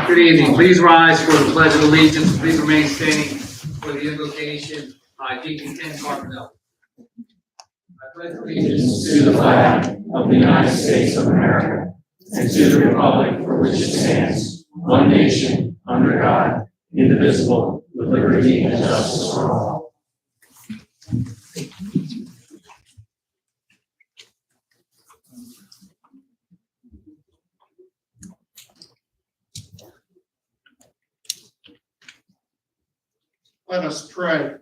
Good evening. Please rise for the Pledge of Allegiance. Please remain standing for the invocation by Deacon Ken Carpenter. I pledge allegiance To the flag of the United States of America and to the republic for which it stands, one nation, under God, indivisible, with liberty and justice for all. Let us pray.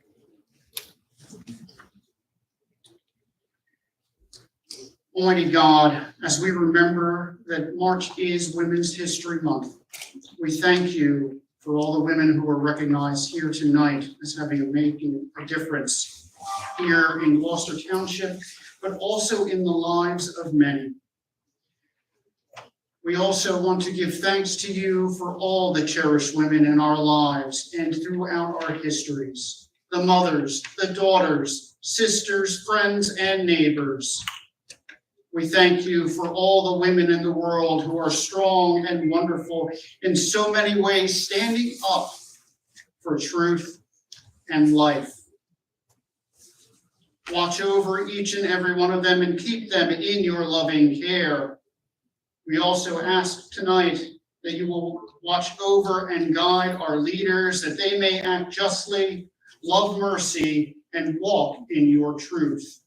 Almighty God, as we remember that March is Women's History Month, we thank you for all the women who are recognized here tonight as making a difference here in Gloucester Township, but also in the lives of many. We also want to give thanks to you for all the cherished women in our lives and throughout our histories, the mothers, the daughters, sisters, friends, and neighbors. We thank you for all the women in the world who are strong and wonderful in so many ways, standing up for truth and life. Watch over each and every one of them and keep them in your loving care. We also ask tonight that you will watch over and guide our leaders, that they may act justly, love mercy, and walk in your truth.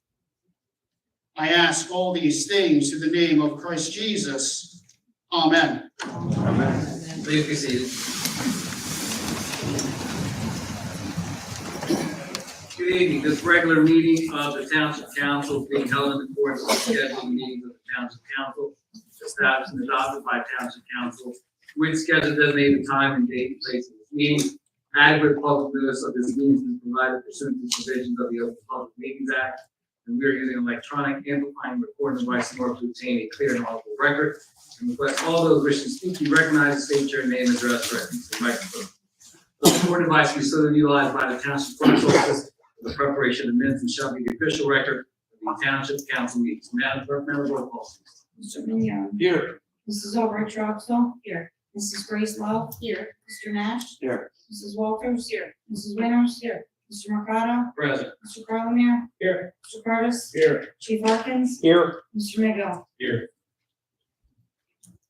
I ask all these things through the name of Christ Jesus. Amen. Amen. Please be seated. Good evening. This regular meeting of the Township Council is being held in accordance with the scheduled meetings of the Township Council, established and adopted by Township Council, with scheduled designated time and date and place of this meeting. Adequate public notice of this meeting is provided pursuant to the provisions of the Open Public Meetings Act, and we are using electronic amplifying recording device in order to obtain a clear and audible record. And request all those wishing to speak be recognized, state your name and address for the microphone. The recording device will be solely utilized by the Township Clerk's Office for the preparation of minutes and shall be the official record of the Township Council meetings. Madam Clerk, members, roll call. Mr. Mignon. Here. Mrs. Albright Troxel. Here. Mrs. Grace Love. Here. Mr. Nash. Here. Mrs. Walters. Here. Mrs. Winters. Here. Mr. Mercado. Present. Mr. Carlemere. Here. Mr. Curtis. Here. Chief Harkins. Here. Mr. McGill. Here.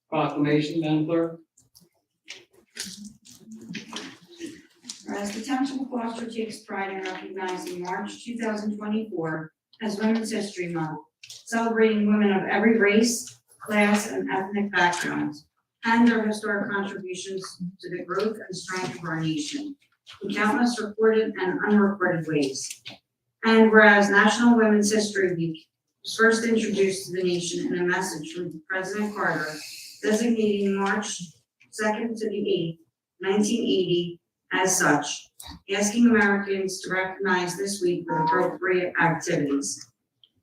Proclamation, Madam Clerk. Whereas the Township of Gloucester takes pride in recognizing March 2024 as Women's History Month, celebrating women of every race, class, and ethnic background, and their historic contributions to the growth and strength of our nation in countless recorded and unrecorded ways. And whereas National Women's History Week was first introduced to the nation in a message from President Carter designating March 2nd to the 8th, 1980 as such, asking Americans to recognize this week with appropriate activities.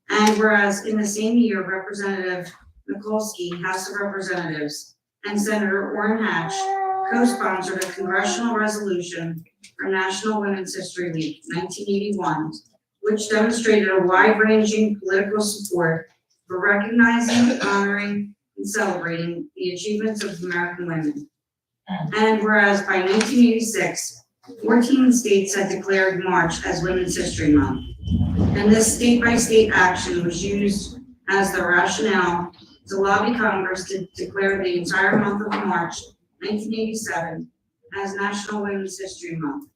And whereas in the same year, Representative Mikulski, House of Representatives, and Senator Orrin Hatch co-sponsored a congressional resolution for National Women's History Week 1981, which demonstrated a wide-ranging political support for recognizing, honoring, and celebrating the achievements of American women. And whereas by 1986, 14 states had declared March as Women's History Month, and this state-by-state action was used as the rationale to lobby Congress to declare the entire month of March 1987 as National Women's History Month.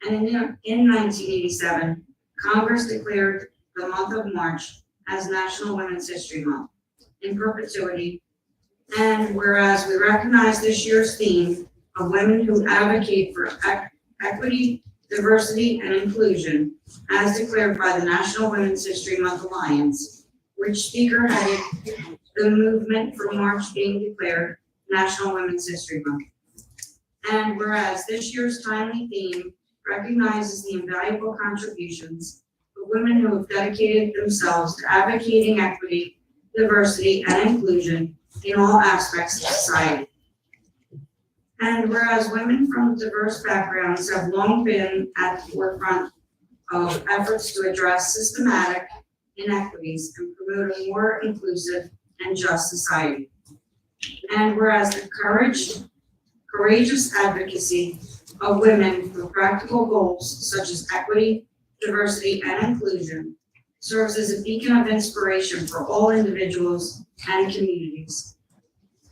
And in 1987, Congress declared the month of March as National Women's History Month in perpetuity. And whereas we recognize this year's theme of women who advocate for equity, diversity, and inclusion, as declared by the National Women's History Month Alliance, which spearheaded the movement for March being declared National Women's History Month. And whereas this year's timely theme recognizes the invaluable contributions of women who have dedicated themselves to advocating equity, diversity, and inclusion in all aspects of society. And whereas women from diverse backgrounds have long been at the forefront of efforts to address systematic inequities and promote a more inclusive and just society. And whereas the courageous advocacy of women for practical goals such as equity, diversity, and inclusion serves as a beacon of inspiration for all individuals and communities.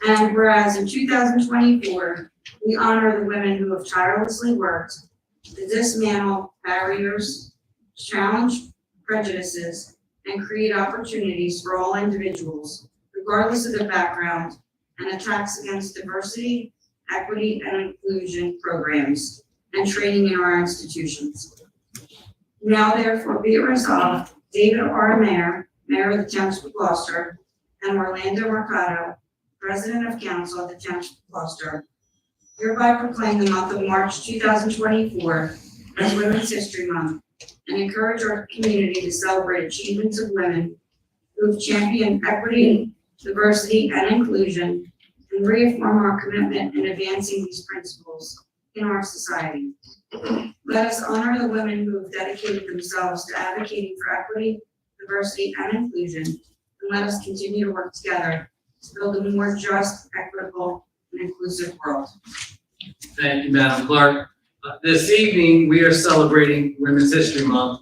And whereas in 2024, we honor the women who have tirelessly worked to dismantle barriers, challenge prejudices, and create opportunities for all individuals, regardless of their background, and attacks against diversity, equity, and inclusion programs and training in our institutions. Now therefore be it resolved, David R. Mayor of the Township of Gloucester, and Orlando Mercado, President of Council of the Township of Gloucester, hereby proclaim the month of March 2024 as Women's History Month and encourage our community to celebrate achievements of women who have championed equity, diversity, and inclusion, and reaffirm our commitment in advancing these principles in our society. Let us honor the women who have dedicated themselves to advocating for equity, diversity, and inclusion, and let us continue to work together to build a more just, equitable, and inclusive world. Thank you, Madam Clerk. This evening, we are celebrating Women's History Month,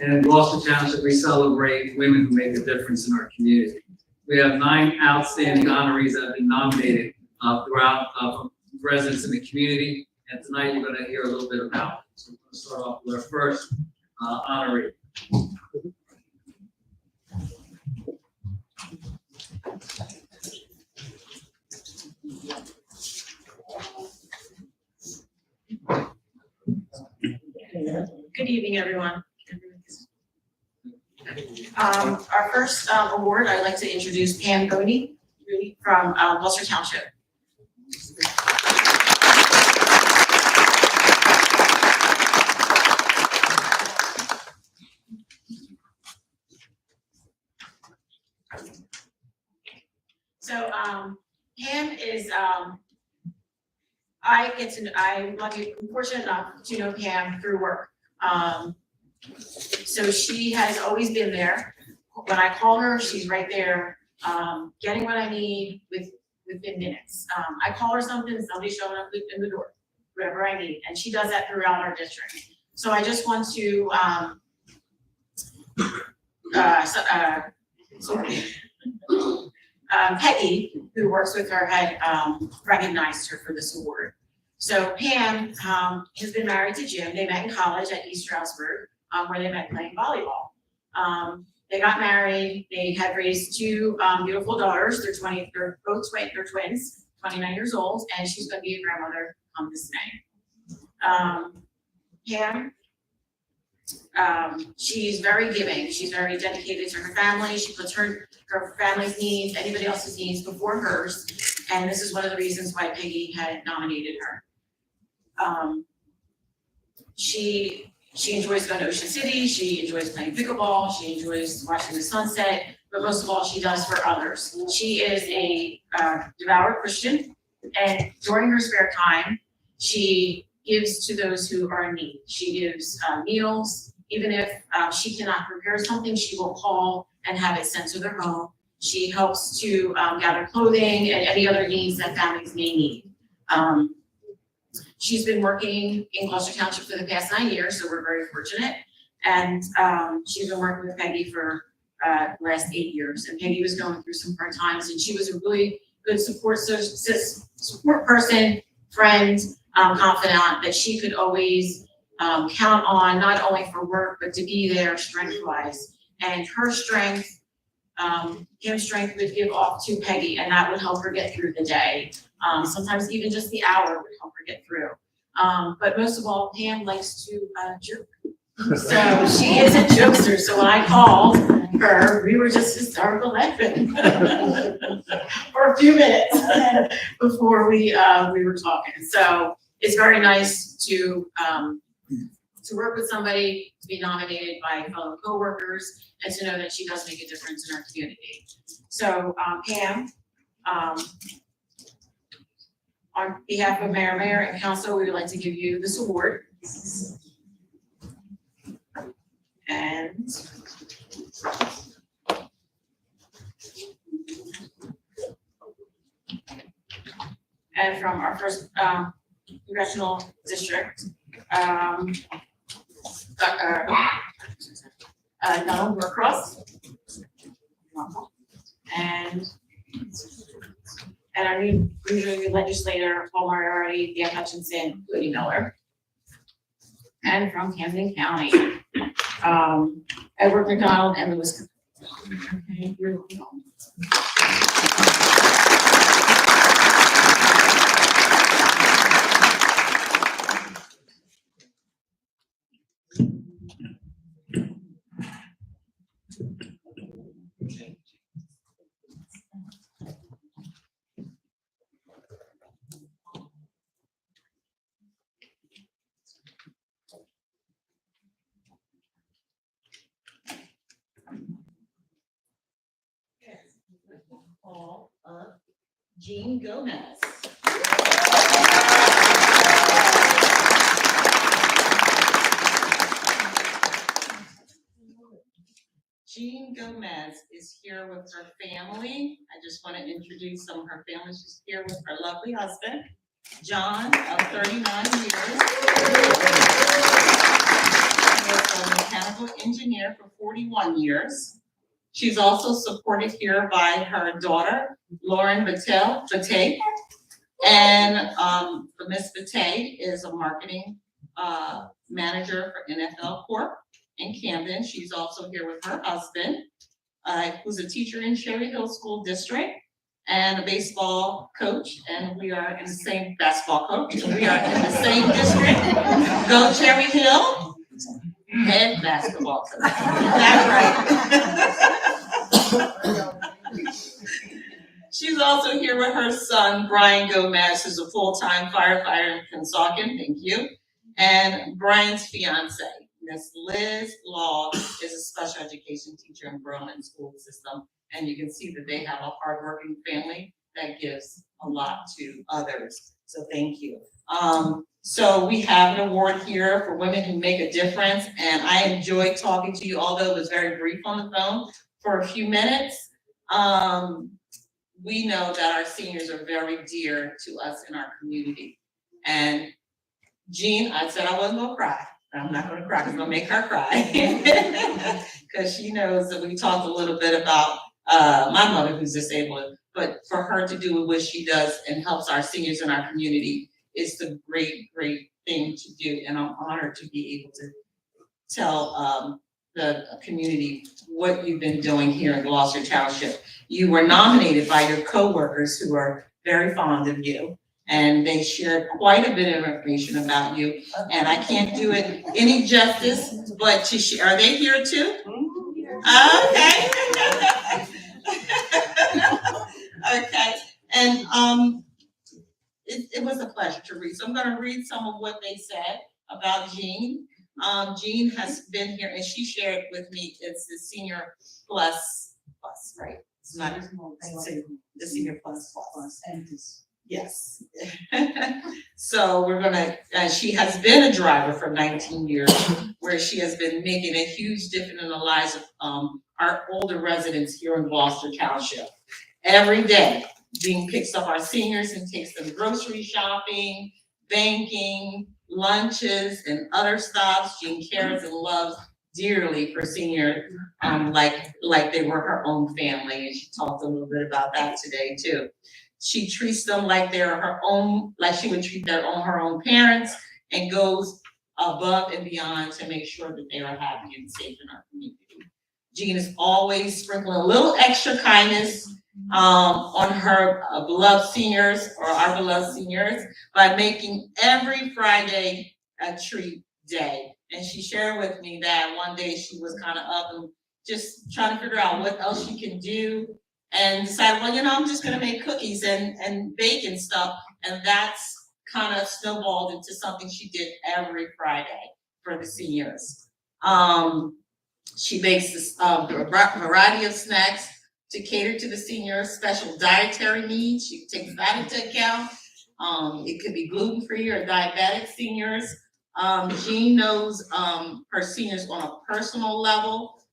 and in Gloucester Township, we celebrate women who make a difference in our community. We have 9 outstanding honorees that have been nominated throughout from residents in the community, and tonight you're going to hear a little bit about it. So we're going to start off with our first honoree. Good evening, everyone. Our first award, I'd like to introduce Pam Godey from Gloucester Township. So Pam is, I'm fortunate enough to know Pam through work. So she has always been there. When I call her, she's right there, getting what I need within minutes. I call her something, somebody's showing up in the door, whatever I need, and she does that throughout our district. So I just want to, Peggy, who works with her, had recognized her for this award. So Pam has been married to Jim. They met in college at East Stroudsburg, where they met playing volleyball. They got married. They had raised 2 beautiful daughters. They're both twins, 29 years old, and she's going to be a grandmother this May. Pam, she's very giving. She's very dedicated to her family. She puts her family's needs, anybody else's needs before hers. And this is one of the reasons why Peggy had nominated her. She enjoys going to Ocean City. She enjoys playing pickleball. She enjoys watching the sunset. But most of all, she does for others. She is a devout Christian. And during her spare time, she gives to those who are in need. She gives meals. Even if she cannot prepare something, she will call and have it sent to their home. She helps to gather clothing and any other needs that families may need. She's been working in Gloucester Township for the past 9 years, so we're very fortunate. And she's been working with Peggy for the last 8 years. And Peggy was going through some hard times, and she was a really good support person, friend, confidant that she could always count on not only for work, but to be there strength-wise. And her strength, Kim's strength would give off to Peggy, and that would help her get through the day. Sometimes even just the hour would help her get through. But most of all, Pam likes to joke. So she is a jokester. So when I called her, we were just hysterical laughing for a few minutes before we were talking. So it's very nice to work with somebody, to be nominated by fellow coworkers, and to know that she does make a difference in our community. So Pam, on behalf of Mayor and Council, we would like to give you this award. And from our first congressional district, Donald Norcross, and our new legislator, Paul Moriarty, Dan Hutchinson, Woody Miller, and from Camden County, Edward McDonald and Lewis. Okay, you're welcome. Call of Jean Gomez. Jean Gomez is here with her family. I just want to introduce some of her family. She's here with her lovely husband, John, of 39 years. He was a mechanical engineer for 41 years. She's also supported here by her daughter, Lauren Bate, and Miss Bate is a marketing manager for NFL Corp in Camden. She's also here with her husband, who's a teacher in Cherry Hill School District and a baseball coach, and we are in the same basketball coach. And we are in the same district. Go Cherry Hill. Head basketball coach. That's right. She's also here with her son, Brian Gomez, who's a full-time firefighter and consultant. Thank you. And Brian's fiance, Miss Liz Law, is a special education teacher in Berlin school system. And you can see that they have a hardworking family that gives a lot to others. So thank you. So we have an award here for women who make a difference. And I enjoyed talking to you, although it was very brief on the phone for a few minutes. We know that our seniors are very dear to us in our community. And Jean, I said I wasn't gonna cry. I'm not gonna cry, 'cause I'm gonna make her cry. Because she knows that we talked a little bit about my mother who's disabled, but for her to do what she does and helps our seniors in our community is the great, great thing to do. And I'm honored to be able to tell the community what you've been doing here in Gloucester Township. You were nominated by your coworkers who are very fond of you, and they shared quite a bit of information about you. And I can't do it any justice, but to share. Are they here too? Okay. Okay. And it was a pleasure to read. So I'm going to read some of what they said about Jean. Jean has been here, and she shared with me it's the Senior Plus, right? It's not the Senior Plus. Yes. So we're gonna, she has been a driver for 19 years, where she has been making a huge difference in the lives of our older residents here in Gloucester Township. Every day, Jean picks up our seniors and takes them grocery shopping, banking, lunches, and other stops. Jean cares and loves dearly for seniors, like they were her own family, and she talked a little bit about that today too. She treats them like they're her own, like she would treat her own parents, and goes above and beyond to make sure that they are happy and safe in our community. Jean is always sprinkling a little extra kindness on her beloved seniors, or our beloved seniors, by making every Friday a treat day. And she shared with me that one day she was kind of up and just trying to figure out what else she can do, and decided, well, I'm just gonna make cookies and bake and stuff. And that's kind of snowballed into something she did every Friday for the seniors. She makes this a variety of snacks to cater to the seniors' special dietary needs. She takes that into account. It could be gluten-free or diabetic seniors. Jean knows her seniors on a personal level,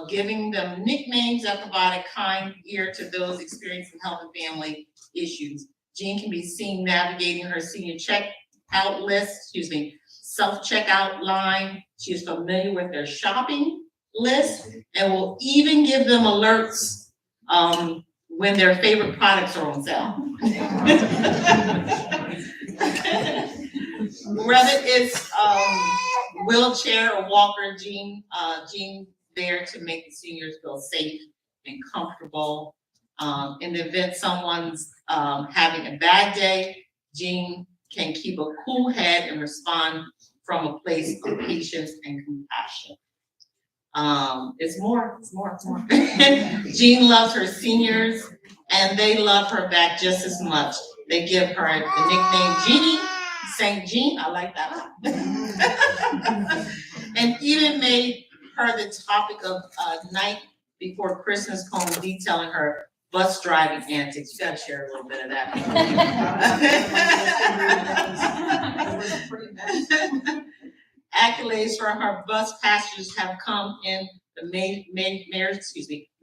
giving them nicknames that provide a kind ear to those experiencing health and family issues. Jean can be seen navigating her senior checkout list, self-checkout line. She is familiar with their shopping list and will even give them alerts when their favorite products are on sale. Whether it's wheelchair or walker, Jean there to make the seniors feel safe and comfortable. In the event someone's having a bad day, Jean can keep a cool head and respond from a place of patience and compassion. It's more. Jean loves her seniors, and they love her back just as much. They give her the nickname Jeannie, Saint Jean, I like that one. And even made her the topic of night before Christmas poem detailing her bus driving antics. You gotta share a little bit of that. Accolades from her bus passengers have come in the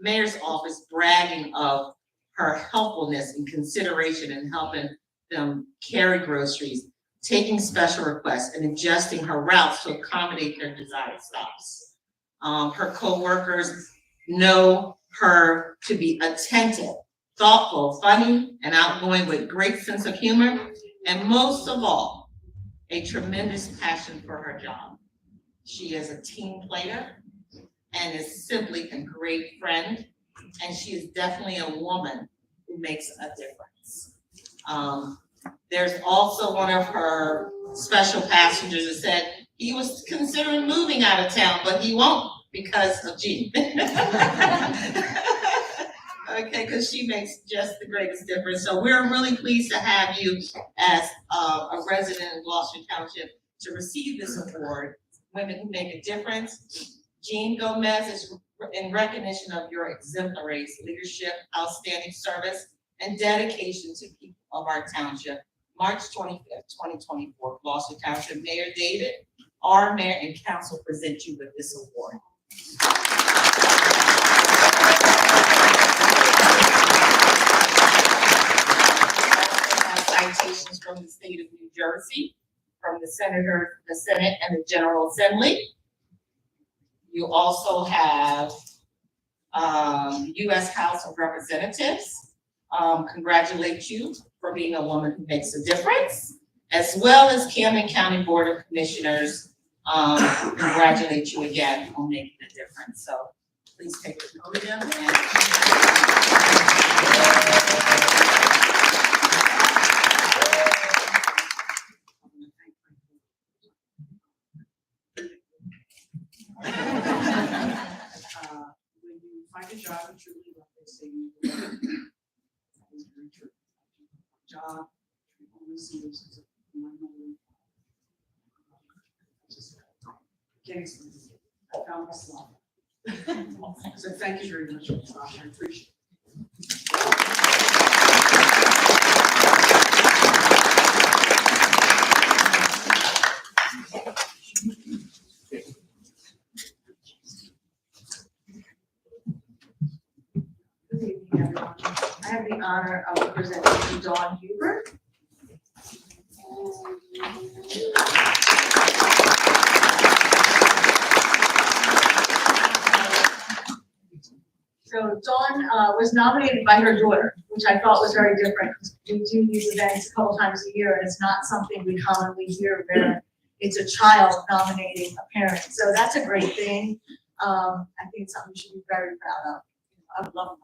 mayor's office, bragging of her helpfulness and consideration in helping them carry groceries, taking special requests, and adjusting her routes to accommodate their desired stops. Her co-workers know her to be attentive, thoughtful, funny, and outgoing with great sense of humor, and most of all, a tremendous passion for her job. She is a team player and is simply a great friend, and she is definitely a woman who makes a difference. There's also one of her special passengers that said he was considering moving out of town, but he won't because of Jean. Okay, because she makes just the greatest difference. So we're really pleased to have you as a resident in Gloucester Township to receive this award, Women Who Make a Difference. Jean Gomez is in recognition of your exemplary leadership, outstanding service, and dedication to people of our township. March 25th, 2024, Gloucester Township Mayor David, our mayor and council present you with this award. Citations from the state of New Jersey, from the Senator, the Senate, and the General Assembly. You also have U.S. House of Representatives. Congratulate you for being a woman who makes a difference, as well as Camden County Board of Commissioners. Congratulate you again on making a difference. So please take the podium. When you find a job that you really love, they say you do. That is very true. Job, you only see this as a one-on-one. Can't explain it. I found this long. So thank you very much, Sasha. I appreciate it. Good evening, everyone. I have the honor of presenting Dawn Huber. So Dawn was nominated by her daughter, which I thought was very different. We do these events a couple times a year, and it's not something we commonly hear where it's a child nominating a parent. So that's a great thing. I think it's something we should be very proud of. I would love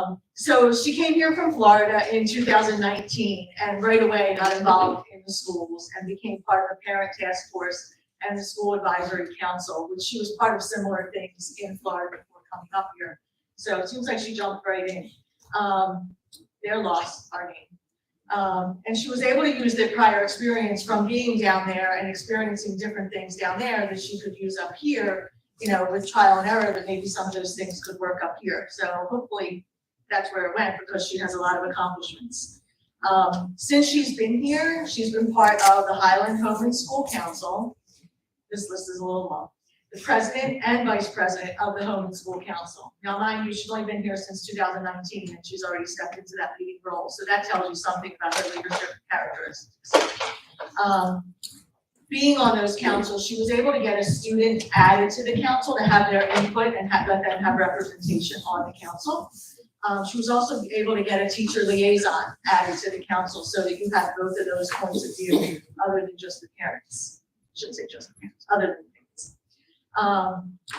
it. So she came here from Florida in 2019 and right away got involved in the schools and became part of the parent task force and the school advisory council, which she was part of similar things in Florida before coming up here. So it seems like she jumped right in. Their loss, our name. And she was able to use their prior experience from being down there and experiencing different things down there that she could use up here, you know, with trial and error, that maybe some of those things could work up here. So hopefully that's where it went, because she has a lot of accomplishments. Since she's been here, she's been part of the Highland Home and School Council. This list is a little long. The president and vice president of the Home and School Council. Now, mind you, she's only been here since 2019, and she's already stepped into that leading role. So that tells you something about her leadership characteristics. Being on those councils, she was able to get a student added to the council to have their input and let them have representation on the council. She was also able to get a teacher liaison added to the council so that you have both of those points of view, other than just the parents. I shouldn't say just the parents, other than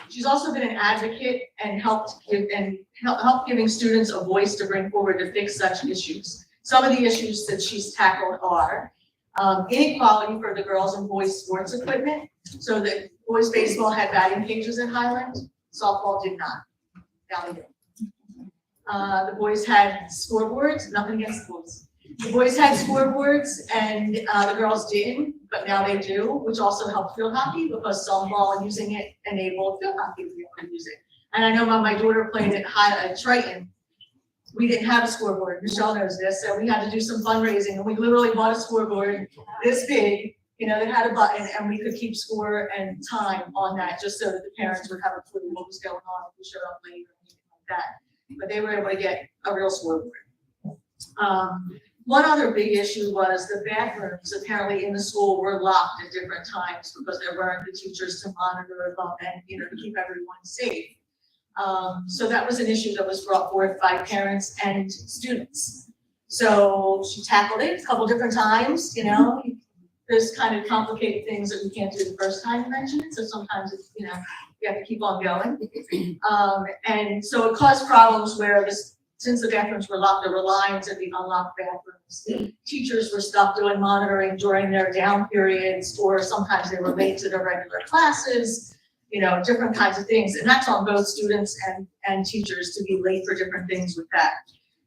she's also been an advocate and helped giving students a voice to bring forward to fix such issues. Some of the issues that she's tackled are inequality for the girls and boys sports equipment. So the boys baseball had batting cages in Highland, softball did not. Now they do. The boys had scoreboards, nothing against the boys. The boys had scoreboards and the girls didn't, but now they do, which also helped field hockey, because softball and using it enabled field hockey to be able to use it. And I know when my daughter played at Triton, we didn't have a scoreboard. Michelle knows this, so we had to do some fundraising, and we literally bought a scoreboard this big, you know, that had a button, and we could keep score and time on that, just so that the parents would have a clue what was going on if we showed up late or anything like that. But they were able to get a real scoreboard. One other big issue was the bathrooms apparently in the school were locked at different times because there weren't the teachers to monitor them and, you know, to keep everyone safe. So that was an issue that was brought forth by parents and students. So she tackled it a couple different times, you know. There's kind of complicated things that we can't do the first time you mention it, so sometimes it's, you know, you have to keep on going. And so it caused problems where since the bathrooms were locked, there were lines at the unlocked bathrooms. Teachers were stuck doing monitoring during their down periods, or sometimes they were late to their regular classes, you know, different kinds of things. And that's on both students and teachers to be late for different things with that.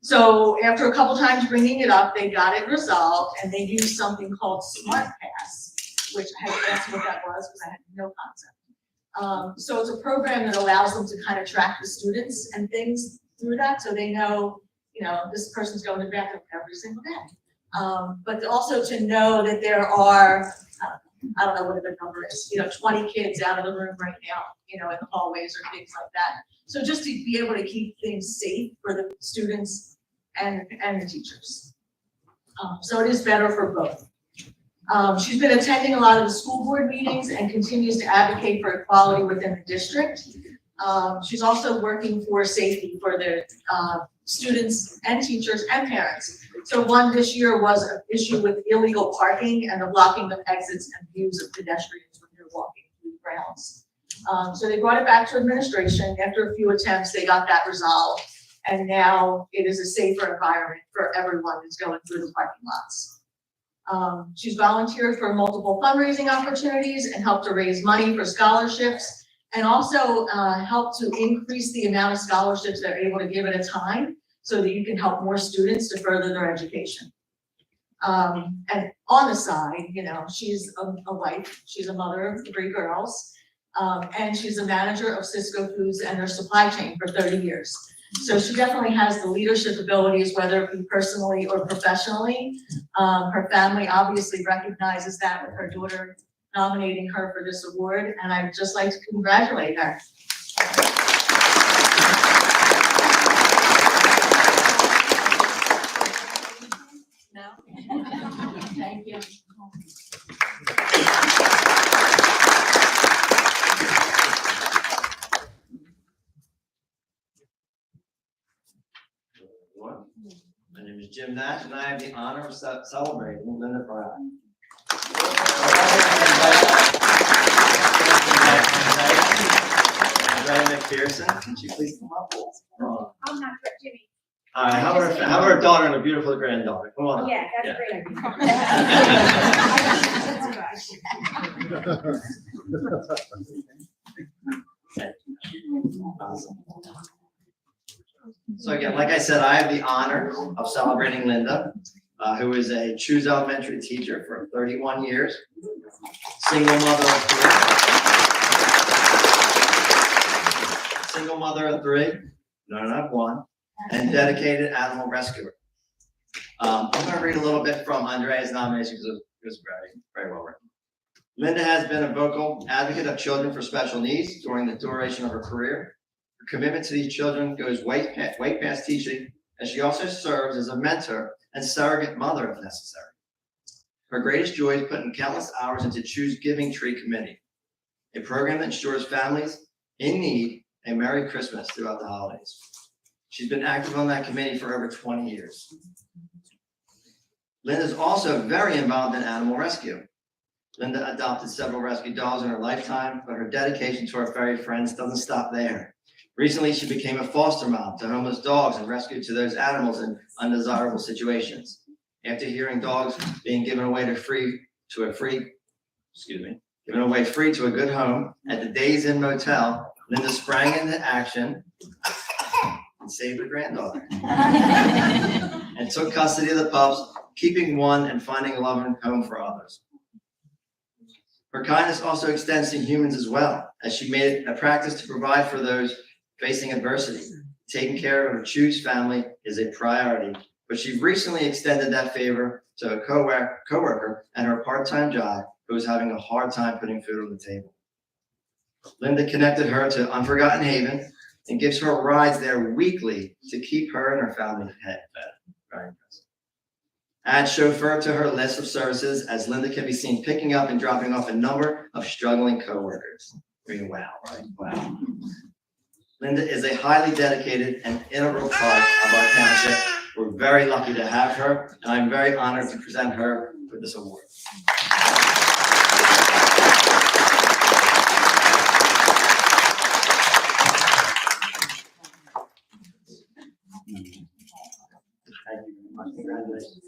So after a couple times bringing it up, they got it resolved, and they used something called Smart Pass, which I had to ask what that was because I had no concept. So it's a program that allows them to kind of track the students and things through that, so they know, you know, this person's going to the bathroom every single day. But also to know that there are, I don't know what the number is, you know, 20 kids out of the room right now, you know, in the hallways or things like that. So just to be able to keep things safe for the students and the teachers. So it is better for both. She's been attending a lot of the school board meetings and continues to advocate for equality within the district. She's also working for safety for the students and teachers and parents. So one this year was an issue with illegal parking and the blocking of exits and views of pedestrians when they're walking through the grounds. So they brought it back to administration. After a few attempts, they got that resolved. And now it is a safer environment for everyone that's going through the parking lots. She's volunteered for multiple fundraising opportunities and helped to raise money for scholarships, and also help to increase the amount of scholarships they're able to give at a time so that you can help more students to further their education. And on the side, you know, she's a wife, she's a mother of 3 girls, and she's a manager of Cisco Foods and their supply chain for 30 years. So she definitely has the leadership abilities, whether it be personally or professionally. Her family obviously recognizes that with her daughter nominating her for this award, and I'd just like to congratulate her. No? Thank you. Everyone. My name is Jim Nash, and I have the honor of celebrating Linda Farad. Pearson. Could you please come up? I'm not for Jimmy. All right, how about her daughter and her beautiful granddaughter? Come on up. Yeah, that's Yeah. a great idea. So again, like I said, I have the honor of celebrating Linda, who is a Choose Elementary teacher for 31 years, single mother of three, no, not one, and dedicated animal rescuer. I'm going to read a little bit from Andrea's nomination because it was very, very well written. Linda has been a vocal advocate of children for special needs during the duration of her career. Her commitment to these children goes way past teaching, and she also serves as a mentor and surrogate mother if necessary. Her greatest joy is putting countless hours into Choose Giving Tree Committee, a program that ensures families in need a Merry Christmas throughout the holidays. She's been active on that committee for over 20 years. Linda's also very involved in animal rescue. Linda adopted several rescue dogs in her lifetime, but her dedication to her furry friends doesn't stop there. Recently, she became a foster mom to homeless dogs and rescued to those animals in undesirable situations. After hearing dogs being given away free to a good home at the Days Inn Motel, Linda sprang into action and saved her granddaughter and took custody of the pups, keeping one and finding a loving home for others. Her kindness also extends to humans as well, as she made it a practice to provide for those facing adversity. Taking care of her Choose family is a priority, but she recently extended that favor to a coworker at her part-time job who was having a hard time putting food on the table. Linda connected her to Unforgotten Haven and gives her rides there weekly to keep her and her family fed. Very impressive. Add chauffeur to her list of services, as Linda can be seen picking up and dropping off a number of struggling coworkers. I mean, wow, right? Wow. Linda is a highly dedicated and integral part of our township. We're very lucky to have her, and I'm very honored to present her with this award. Thank you very much. Congratulations.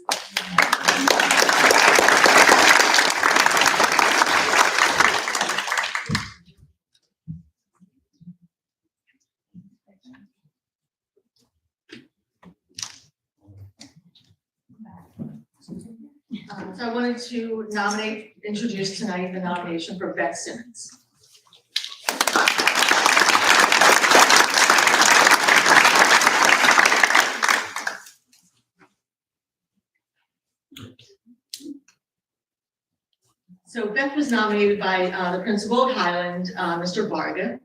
So I wanted to introduce tonight the nomination for Beth Simmons. So Beth was nominated by the principal of Highland, Mr. Varga,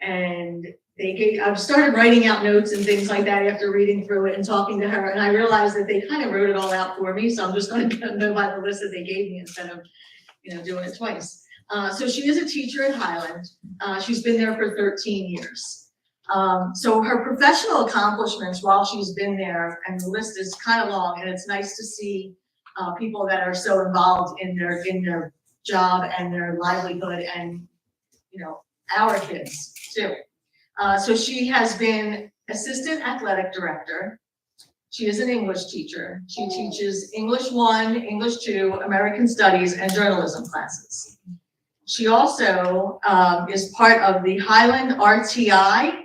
and I started writing out notes and things like that after reading through it and talking to her, and I realized that they kind of wrote it all out for me, so I'm just going to go by the list that they gave me instead of, doing it twice. So she is a teacher at Highland. She's been there for 13 years. So her professional accomplishments while she's been there, and the list is kind of long, and it's nice to see people that are so involved in their job and their livelihood, and our kids too. So she has been assistant athletic director. She is an English teacher. She teaches English 1, English 2, American Studies, and journalism classes. She also is part of the Highland RTI,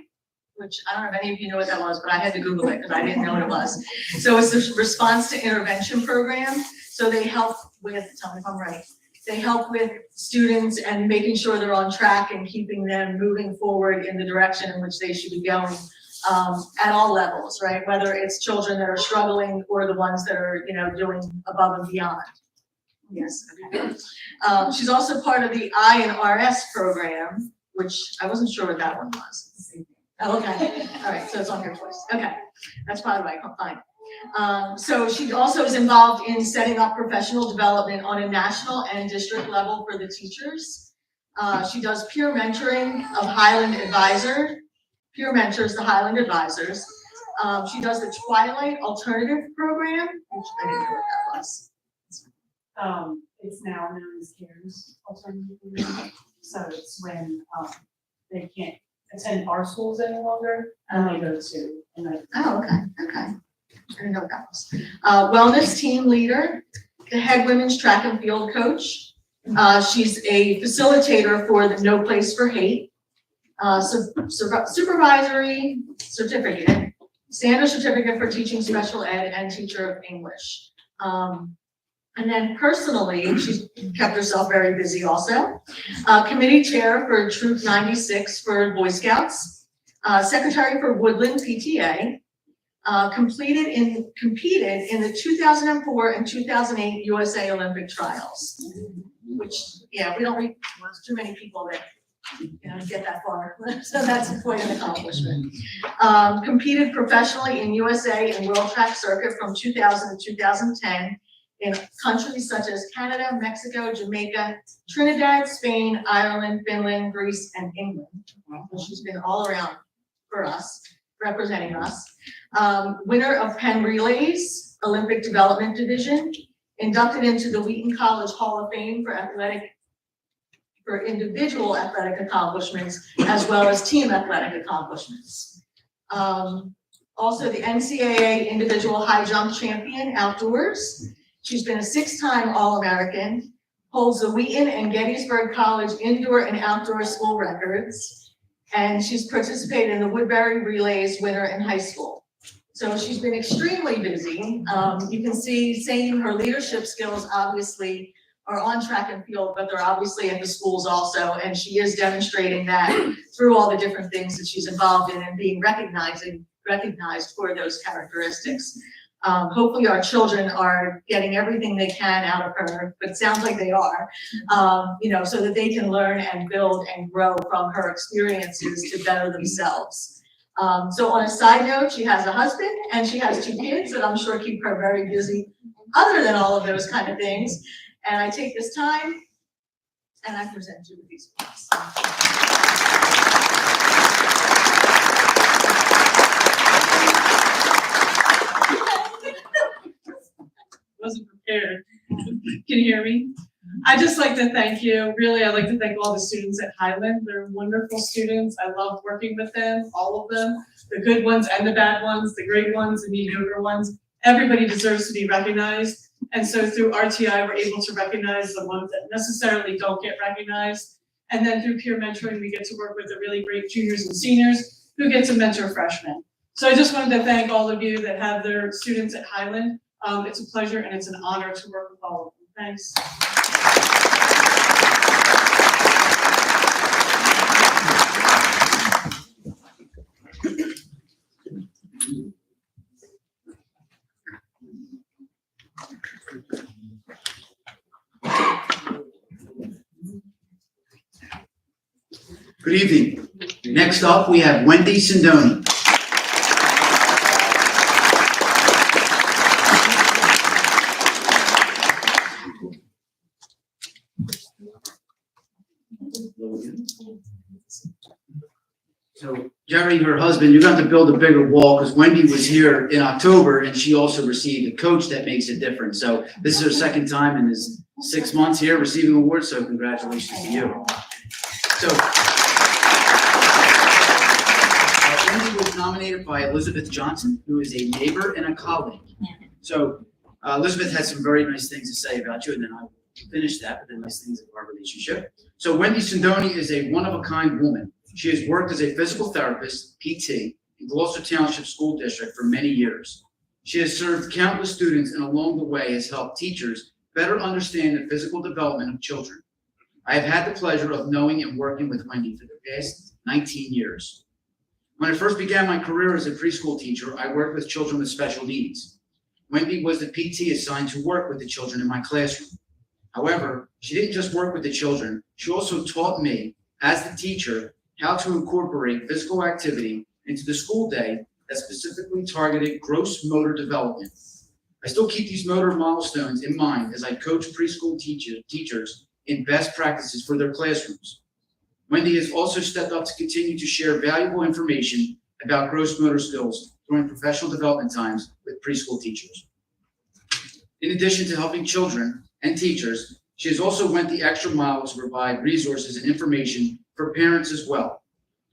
which I don't know if any of you know what that was, but I had to Google it because I didn't know what it was. So it's the response to intervention program. So they help with, tell me if I'm right, they help with students and making sure they're on track and keeping them moving forward in the direction in which they should be going at all levels, right? Whether it's children that are struggling or the ones that are, doing above and beyond. Yes, okay. She's also part of the INRS program, which I wasn't sure what that one was. Oh, okay, all right, so it's on here twice. Okay, that's probably why I can't find it. So she also is involved in setting up professional development on a national and district level for the teachers. She does peer mentoring of Highland Advisor, peer mentors the Highland Advisors. She does the Twilight Alternative Program, which I didn't know what that was. It's now known as CARES Alternative Program. So it's when they can't attend our schools any longer, and they go to, and I Oh, okay. I didn't know what that was. Wellness team leader, the head women's track and field coach. She's a facilitator for the No Place for Hate. Supervisory certificate, standard certificate for teaching special ed and teacher of English. And then personally, she's kept herself very busy also. Committee chair for Troop 96 for Boy Scouts, secretary for Woodland PTA, competed in the 2004 and 2008 USA Olympic trials, which, yeah, we don't reach too many people that, get that far. So that's quite an accomplishment. Competed professionally in USA and World Track Circuit from 2000 to 2010 in countries such as Canada, Mexico, Jamaica, Trinidad, Spain, Ireland, Finland, Greece, and England. So she's been all around for us, representing us. Winner of Penn Relays, Olympic Development Division, inducted into the Wheaton College Hall of Fame for individual athletic accomplishments as well as team athletic accomplishments. Also the NCAA individual high jump champion outdoors. She's been a 6-time All-American, holds the Wheaton and Gettysburg College indoor and outdoor school records, and she's participated in the Woodbury Relays winner in high school. So she's been extremely busy. You can see her leadership skills obviously are on track and field, but they're obviously at the schools also, and she is demonstrating that through all the different things that she's involved in and being recognized for those characteristics. Hopefully our children are getting everything they can out of her, but it sounds like they are, so that they can learn and build and grow from her experiences to better themselves. So on a side note, she has a husband and she has 2 kids that I'm sure keep her very busy other than all of those kind of things. And I take this time and I present you with these points. wasn't prepared. Can you hear me? I'd just like to thank you. Really, I'd like to thank all the students at Highland. They're wonderful students. I love working with them, all of them, the good ones and the bad ones, the great ones, the mediocre ones. Everybody deserves to be recognized. And so through RTI, we're able to recognize the ones that necessarily don't get recognized. And then through peer mentoring, we get to work with the really great juniors and seniors who get to mentor freshmen. So I just wanted to thank all of you that have their students at Highland. It's a pleasure and it's an honor to work with all of them. Thanks. Good evening. Next up, we have Wendy Sindoni. So Jerry, her husband, you're going to have to build a bigger wall because Wendy was here in October and she also received a coach that makes a difference. So this is her second time in his 6 months here receiving awards. So congratulations to you. So Wendy was nominated by Elizabeth Johnson, who is a neighbor and a colleague. So Elizabeth had some very nice things to say about you, and then I'll finish that with the nice things of our relationship. So Wendy Sindoni is a one-of-a-kind woman. She has worked as a physical therapist, PT, in Gloucester Township School District for many years. She has served countless students and along the way has helped teachers better understand the physical development of children. I have had the pleasure of knowing and working with Wendy for the past 19 years. When I first began my career as a preschool teacher, I worked with children with special needs. Wendy was the PT assigned to work with the children in my classroom. However, she didn't just work with the children, she also taught me, as the teacher, how to incorporate physical activity into the school day that specifically targeted gross motor development. I still keep these motor milestones in mind as I coach preschool teachers in best practices for their classrooms. Wendy has also stepped up to continue to share valuable information about gross motor skills during professional development times with preschool teachers. In addition to helping children and teachers, she has also went the extra mile to provide resources and information for parents as well.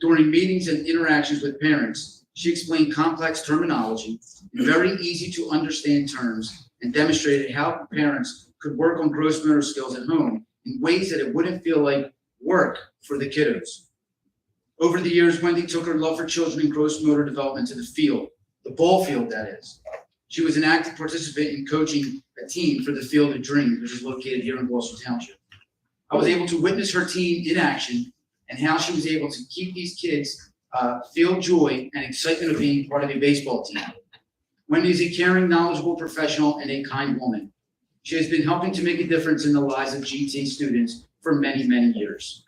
During meetings and interactions with parents, she explained complex terminology in very easy to understand terms and demonstrated how parents could work on gross motor skills at home in ways that it wouldn't feel like work for the kiddos. Over the years, Wendy took her love for children and gross motor development to the field, the ball field that is. She was an active participant in coaching a team for the Field of Dreams, which is located here in Gloucester Township. I was able to witness her team in action and how she was able to keep these kids feel joy and excitement of being part of a baseball team. Wendy is a caring, knowledgeable professional and a kind woman. She has been helping to make a difference in the lives of GT students for many, many years.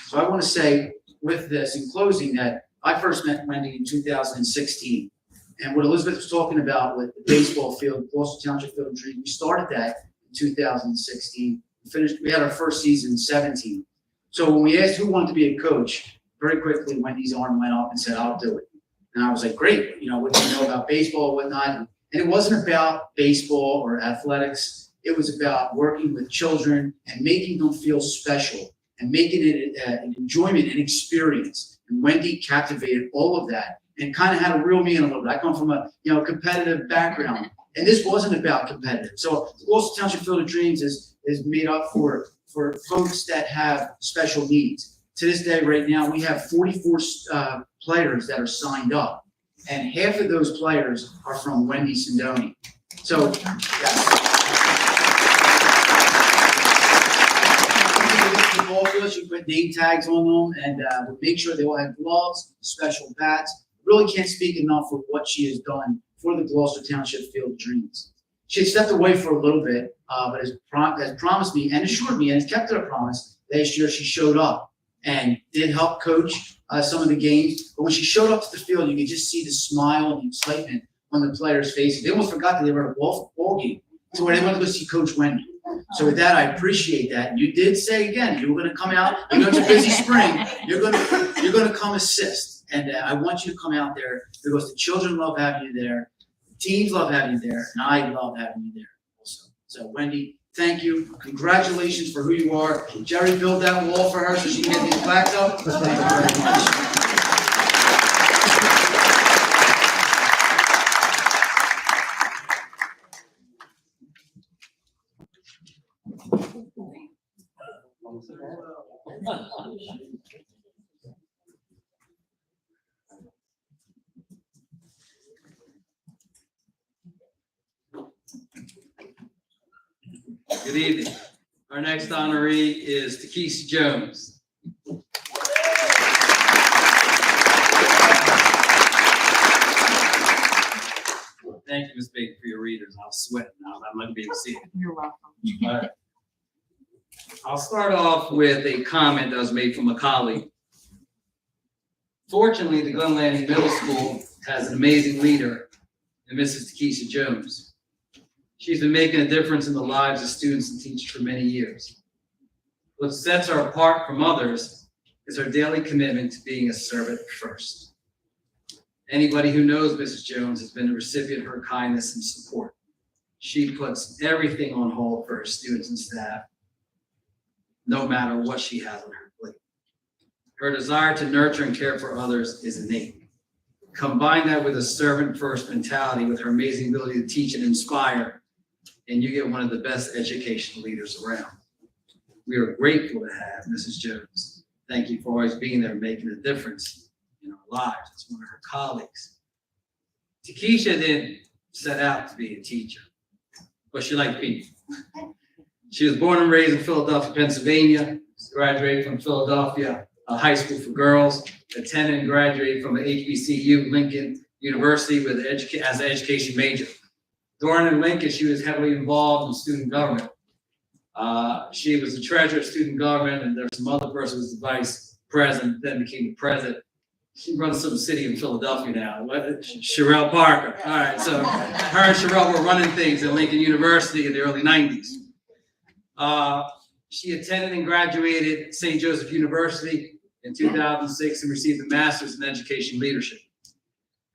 So I want to say with this, in closing, that I first met Wendy in 2016. And what Elizabeth was talking about with the baseball field, Gloucester Township Field of Dreams, we started that in 2016. We had our first season in 17. So when we asked who wanted to be a coach, very quickly Wendy's arm went up and said, I'll do it. And I was like, great, what do you know about baseball and whatnot? And it wasn't about baseball or athletics. It was about working with children and making them feel special and making it an enjoyment and experience. And Wendy captivated all of that and kind of had to reel me in a little bit. I come from a competitive background, and this wasn't about competitive. So the Gloucester Township Field of Dreams is made up for folks that have special needs. To this day, right now, we have 44 players that are signed up, and half of those players are from Wendy Sindoni. So, yes. The ball fields, you put name tags on them, and we make sure they all have gloves, special bats. Really can't speak enough for what she has done for the Gloucester Township Field of Dreams. She had stepped away for a little bit, but has promised me and assured me and has kept her promise. Last year, she showed up and did help coach some of the games. But when she showed up to the field, you could just see the smile and the excitement on the players' faces. They almost forgot that they were at a ball game. So they went to go see Coach Wendy. So with that, I appreciate that. You did say again you were going to come out. It's a busy spring. You're going to come assist. And I want you to come out there because the children love having you there, the teams love having you there, and I love having you there also. So Wendy, thank you. Congratulations for who you are. Jerry, build that wall for her so she can get these plaques up. Thank you very much. Good evening. Our next honoree is Takesha Jones. Thank you, Ms. Baker, for your readers. I was sweating now. I'm not going to be able to see it. You're welcome. All right. I'll start off with a comment that was made from a colleague. Fortunately, the Glen Landing Middle School has an amazing leader in Mrs. Takesha Jones. She's been making a difference in the lives of students and teachers for many years. What sets her apart from others is her daily commitment to being a servant first. Anybody who knows Mrs. Jones has been a recipient of her kindness and support. She puts everything on hold for her students and staff, no matter what she has on her plate. Her desire to nurture and care for others is innate. Combine that with a servant-first mentality with her amazing ability to teach and inspire, and you get one of the best educational leaders around. We are grateful to have Mrs. Jones. Thank you for always being there, making a difference in our lives. It's one of her colleagues. Takesha didn't set out to be a teacher, but she liked people. She was born and raised in Philadelphia, Pennsylvania, graduated from Philadelphia High School for Girls, attended and graduated from the HBCU Lincoln University with as an education major. During Lincoln, she was heavily involved in student government. She was the treasurer of student government, and there's some other person who was the vice president, then became the president. She runs some city in Philadelphia now. Sherelle Parker. All right, so her and Sherelle were running things at Lincoln University in the early 90s. She attended and graduated St. Joseph University in 2006 and received a master's in education leadership.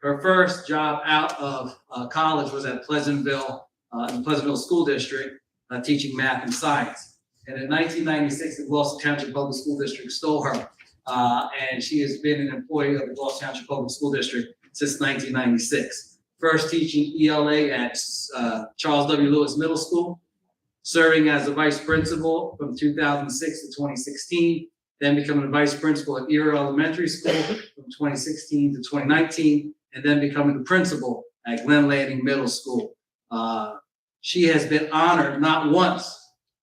Her first job out of college was at Pleasantville, in the Pleasantville School District, teaching math and science. And in 1996, the Gloucester Township Public School District stole her and she has been an employee of the Gloucester Township Public School District since 1996. First teaching ELA at Charles W. Lewis Middle School, serving as a vice principal from 2006 to 2016, then becoming a vice principal at Erie Elementary School from 2016 to 2019, and then becoming the principal at Glen Landing Middle School. She has been honored not once,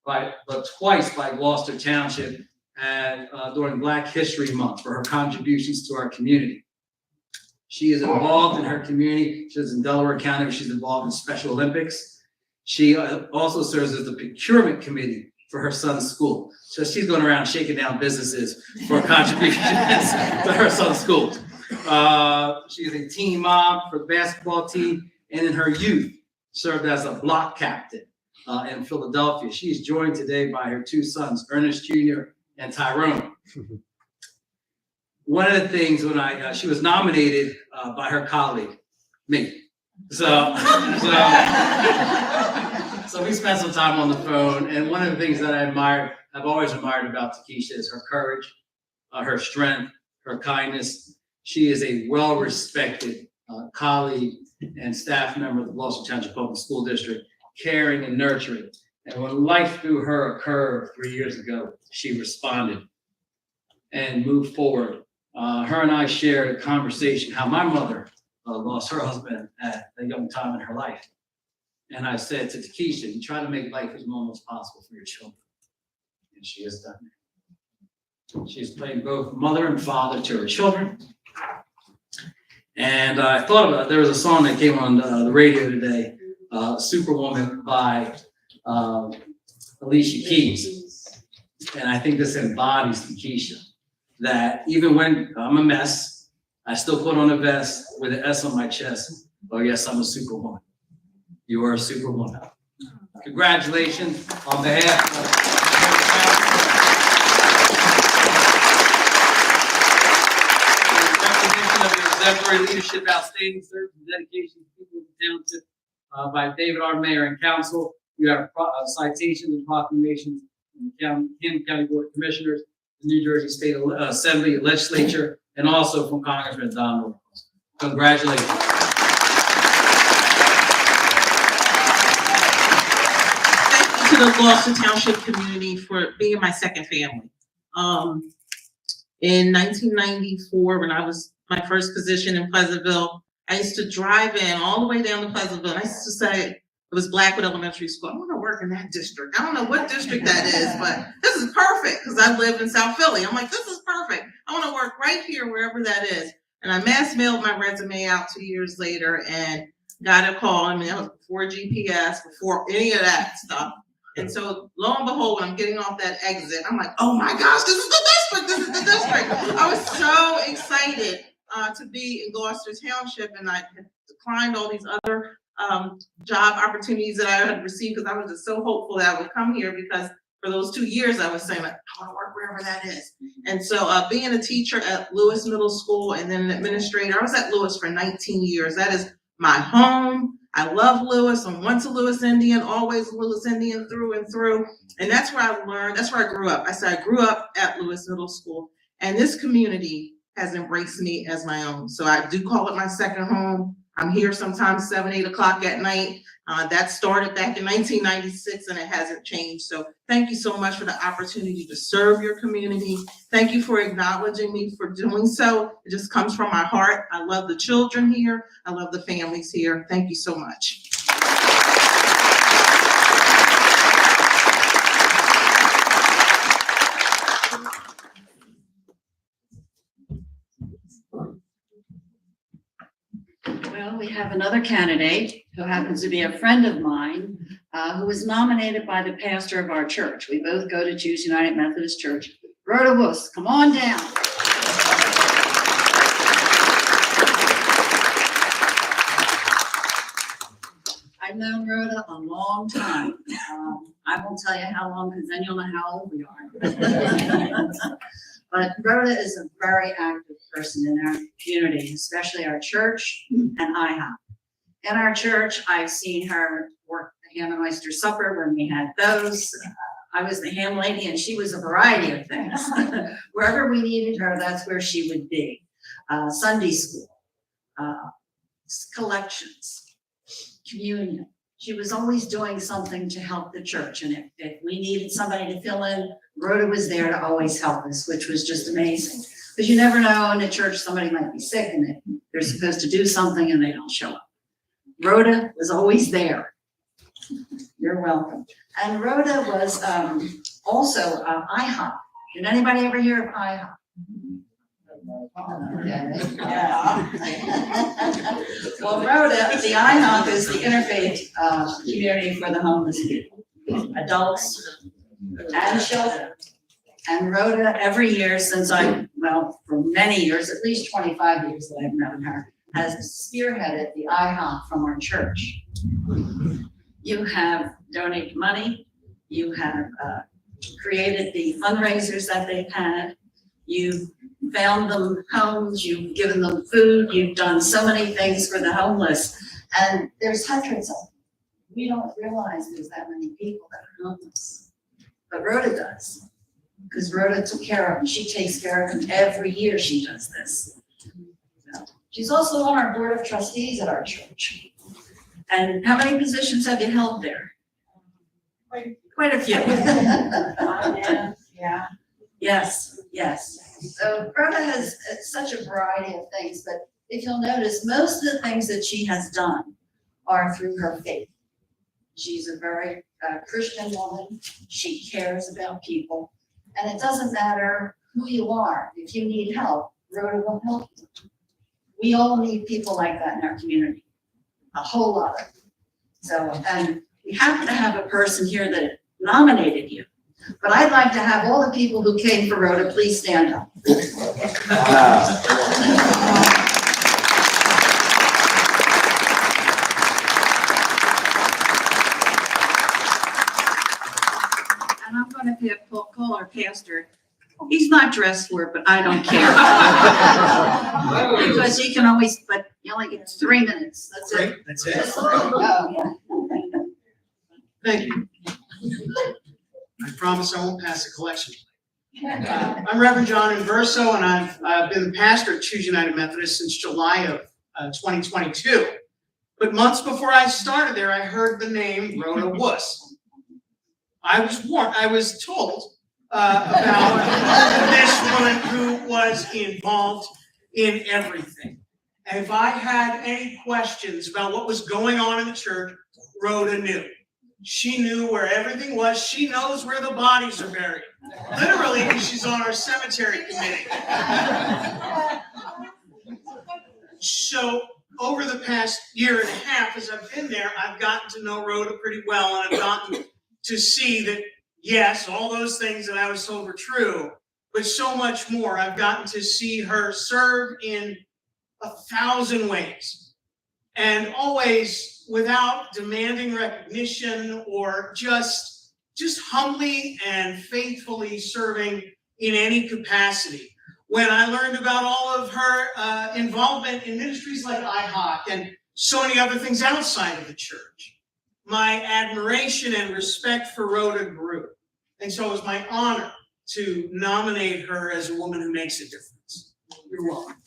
but twice by Gloucester Township and during Black History Month for her contributions to our community. She is involved in her community. She lives in Delaware County. She's involved in Special Olympics. She also serves as the procurement committee for her son's school. So she's going around shaking down businesses for contributions to her son's school. She is a team mom for the basketball team, and in her youth served as a block captain in Philadelphia. She is joined today by her two sons, Ernest Jr. and Tyrone. One of the things when she was nominated by her colleague, me. So we spent some time on the phone, and one of the things that I've always admired about Takesha is her courage, her strength, her kindness. She is a well-respected colleague and staff member of the Gloucester Township Public School District, caring and nurturing. And when life threw her a curve 3 years ago, she responded and moved forward. Her and I shared a conversation how my mother lost her husband at a young time in her life. And I said to Takesha, you try to make life as normal as possible for your children. And she has done it. She's played both mother and father to her children. And I thought about it. There was a song that came on the radio today, Superwoman by Alicia Keys. And I think this embodies Takesha, that even when I'm a mess, I still put on a vest with an S on my chest. Oh yes, I'm a superwoman. You are a superwoman. Congratulations on behalf of recognition of your exemplary leadership, outstanding service, and dedication to people of the township by David R. Mayor and Council. You have citations and proclamations from the Camden County Board of Commissioners, the New Jersey State Assembly Legislature, and also from Congressman Don Williams. Congratulations. Thank you to the Gloucester Township community for being my second family. In 1994, when I was my first position in Pleasantville, I used to drive in all the way down to Pleasantville. I used to say, it was Blackwood Elementary School. I want to work in that district. I don't know what district that is, but this is perfect because I live in South Philly. I'm like, this is perfect. I want to work right here, wherever that is. And I mass mailed my resume out 2 years later and got a call. I mean, that was before GPS, before any of that stuff. And so lo and behold, when I'm getting off that exit, I'm like, oh my gosh, this is the district. This is the district. I was so excited to be in Gloucester Township, and I had declined all these other job opportunities that I had received because I was just so hopeful that I would come here, because for those 2 years I was saying, like, I want to work wherever that is. And so being a teacher at Lewis Middle School and then an administrator, I was at Lewis for 19 years. That is my home. I love Lewis. I'm once a Lewis Indian, always a Lewis Indian through and through. And that's where I learned, that's where I grew up. I said I grew up at Lewis Middle School, and this community has embraced me as my own. So I do call it my second home. I'm here sometimes 7, 8 o'clock at night. That started back in 1996 and it hasn't changed. So thank you so much for the opportunity to serve your community. Thank you for acknowledging me for doing so. It just comes from my heart. I love the children here. I love the families here. Thank you so much. Well, we have another candidate who happens to be a friend of mine, who was nominated by the pastor of our church. We both go to Jews United Methodist Church. Rhoda Wuss, come on down. I've known Rhoda a long time. I won't tell you how long, because then you'll know how old we are. But Rhoda is a very active person in our community, especially our church and IHOP. In our church, I've seen her work the Ham and Oyster Supper when we had those. I was the ham lady and she was a variety of things. Wherever we needed her, that's where she would be. Sunday school, collections, communion. She was always doing something to help the church. And if we needed somebody to fill in, Rhoda was there to always help us, which was just amazing. Because you never know, in the church, somebody might be sick and they're supposed to do something and they don't show up. Rhoda was always there. You're welcome. And Rhoda was also IHOP. Did anybody ever hear of IHOP? Yeah. Well, Rhoda, the IHOP is the interfaith community for the homeless people, adults and children. And Rhoda, every year since for many years, at least 25 years that I've known her, has spearheaded the IHOP from our church. You have donated money, you have created the fundraisers that they've had, you've found them homes, you've given them food, you've done so many things for the homeless, and there's hundreds of them. We don't realize there's that many people that are homeless, but Rhoda does, because Rhoda took care of them. She takes care of them every year she does this. She's also on our board of trustees at our church. And how many positions have you held there? Quite a few. Yeah. Yes, yes. So Rhoda has such a variety of things, but if you'll notice, most of the things that she has done are through her faith. She's a very Christian woman. She cares about people. And it doesn't matter who you are. If you need help, Rhoda will help you. We all need people like that in our community. A whole lot of them. So, and we happen to have a person here that nominated you. But I'd like to have all the people who came for Rhoda, please stand up. And I'm going to call our pastor. He's not dressed for it, but I don't care. Because he can always, but you only get 3 minutes. That's it. That's it. Oh, yeah. Thank you. I promise I won't pass a collection. I'm Reverend John Inverso, and I've been the pastor at Choose United Methodist since July of 2022. But months before I started there, I heard the name Rhoda Wuss. I was told about this woman who was involved in everything. And if I had any questions about what was going on in the church, Rhoda knew. She knew where everything was. She knows where the bodies are buried. Literally, because she's on our cemetery committee. So over the past year and a half, as I've been there, I've gotten to know Rhoda pretty well, and I've gotten to see that, yes, all those things that I was told were true, but so much more. I've gotten to see her serve in 1,000 ways, and always without demanding recognition or just humbly and faithfully serving in any capacity. When I learned about all of her involvement in ministries like IHOC and so many other things outside of the church, my admiration and respect for Rhoda grew. And so it was my honor to nominate her as a woman who makes a difference. You're welcome.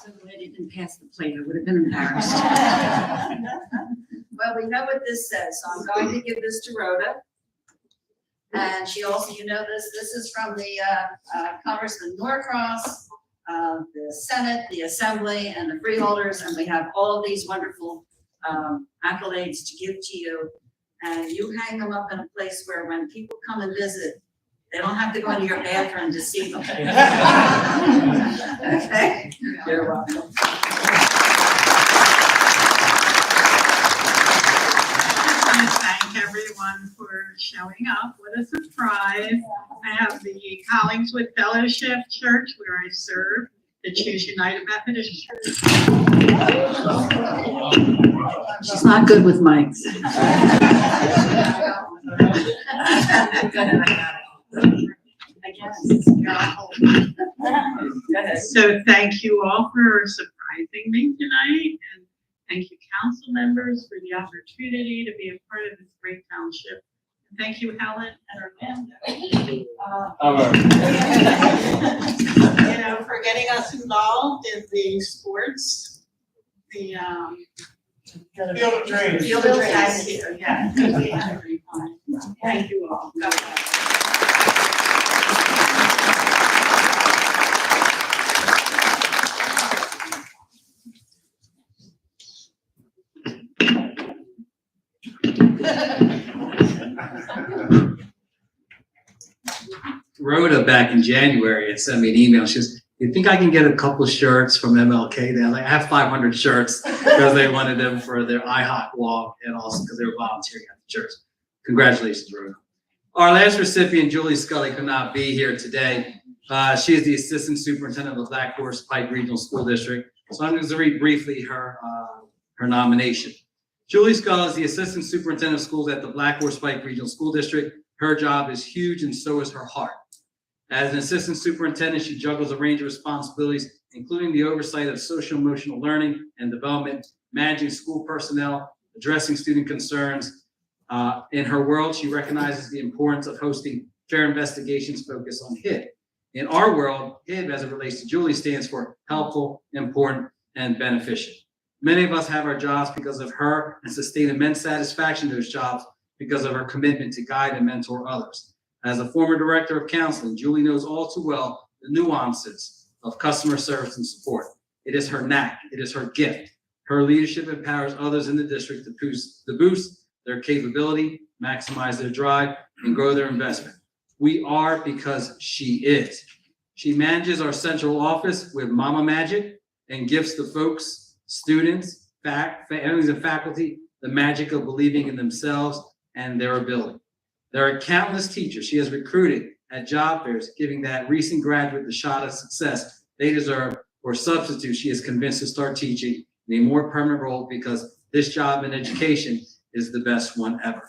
So glad you didn't pass the plate. I would have been embarrassed. Well, we know what this says, so I'm going to give this to Rhoda. And she also, you know this is from the Congressman Norcross, the Senate, the Assembly, and the freeholders, and we have all of these wonderful accolades to give to you. And you hang them up in a place where when people come and visit, they don't have to go into your bathroom to see them. Okay? You're welcome. I want to thank everyone for showing up. What a surprise. I have the Collingswood Fellowship Church where I serve, the Choose United Methodist Church. She's not good with mics. So thank you all for surprising me tonight. And Thank you, council members, for the opportunity to be a part of this great township. And thank you, Helen and Amanda. For getting us involved in the sports, the Field of Dreams. Field of Dreams. Yeah. Thank you all. God bless. Rhoda back in January had sent me an email. She goes, "You think I can get a couple of shirts from MLK?" Day? Like, I have 500 shirts because they wanted them for their IHOP walk and also because they were volunteering at the church. Congratulations, Rhoda. Our last recipient, Julie Scully, could not be here today. She is the Assistant Superintendent of the Black Horse Pike Regional School District. So I'm going to read briefly her nomination. Julie Scully is the Assistant Superintendent of Schools at the Black Horse Pike Regional School District. Her job is huge and so is her heart. As an assistant superintendent, she juggles a range of responsibilities, including the oversight of social emotional learning and development, managing school personnel, addressing student concerns. In her world, she recognizes the importance of hosting fair investigations focused on HIB. In our world, HIB, as it relates to Julie, stands for helpful, important, and beneficial. Many of us have our jobs because of her and sustain immense satisfaction in those jobs because of her commitment to guide and mentor others. As a former director of counseling, Julie knows all too well the nuances of customer service and support. It is her knack. It is her gift. Her leadership empowers others in the district to boost their capability, maximize their drive, and grow their investment. We are because she is. She manages our central office with Mama Magic and gifts the folks, students, families, and faculty the magic of believing in themselves and their ability. There are countless teachers she has recruited at job fairs, giving that recent graduate the shot of success they deserve, or substitutes she is convinced to start teaching in a more permanent role because this job in education is the best one ever.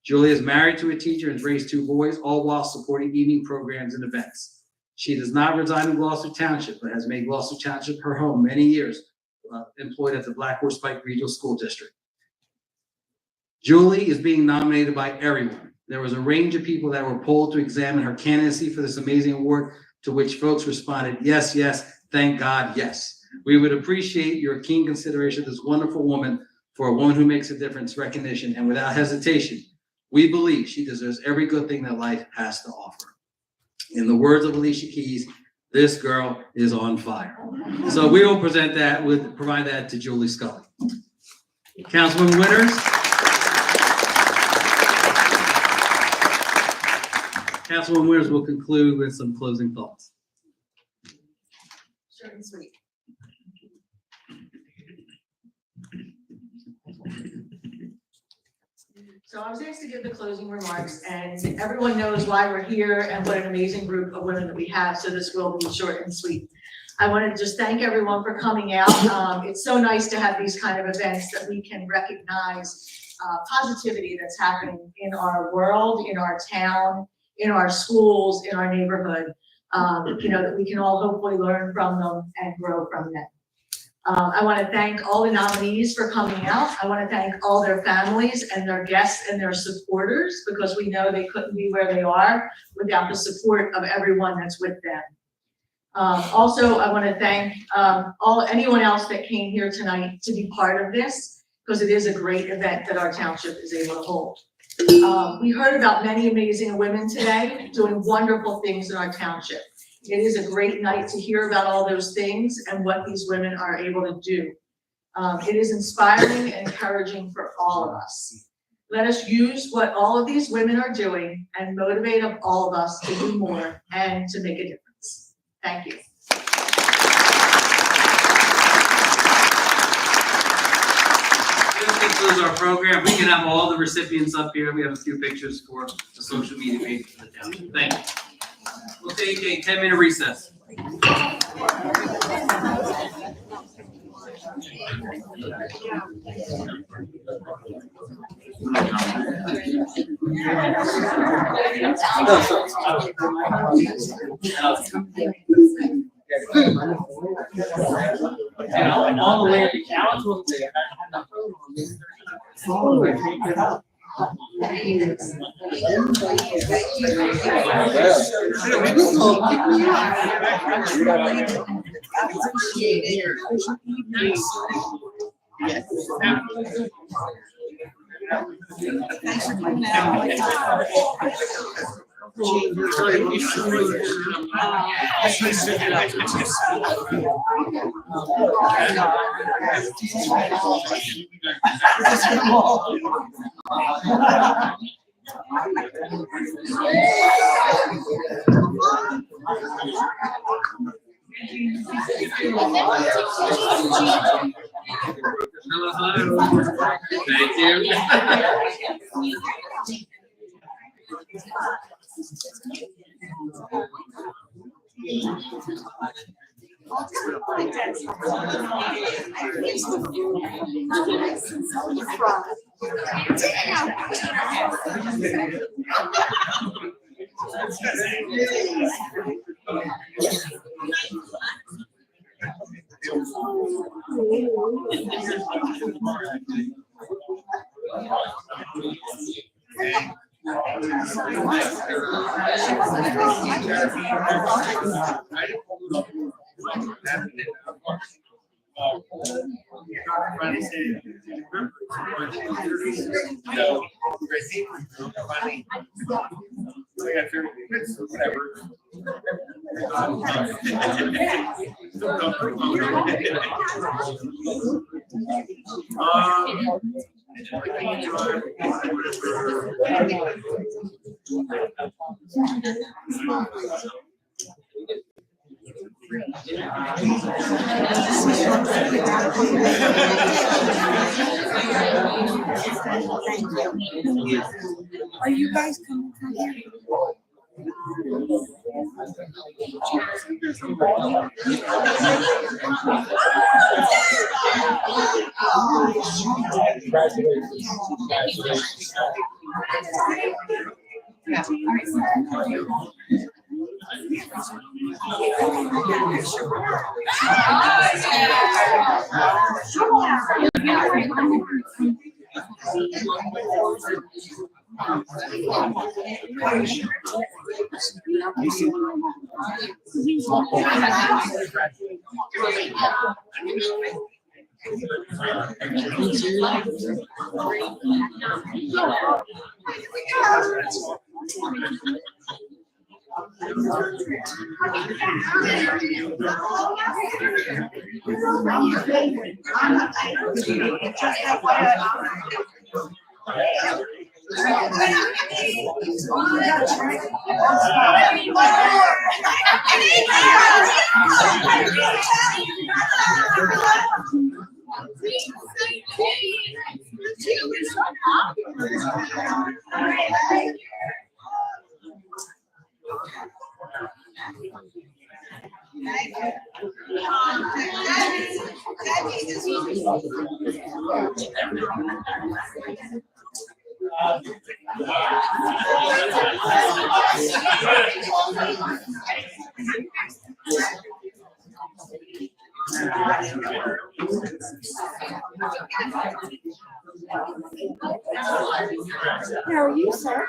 Julie is married to a teacher and has raised 2 boys, all while supporting evening programs and events. She does not reside in Gloucester Township, but has made Gloucester Township her home many years, employed at the Black Horse Pike Regional School District. Julie is being nominated by everyone. There was a range of people that were polled to examine her candidacy for this amazing award, to which folks responded, yes, yes, thank God, yes. We would appreciate your keen consideration of this wonderful woman, for a woman who makes a difference, recognition, and without hesitation. We believe she deserves every good thing that life has to offer. In the words of Alicia Keys, this girl is on fire. So we will provide that to Julie Scully. Councilwoman Winters. Councilwoman Winters will conclude with some closing thoughts. Short and sweet. So I was asked to give the closing remarks, and everyone knows why we're here and what an amazing group of women that we have, so this will be short and sweet. I want to just thank everyone for coming out. It's so nice to have these kind of events that we can recognize positivity that's happening in our world, in our town, in our schools, in our neighborhood, that we can all hopefully learn from them and grow from them. I want to thank all the nominees for coming out. I want to thank all their families and their guests and their supporters, because we know they couldn't be where they are without the support of everyone that's with them. Also, I want to thank anyone else that came here tonight to be part of this, because it is a great event that our township is able to hold. We heard about many amazing women today doing wonderful things in our township. It is a great night to hear about all those things and what these women are able to do. It is inspiring and encouraging for all of us. Let us use what all of these women are doing and motivate all of us to do more and to make a difference. Thank you. This concludes our program. We can have all the recipients up here. We have a few pictures for the social media page for the township. Thank you. We'll take a 10-minute recess. And all the way to council. Thank you. Are you guys coming from here? How are you, sir?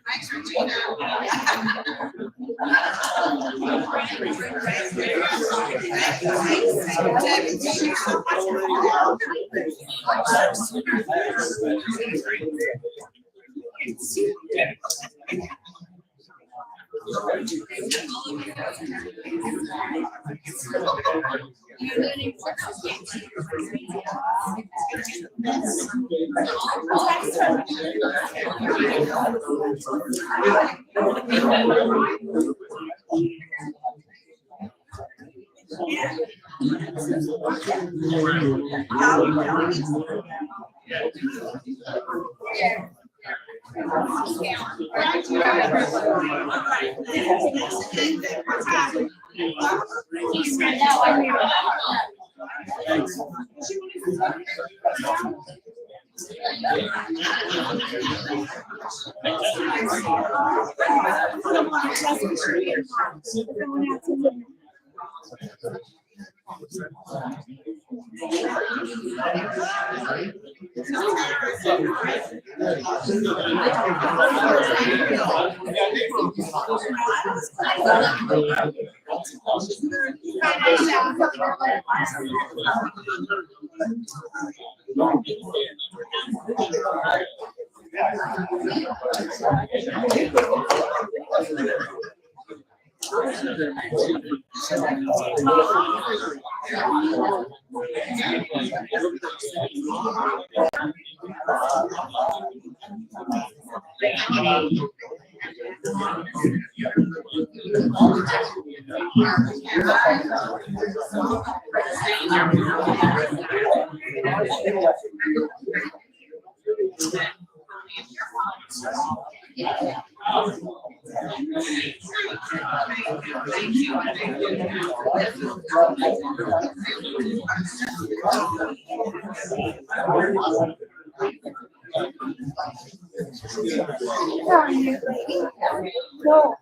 Thanks, Regina. No.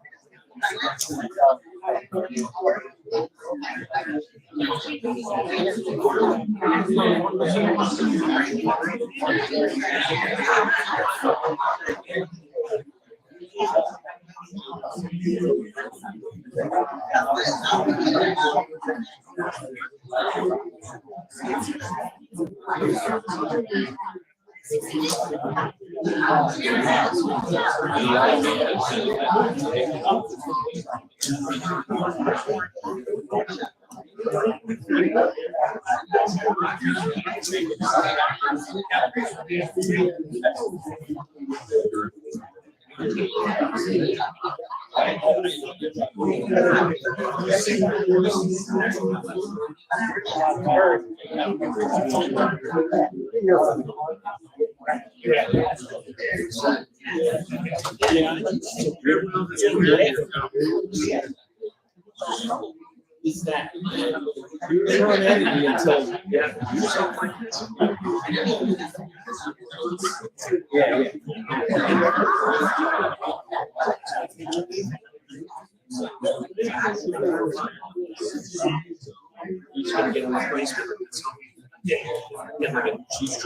Is that you're on enemy until you have to do something like this? Yeah, you just gotta get on the place with it. Yeah, yeah, like she's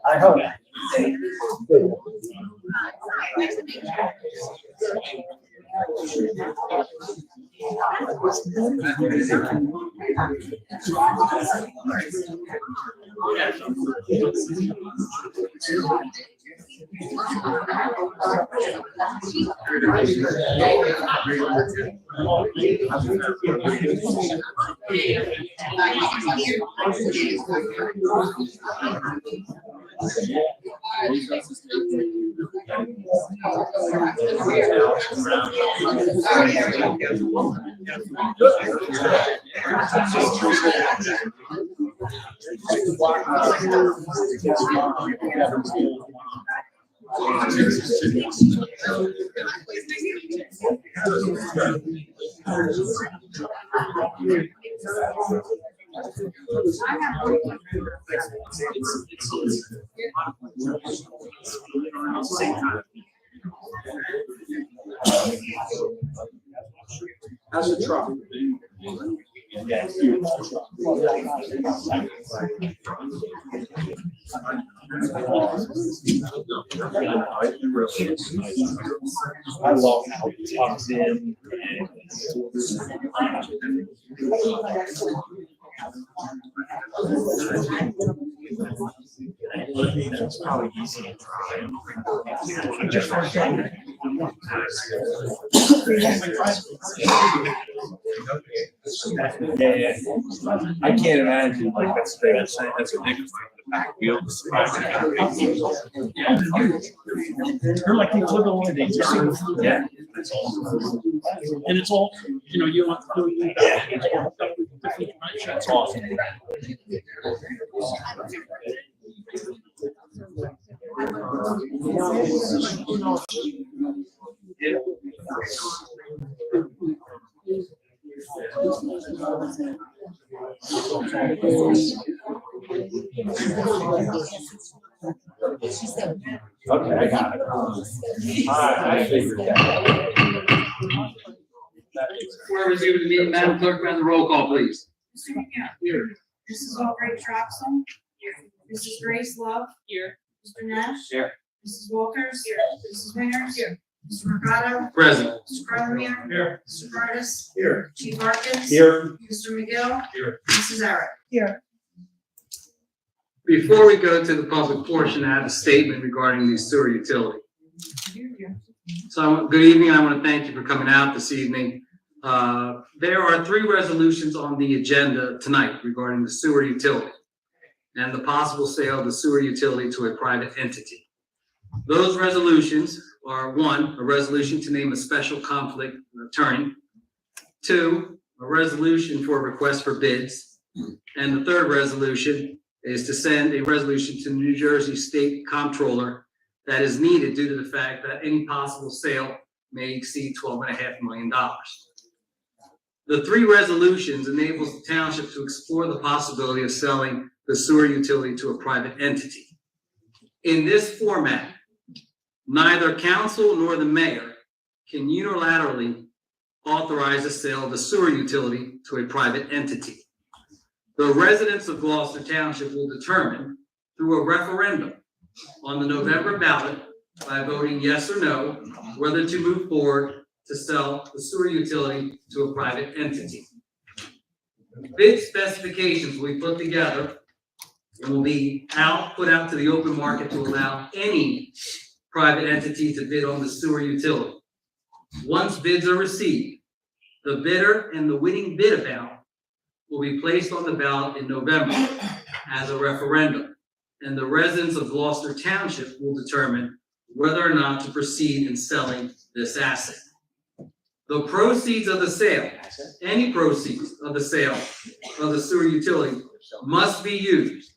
I hope. How's the truck? I love how it tucks in. That's probably easy to drive. Yeah. I can't imagine like that's a big back wheels. They're like they live on they just yeah. That's awesome. And it's all you want to do. That's awesome. Okay, I got it. I figured that. Before I resume the meeting, Madam Clerk, run the roll call, please. Mr. McGinn. Here. Mrs. Albright Troxel. Here. Mrs. Grace Love. Here. Mr. Nash. Here. Mrs. Walters. Here. Mrs. Winters. Here. Mr. Mercado. Present. Mr. Carlemere. Here. Mr. Curtis. Here. Chief Harkins. Here. Mr. McGill. Here. Mrs. Eric. Here. Before we go to the public portion, I have a statement regarding the sewer utility. So, good evening. I want to thank you for coming out this evening. There are 3 resolutions on the agenda tonight regarding the sewer utility and the possible sale of the sewer utility to a private entity. Those resolutions are 1, a resolution to name a special conflict attorney, 2, a resolution for a request for bids, and the 3rd resolution is to send a resolution to the New Jersey State Comptroller that is needed due to the fact that any possible sale may exceed $12.5 million. The 3 resolutions enables the township to explore the possibility of selling the sewer utility to a private entity. In this format, neither council nor the mayor can unilaterally authorize the sale of the sewer utility to a private entity. The residents of Gloucester Township will determine through a referendum on the November ballot by voting yes or no whether to move forward to sell the sewer utility to a private entity. Bid specifications will be put together and will be put out to the open market to allow any private entity to bid on the sewer utility. Once bids are received, the bidder and the winning bid amount will be placed on the ballot in November, as a referendum, and the residents of Gloucester Township will determine whether or not to proceed in selling this asset. The proceeds of the sale, any proceeds of the sale of the sewer utility must be used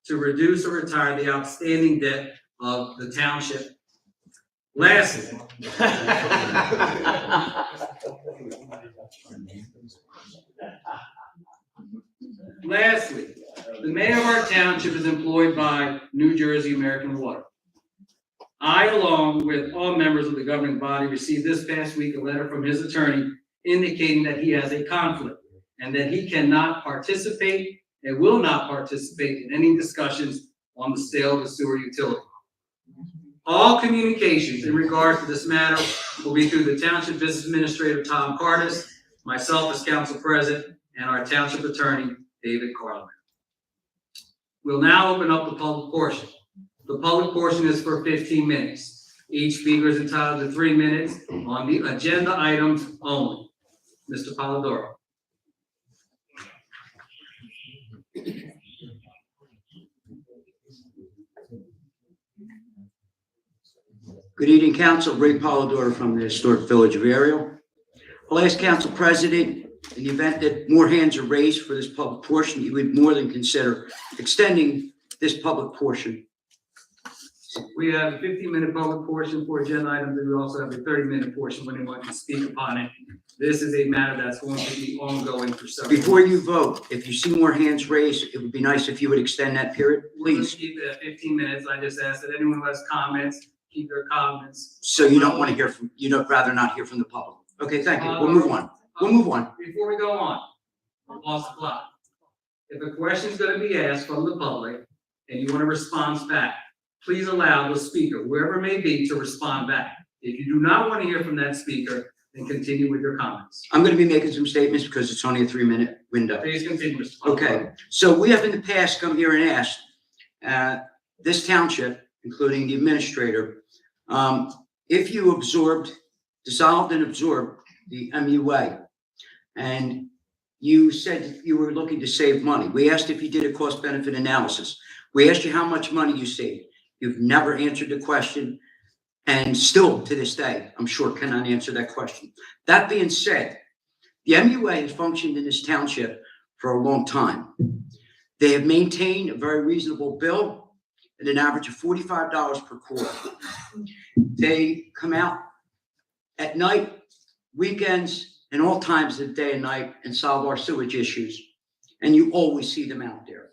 to reduce or retire the outstanding debt of the township. Lastly, the mayor of our township is employed by New Jersey American Water. I, along with all members of the governing body, received this past week a letter from his attorney indicating that he has a conflict and that he cannot participate and will not participate in any discussions on the sale of the sewer utility. All communications in regard to this matter will be through the Township Business Administrator, Tom Cardis, myself as Council President, and our Township Attorney, David Carlin. We'll now open up the public portion. The public portion is for 15 minutes. Each speaker is entitled to 3 minutes on the agenda items only. Mr. Polidoro. Good evening, Council. Ray Polidoro from the Historic Village of Ariel. I'll ask Council President, in the event that more hands are raised for this public portion, you would more than consider extending this public portion. We have a 15-minute public portion for agenda items, and we also have a 30-minute portion when anyone can speak upon it. This is a matter that's going to be ongoing for several Before you months. vote, if you see more hands raised, it would be nice if you would extend that period, We're going to please. keep it at 15 minutes. I just ask that anyone who has comments, keep their comments. So you don't want to hear from, you'd rather not hear from the public. Okay, thank you. We'll move on. We'll move on. Before we go on, we'll pause the clock. If a question is going to be asked from the public and you want a response back, please allow the speaker, whoever it may be, to respond back. If you do not want to hear from that speaker, then continue with your comments. I'm going to be making some statements because it's only a 3-minute window. Please continue, Mr. Polidoro. Okay, so we have in the past come here and asked this township, including the administrator, if you dissolved and absorbed the MUA, and you said you were looking to save money. We asked if you did a cost-benefit analysis. We asked you how much money you saved. You've never answered the question, and still to this day, I'm sure cannot answer that question. That being said, the MUA has functioned in this township for a long time. They have maintained a very reasonable bill at an average of $45 per quarter. They come out at night, weekends, and all times of the day and night and solve our sewage issues. And you always see them out there.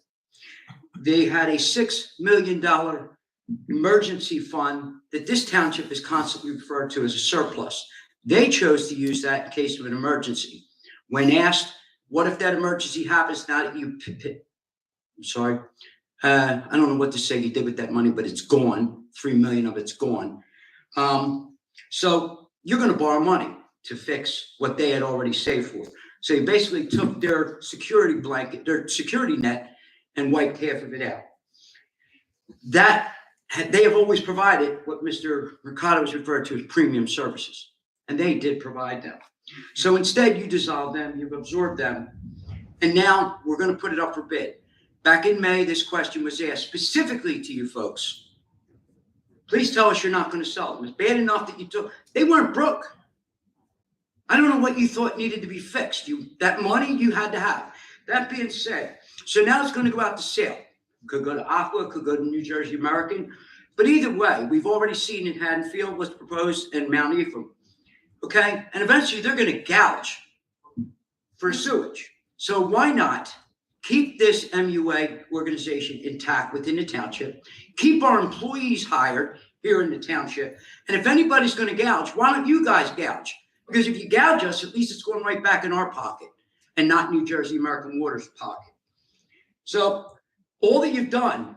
They had a $6 million emergency fund that this township is constantly referred to as a surplus. They chose to use that in case of an emergency. When asked, what if that emergency happens now that you, I'm sorry, I don't know what to say you did with that money, but it's gone. 3 million of it's gone. So you're going to borrow money to fix what they had already saved for. So you basically took their security blanket, their security net, and wiped half of it out. They have always provided what Mr. Mercado has referred to as premium services, and they did provide them. So instead, you dissolved them, you've absorbed them, and now we're going to put it up for bid. Back in May, this question was asked specifically to you folks. Please tell us you're not going to sell them. It's bad enough that you took, they weren't broke. I don't know what you thought needed to be fixed. That money you had to have. That being said, so now it's going to go out to sale. Could go to Aqua, could go to New Jersey American. But either way, we've already seen in Haddonfield what's proposed in Mount Ephraim. Okay? And eventually they're going to gouge for sewage. So why not keep this MUA organization intact within the township, keep our employees hired here in the township, and if anybody's going to gouge, why don't you guys gouge? Because if you gouge us, at least it's going right back in our pocket and not New Jersey American Water's pocket. So all that you've done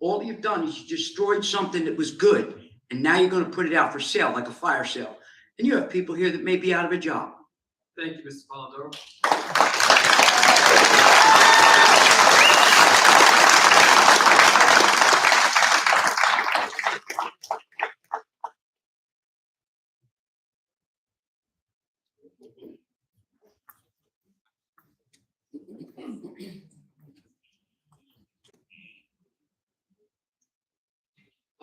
is you destroyed something that was good, and now you're going to put it out for sale like a fire sale. And you have people here that may be out of a job. Thank you, Mr. Polidoro.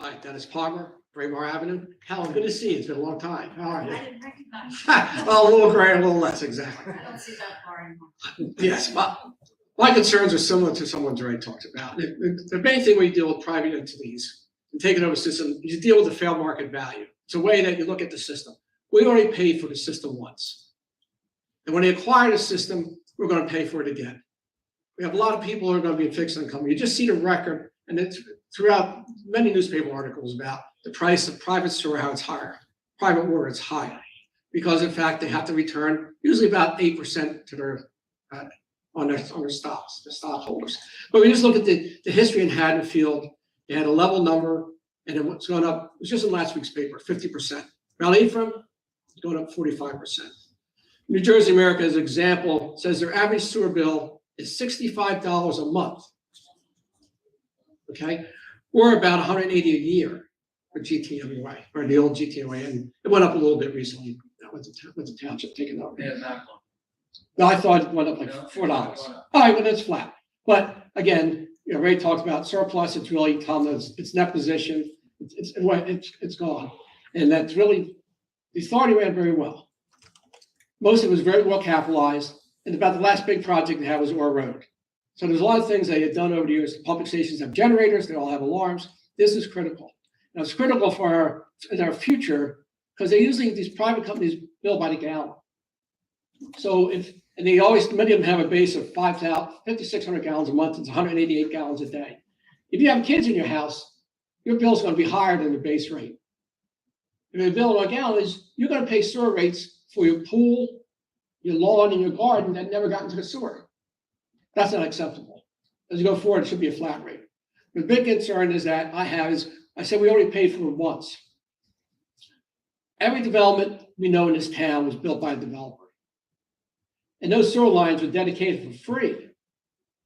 Hi, Dennis Palmer, Braemar Avenue. Helen, good to see you. It's been a long time. How are I you? didn't recognize. Well, a little gray, a little less, exactly. I don't see that far anymore. Yes, my concerns are similar to someone's already talked about. The main thing we deal with private entities and taking over system, you deal with the fair market value. It's a way that you look at the system. We already paid for the system once. And when they acquire the system, we're going to pay for it again. We have a lot of people who are going to be in fixed income. You just see the record, and it's throughout many newspaper articles about the price of private sewer, how it's higher. Private water is higher because, in fact, they have to return usually about 8% to their on their stocks, the stockholders. But we just look at the history in Haddonfield. They had a level number, and it's gone up. It was just in last week's paper, 50%. Mount Ephraim, it's going up 45%. New Jersey America, as an example, says their average sewer bill is $65 a month. Okay, we're about 180 a year for GTMUA, or the old GTMUA, and it went up a little bit recently. That was the township taking over. Yeah, not long. No, I thought it went up like $4. All right, well, that's flat. But again, Ray talked about surplus. It's really come as it's net position. It's gone, and that's really the authority ran very well. Most of it was very well capitalized, and about the last big project they had was Orr Road. So there's a lot of things they had done over the years. Public stations have generators; they all have alarms. This is critical. Now it's critical for our future because these private companies bill by the gallon. So they always, many of them have a base of 5,600 gallons a month. It's 188 gallons a day. If you have kids in your house, your bill's going to be higher than the base rate. If the bill on a gallon is, you're going to pay sewer rates for your pool, your lawn, and your garden that never got into the sewer. That's not acceptable. As you go forward, it should be a flat rate. The big concern is that I said we already paid for it once. Every development we know in this town was built by a developer. And those sewer lines were dedicated for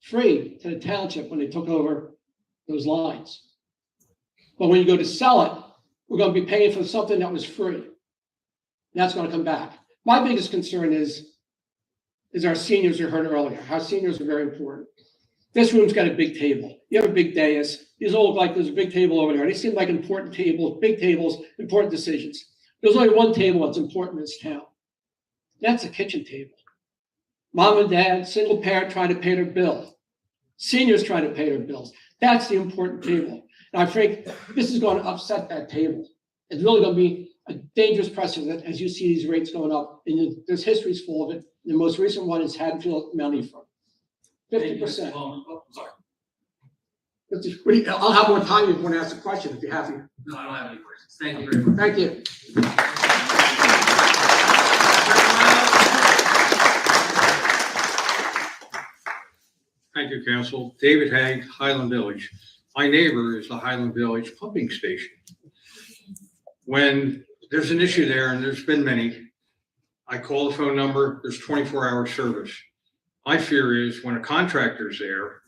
free to the township when they took over those lines. But when you go to sell it, we're going to be paying for something that was free. That's going to come back. My biggest concern is our seniors you heard earlier. Our seniors are very important. This room's got a big table. You have a big dais. These all look like there's a big table over there. They seem like important tables, big tables, important decisions. There's only one table that's important in this town. That's the kitchen table. Mom and dad, single parent trying to pay their bill. Seniors trying to pay their bills. That's the important table. And I think this is going to upset that table. It's really going to be a dangerous precedent as you see these rates going up. And there's history's full of it. The most recent one is Haddonfield, Mount Ephraim. 50%. I'll have more time if you want to ask a question if you're happy. No, I don't have any questions. Thank you very much. Thank you. Thank you, Council. David Haig, Highland Village. My neighbor is the Highland Village pumping station. When there's an issue there, and there's been many, I call the phone number, there's 24-hour service. My fear is when a contractor's there,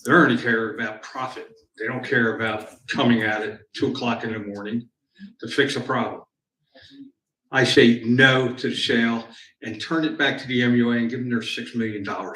they only care about profit. They don't care about coming at it 2 o'clock in the morning to fix a problem. I say no to the sale and turn it back to the MUA and give them their $6 million back.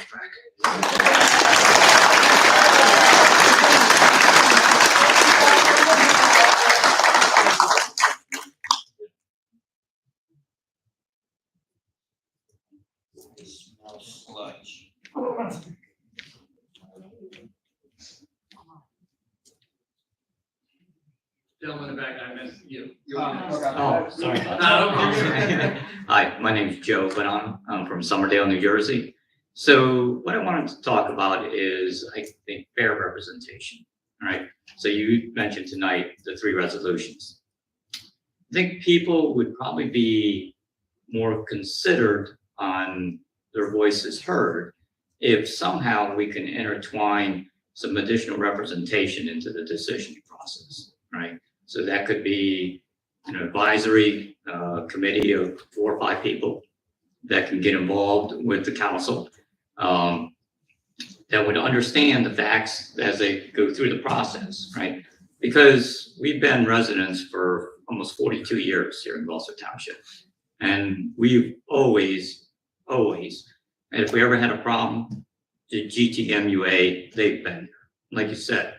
Gentleman in the back, I missed you. Oh, sorry. No, okay. Hi, my name's Joe Bonan. I'm from Somerdale, New Jersey. So what I wanted to talk about is, I think, fair representation. All right. So you mentioned tonight the 3 resolutions. I think people would probably be more considered on their voices heard if somehow we can intertwine some additional representation into the decision process, right? So that could be an advisory committee of 4 or 5 people that can get involved with the council, that would understand the facts as they go through the process, right? Because we've been residents for almost 42 years here in Gloucester Township. And we've always, and if we ever had a problem, the GTMUA, they've been, like you said,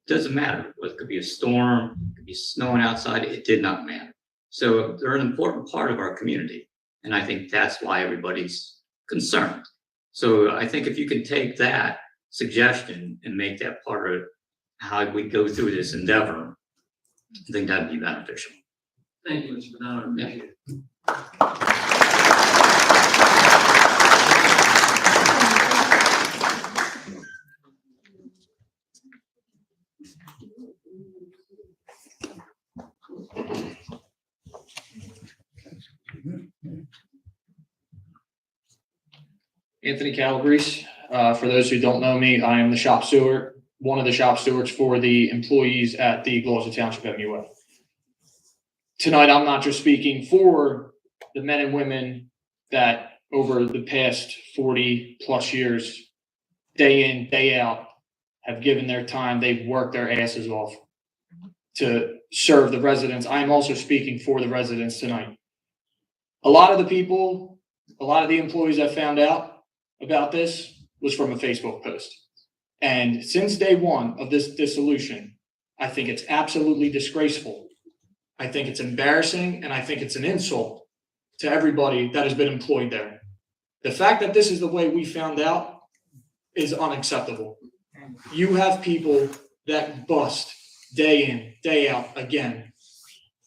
Doesn't matter. It could be a storm, it could be snowing outside, it did not matter. So they're an important part of our community. And I think that's why everybody's concerned. So I think if you can take that suggestion and make that part of how we go through this endeavor, I think that'd be beneficial. Thank you, Mr. Bernard, I appreciate it. Anthony Calabrese. For those who don't know me, I am the shop steward, one of the shop stewards for the employees at the Gloucester Township MUA. Tonight, I'm not just speaking for the men and women that over the past 40 plus years, day in, day out, have given their time. They've worked their asses off to serve the residents. I am also speaking for the residents tonight. A lot of the people, a lot of the employees that found out about this was from a Facebook post. And since day one of this dissolution, I think it's absolutely disgraceful. I think it's embarrassing, and I think it's an insult to everybody that has been employed there. The fact that this is the way we found out is unacceptable. You have people that bust day in, day out again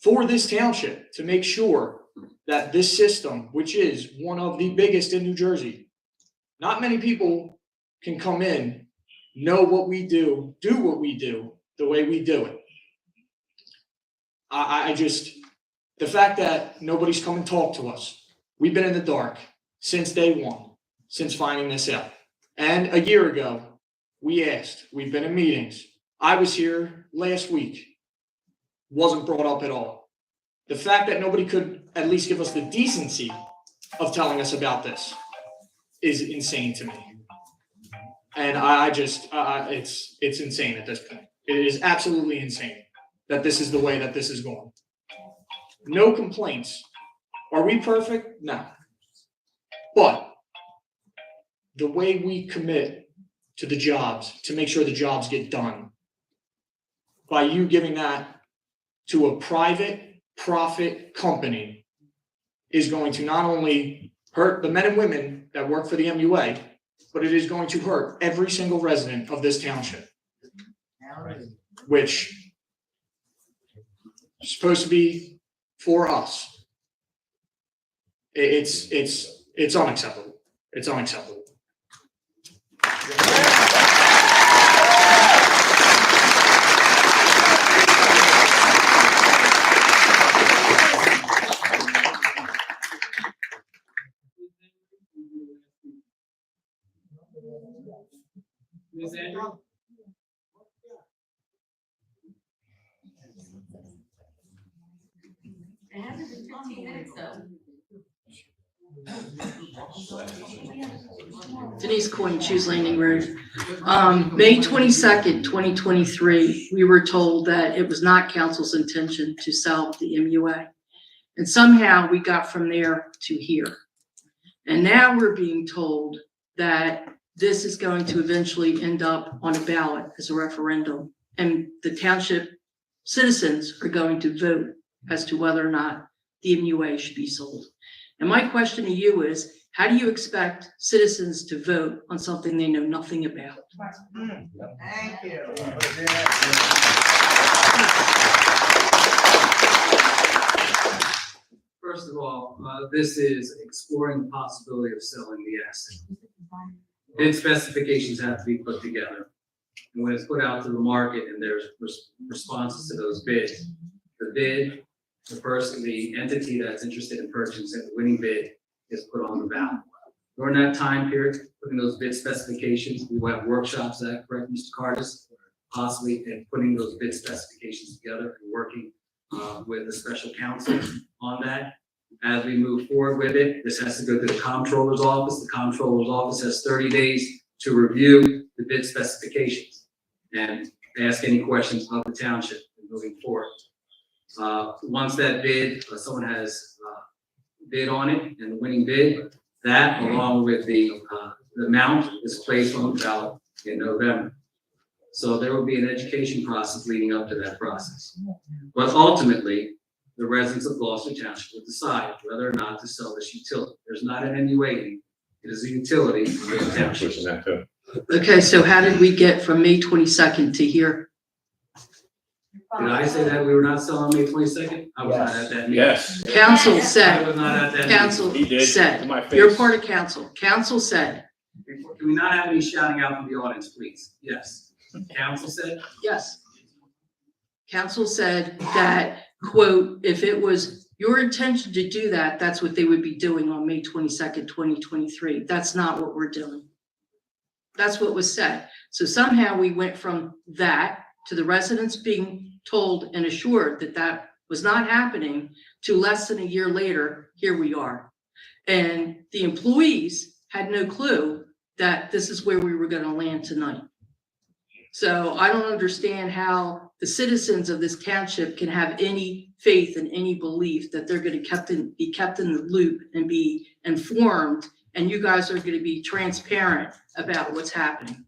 for this township to make sure that this system, which is one of the biggest in New Jersey, not many people can come in, know what we do what we do the way we do it. I just, the fact that nobody's come and talked to us, we've been in the dark since day one, since finding this out. And a year ago, we asked, we've been in meetings. I was here last week, wasn't brought up at all. The fact that nobody could at least give us the decency of telling us about this is insane to me. And it's insane at this point. It is absolutely insane that this is the way that this is going. No complaints. Are we perfect? No. But the way we commit to the jobs, to make sure the jobs get done, by you giving that to a private profit company is going to not only hurt the men and women that work for the MUA, but it is going to hurt every single resident of this township, which is supposed to be for us. It's unacceptable. It's unacceptable. Ms. Andrew? It hasn't been 15 minutes though. Denise Coyne, Shoes Landing Road. May 22nd, 2023, we were told that it was not council's intention to sell the MUA. And somehow we got from there to here. And now we're being told that this is going to eventually end up on a ballot as a referendum. And the township citizens are going to vote as to whether or not the MUA should be sold. And my question to you is, how do you expect citizens to vote on something they know nothing about? Thank you. First of all, this is exploring the possibility of selling the asset. Bid specifications have to be put together. And when it's put out to the market and there's responses to those bids, the bid, the entity that's interested in purchasing the winning bid is put on the ballot. During that time period, putting those bid specifications, we will have workshops, is that correct, Mr. Cardis? Possibly in putting those bid specifications together and working with the special counsel on that. As we move forward with it, this has to go to the comptroller's office. The comptroller's office has 30 days to review the bid specifications and ask any questions of the township moving forward. Once that bid, someone has bid on it and the winning bid, that along with the amount is placed on the ballot in November. So there will be an education process leading up to that process. But ultimately, the residents of Gloucester Township will decide whether or not to sell this utility. There's not an MUA, it is a utility of the township. Okay, so how did we get from May 22nd to here? Did I say that we were not selling May 22nd? I was not at that meeting. Yes. Council I said, was not at that meeting. council He did, said, to my face. you're part of council. Council said, Can we not have any shouting out from the audience, please? Yes. Council said? yes. Council said that, quote, if it was your intention to do that, that's what they would be doing on May 22nd, 2023. That's not what we're doing. That's what was said. So somehow we went from that to the residents being told and assured that that was not happening to less than a year later, here we are. And the employees had no clue that this is where we were going to land tonight. So I don't understand how the citizens of this township can have any faith and any belief that they're going to be kept in the loop and be informed, and you guys are going to be transparent about what's happening.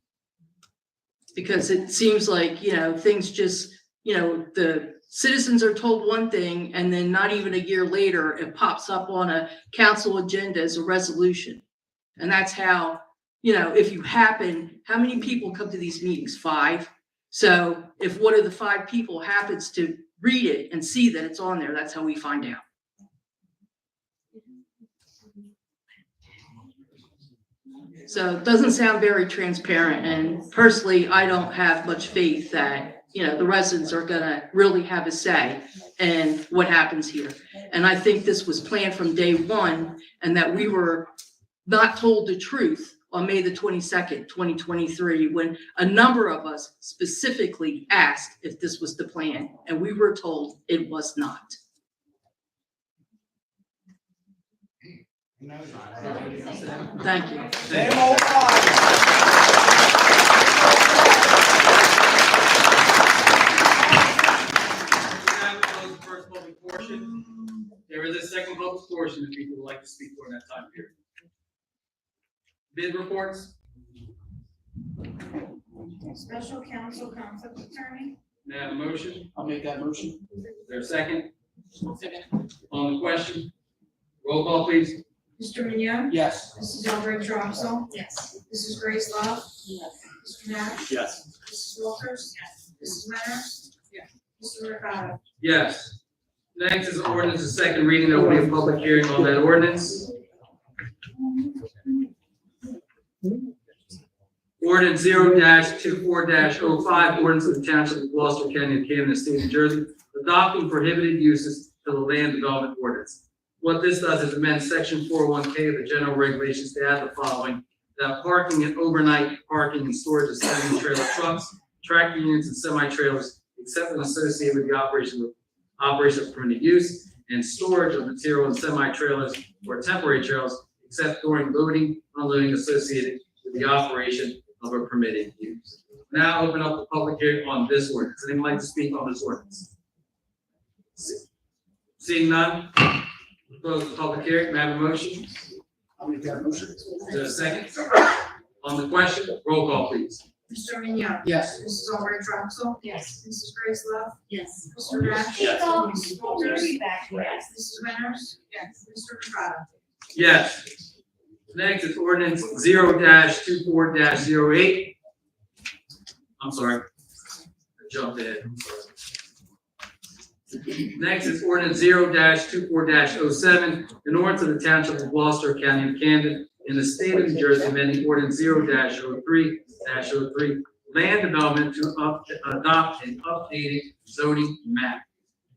Because it seems like, things just, the citizens are told one thing, and then not even a year later, it pops up on a council agenda as a resolution. And that's how, if you happen, how many people come to these meetings? 5. So if one of the 5 people happens to read it and see that it's on there, that's how we find out. So it doesn't sound very transparent, and personally, I don't have much faith that, the residents are gonna really have a say in what happens here. And I think this was planned from day one, and that we were not told the truth on May the 22nd, 2023, when a number of us specifically asked if this was the plan, and we were told it was not. Thank you. First public portion. There is a second public portion if people would like to speak during that time period. Bid reports. Special counsel conflict attorney. May I have a motion? I'll make that motion. Is there a second? On the question? Roll call, please. Mr. Mignon? Yes. Mrs. Albright Dropsel? Yes. Mrs. Grace Love? Yes. Mr. Nash? Yes. Mrs. Walters? Yes. Mrs. Mears? Yes. Mr. Mercado? Yes. Next is ordinance, the second reading. There will be a public hearing on that ordinance. Ordinance 0-24-05, ordinance of the Township of Gloucester County of Camden, State of New Jersey, adopting prohibited uses to the land development ordinance. What this does is amend section 401K of the general regulations to add the following: that parking and overnight parking and storage of semi-trailer trucks, tractor units, and semi-trailers, except when associated with the operation of permitted use, and storage of material in semi-trailers or temporary trailers, except during loading, unloading associated with the operation of a permitted use. Now open up the public hearing on this ordinance. Does anyone like to speak on this ordinance? Seeing none, close the public hearing. May I have a motion? I'll make that motion. Is there a second? On the question, roll call, please. Mr. Mignon? Yes. Mrs. Albright Dropsel? Yes. Mrs. Grace Love? Yes. Mr. Nash? Yes. Mrs. Walters? Yes. Mrs. Mears? Yes. Mr. Mercado? Yes. Next is ordinance 0-24-08. I'm sorry. I jumped ahead. I'm sorry. Next is ordinance 0-24-07, an ordinance of the Township of Gloucester, County of Camden, in the state of New Jersey, amending ordinance 0-03-03, land development to adopt an updated zoning map.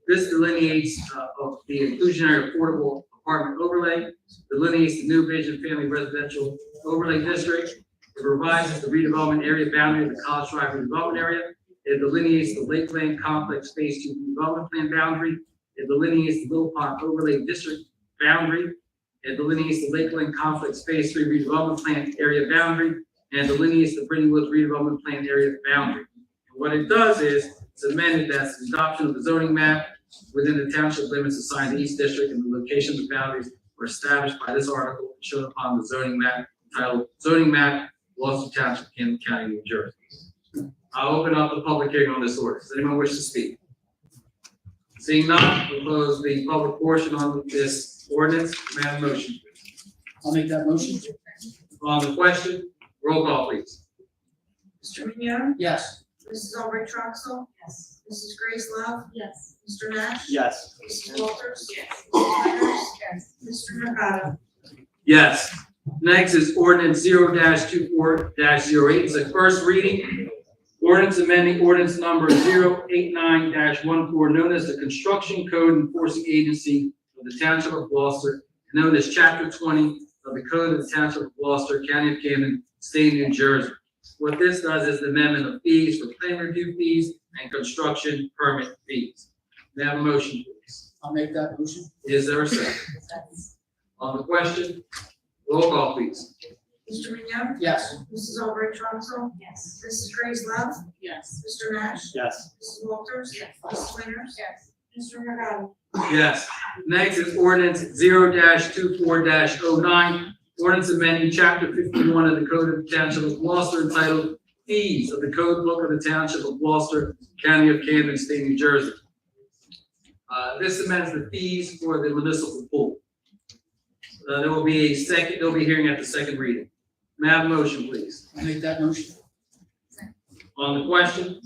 This delineates of the inclusionary affordable apartment overlay, delineates the new vision family residential overlay district. It revises the redevelopment area boundary of the College Drive redevelopment area. It delineates the Lakeland Complex Phase 2 redevelopment plan boundary. It delineates the Little Pond overlay district boundary. It delineates the Lakeland Complex Phase 3 redevelopment plan area boundary, and delineates the Brittany Woods redevelopment plan area boundary. And what it does is it's amended that's the adoption of the zoning map within the township limits assigned to each district, and the locations of boundaries were established by this article shown upon the zoning map entitled Zoning Map, Gloucester Township, Camden County, New Jersey. I'll open up the public hearing on this ordinance. Does anyone wish to speak? Seeing none, we'll close the public portion on this ordinance. May I have a motion? I'll make that motion. On the question, roll call, please. Mr. Mignone? Yes. Mrs. Albright Troxel? Yes. Mrs. Grace Love? Yes. Mr. Nash? Yes. Mrs. Walters? Yes. Mrs. Winters? Yes. Mr. Mercado? Yes. Next is ordinance 0-24-08. It's a first reading. Ordinance amending ordinance number 089-14, known as the Construction Code Enforcing Agency of the Township of Gloucester, known as Chapter 20 of the Code of the Township of Gloucester, County of Camden, State of New Jersey. What this does is the amendment of fees for plan review fees and construction permit fees. May I have a motion, please? I'll make that motion. Is there a second? On the question, roll call, please. Mr. Mignone? Yes. Mrs. Albright Troxel? Yes. Mrs. Grace Love? Yes. Mr. Nash? Yes. Mrs. Walters? Yes. Mrs. Winters? Yes. Mr. Mercado? Yes. Next is ordinance 0-24-09. Ordinance amending chapter 51 of the Code of the Township of Gloucester entitled Fees of the Code Book of the Township of Gloucester, County of Camden, State of New Jersey. This amends the fees for the municipal pool. There will be a second, they'll be hearing at the second reading. May I have a motion, please? I'll make that motion. On the question,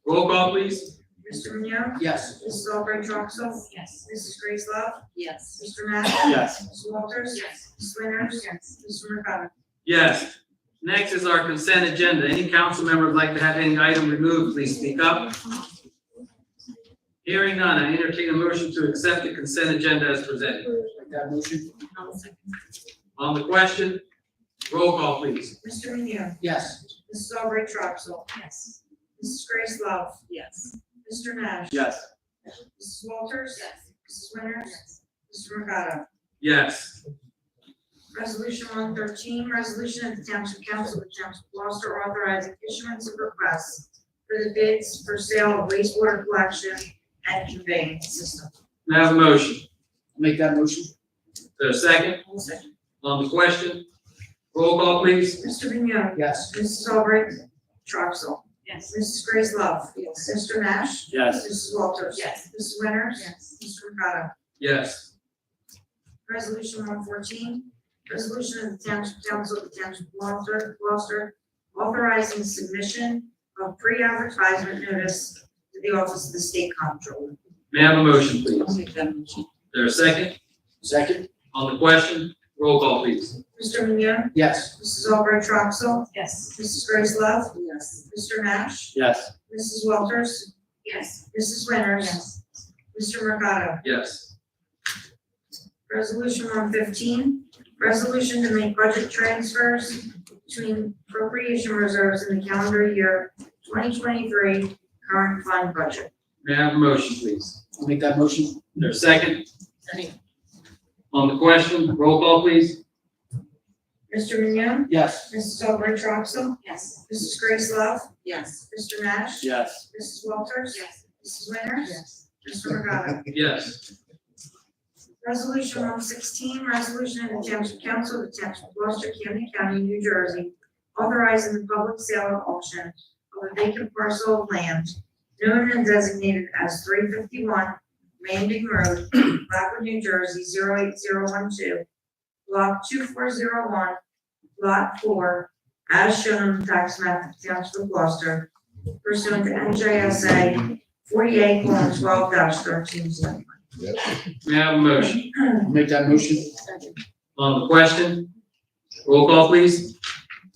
roll call, please. Mr. Mignone? Yes. Mrs. Albright Troxel? Yes. Mrs. Grace Love? Yes. Mr. Nash? Yes. Mrs. Walters? Yes. Mrs. Winters? Yes. Mr. Mercado? Yes. Next is our consent agenda. Any council member would like to have any item removed, please speak up. Hearing none, I entertain a motion to accept the consent agenda as presented. Make that motion. On the question, roll call, please. Mr. Mignone? Yes. Mrs. Albright Troxel? Yes. Mrs. Grace Love? Yes. Mr. Nash? Yes. Mrs. Walters? Yes. Mrs. Winters? Mr. Mercado? Yes. Resolution 113, resolution of the Township Council of the Township of Gloucester authorizing issuance of requests for the bids for sale of wastewater collection and conveyance system. May I have a motion? I'll make that motion. Is there a second? On the question, roll call, please. Mr. Mignone? Yes. Mrs. Albright Troxel? Yes. Mrs. Grace Love? Yes. Mr. Nash? Yes. Mrs. Walters? Yes. Mrs. Winters? Yes. Mr. Mercado? Yes. Resolution 114, resolution of the Township Council of the Township of Gloucester authorizing submission of pre-advertisement notice to the Office of the State Comptroller. May I have a motion, please? I'll make that motion. Is there a second? Second. On the question, roll call, please. Mr. Mignone? Yes. Mrs. Albright Troxel? Yes. Mrs. Grace Love? Yes. Mr. Nash? Yes. Mrs. Walters? Yes. Mrs. Winters? Yes. Mr. Mercado? Yes. Resolution 115, resolution to make budget transfers between appropriation reserves in the calendar year 2023 current fund budget. May I have a motion, please? I'll make that motion. Is there a second? Second. On the question, roll call, please. Mr. Mignone? Yes. Mrs. Albright Troxel? Yes. Mrs. Grace Love? Yes. Mr. Nash? Yes. Mrs. Walters? Yes. Mrs. Winters? Yes. Mr. Mercado? Yes. Resolution 116, resolution of the Township Council of the Township of Gloucester, Camden County, New Jersey, authorizing the public sale or auction of a vacant parcel of land known and designated as 351 Manding Road, Blackwood, New Jersey, 08012, Block 2401, Lot 4, as shown on the tax map of the Township of Gloucester, pursuant to NJSA 48:12-13. May I have a motion? I'll make that motion. On the question, roll call, please.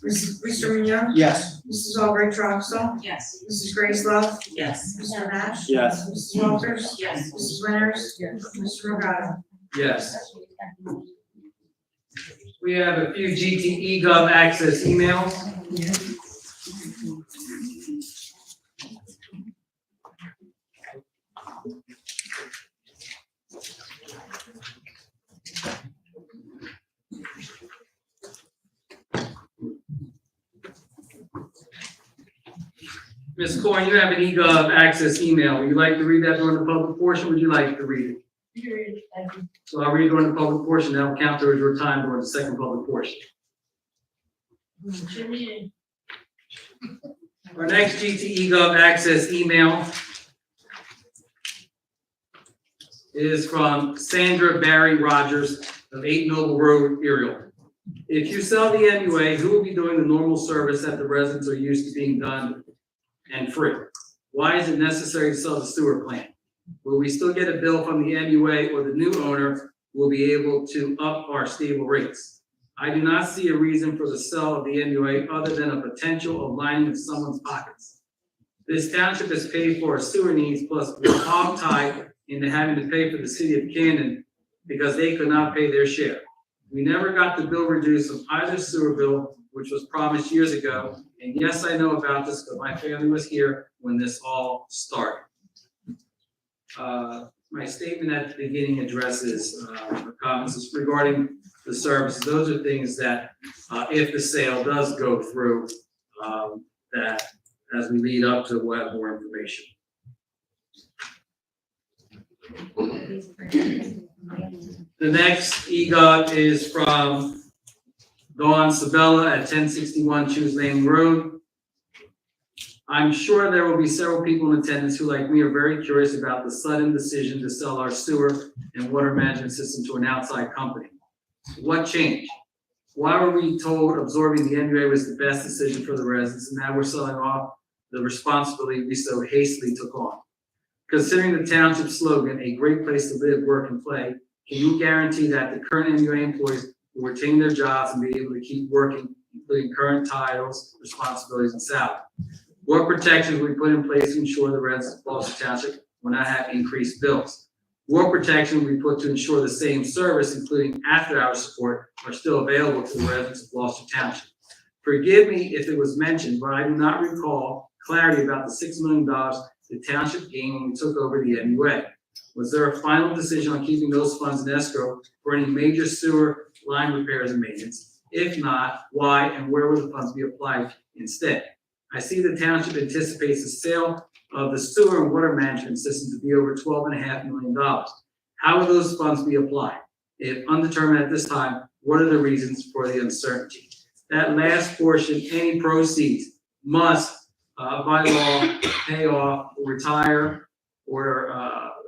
Mr. Mignone? Yes. Mrs. Albright Troxel? Yes. Mrs. Grace Love? Yes. Mr. Nash? Yes. Mrs. Walters? Yes. Mrs. Winters? Yes. Mr. Mercado? Yes. We have a few GTE Gov access emails. Ms. Coyne, you have an eGov access email. Would you like to read that during the public portion? Would you like to read it? Thank you. So I'll read during the public portion. That will count towards your time during the second public portion. Our next GTE Gov Access email is from Sandra Barry Rogers of 8 Noble Road, Erie. If you sell the MUA, who will be doing the normal service that the residents are used to being done and free? Why is it necessary to sell the sewer plant? Will we still get a bill from the MUA, or the new owner will be able to up our stable rates? I do not see a reason for the sale of the MUA other than a potential of lining of someone's pockets. This township has paid for our sewer needs, plus we're hog-tied into having to pay for the city of Camden because they could not pay their share. We never got the bill reduced of either sewer bill, which was promised years ago. And yes, I know about this, but my family was here when this all started. My statement at the beginning addresses comments regarding the services. Those are things that, if the sale does go through, that as we lead up to, we'll have more information. The next EGOT is from Dawn Sabella at 1061 Choose Lane Road. I'm sure there will be several people in attendance who, like me, are very curious about the sudden decision to sell our sewer and water management system to an outside company. What changed? Why were we told absorbing the MUA was the best decision for the residents, and now we're selling off the responsibility we so hastily took on? Considering the township slogan, a great place to live, work, and play, can you guarantee that the current MUA employees will retain their jobs and be able to keep working, including current titles, responsibilities, and salary? What protections will we put in place to ensure the residents of Gloucester Township will not have increased bills? What protection will we put to ensure the same service, including after-hour support, are still available to the residents of Gloucester Township? Forgive me if it was mentioned, but I do not recall clarity about the $6 million the township gained when we took over the MUA. Was there a final decision on keeping those funds in escrow for any major sewer line repairs and maintenance? If not, why and where will the funds be applied instead? I see the township anticipates the sale of the sewer and water management system to be over $12.5 million. How will those funds be applied? If undetermined at this time, what are the reasons for the uncertainty? That last portion, any proceeds must, by law, pay off, or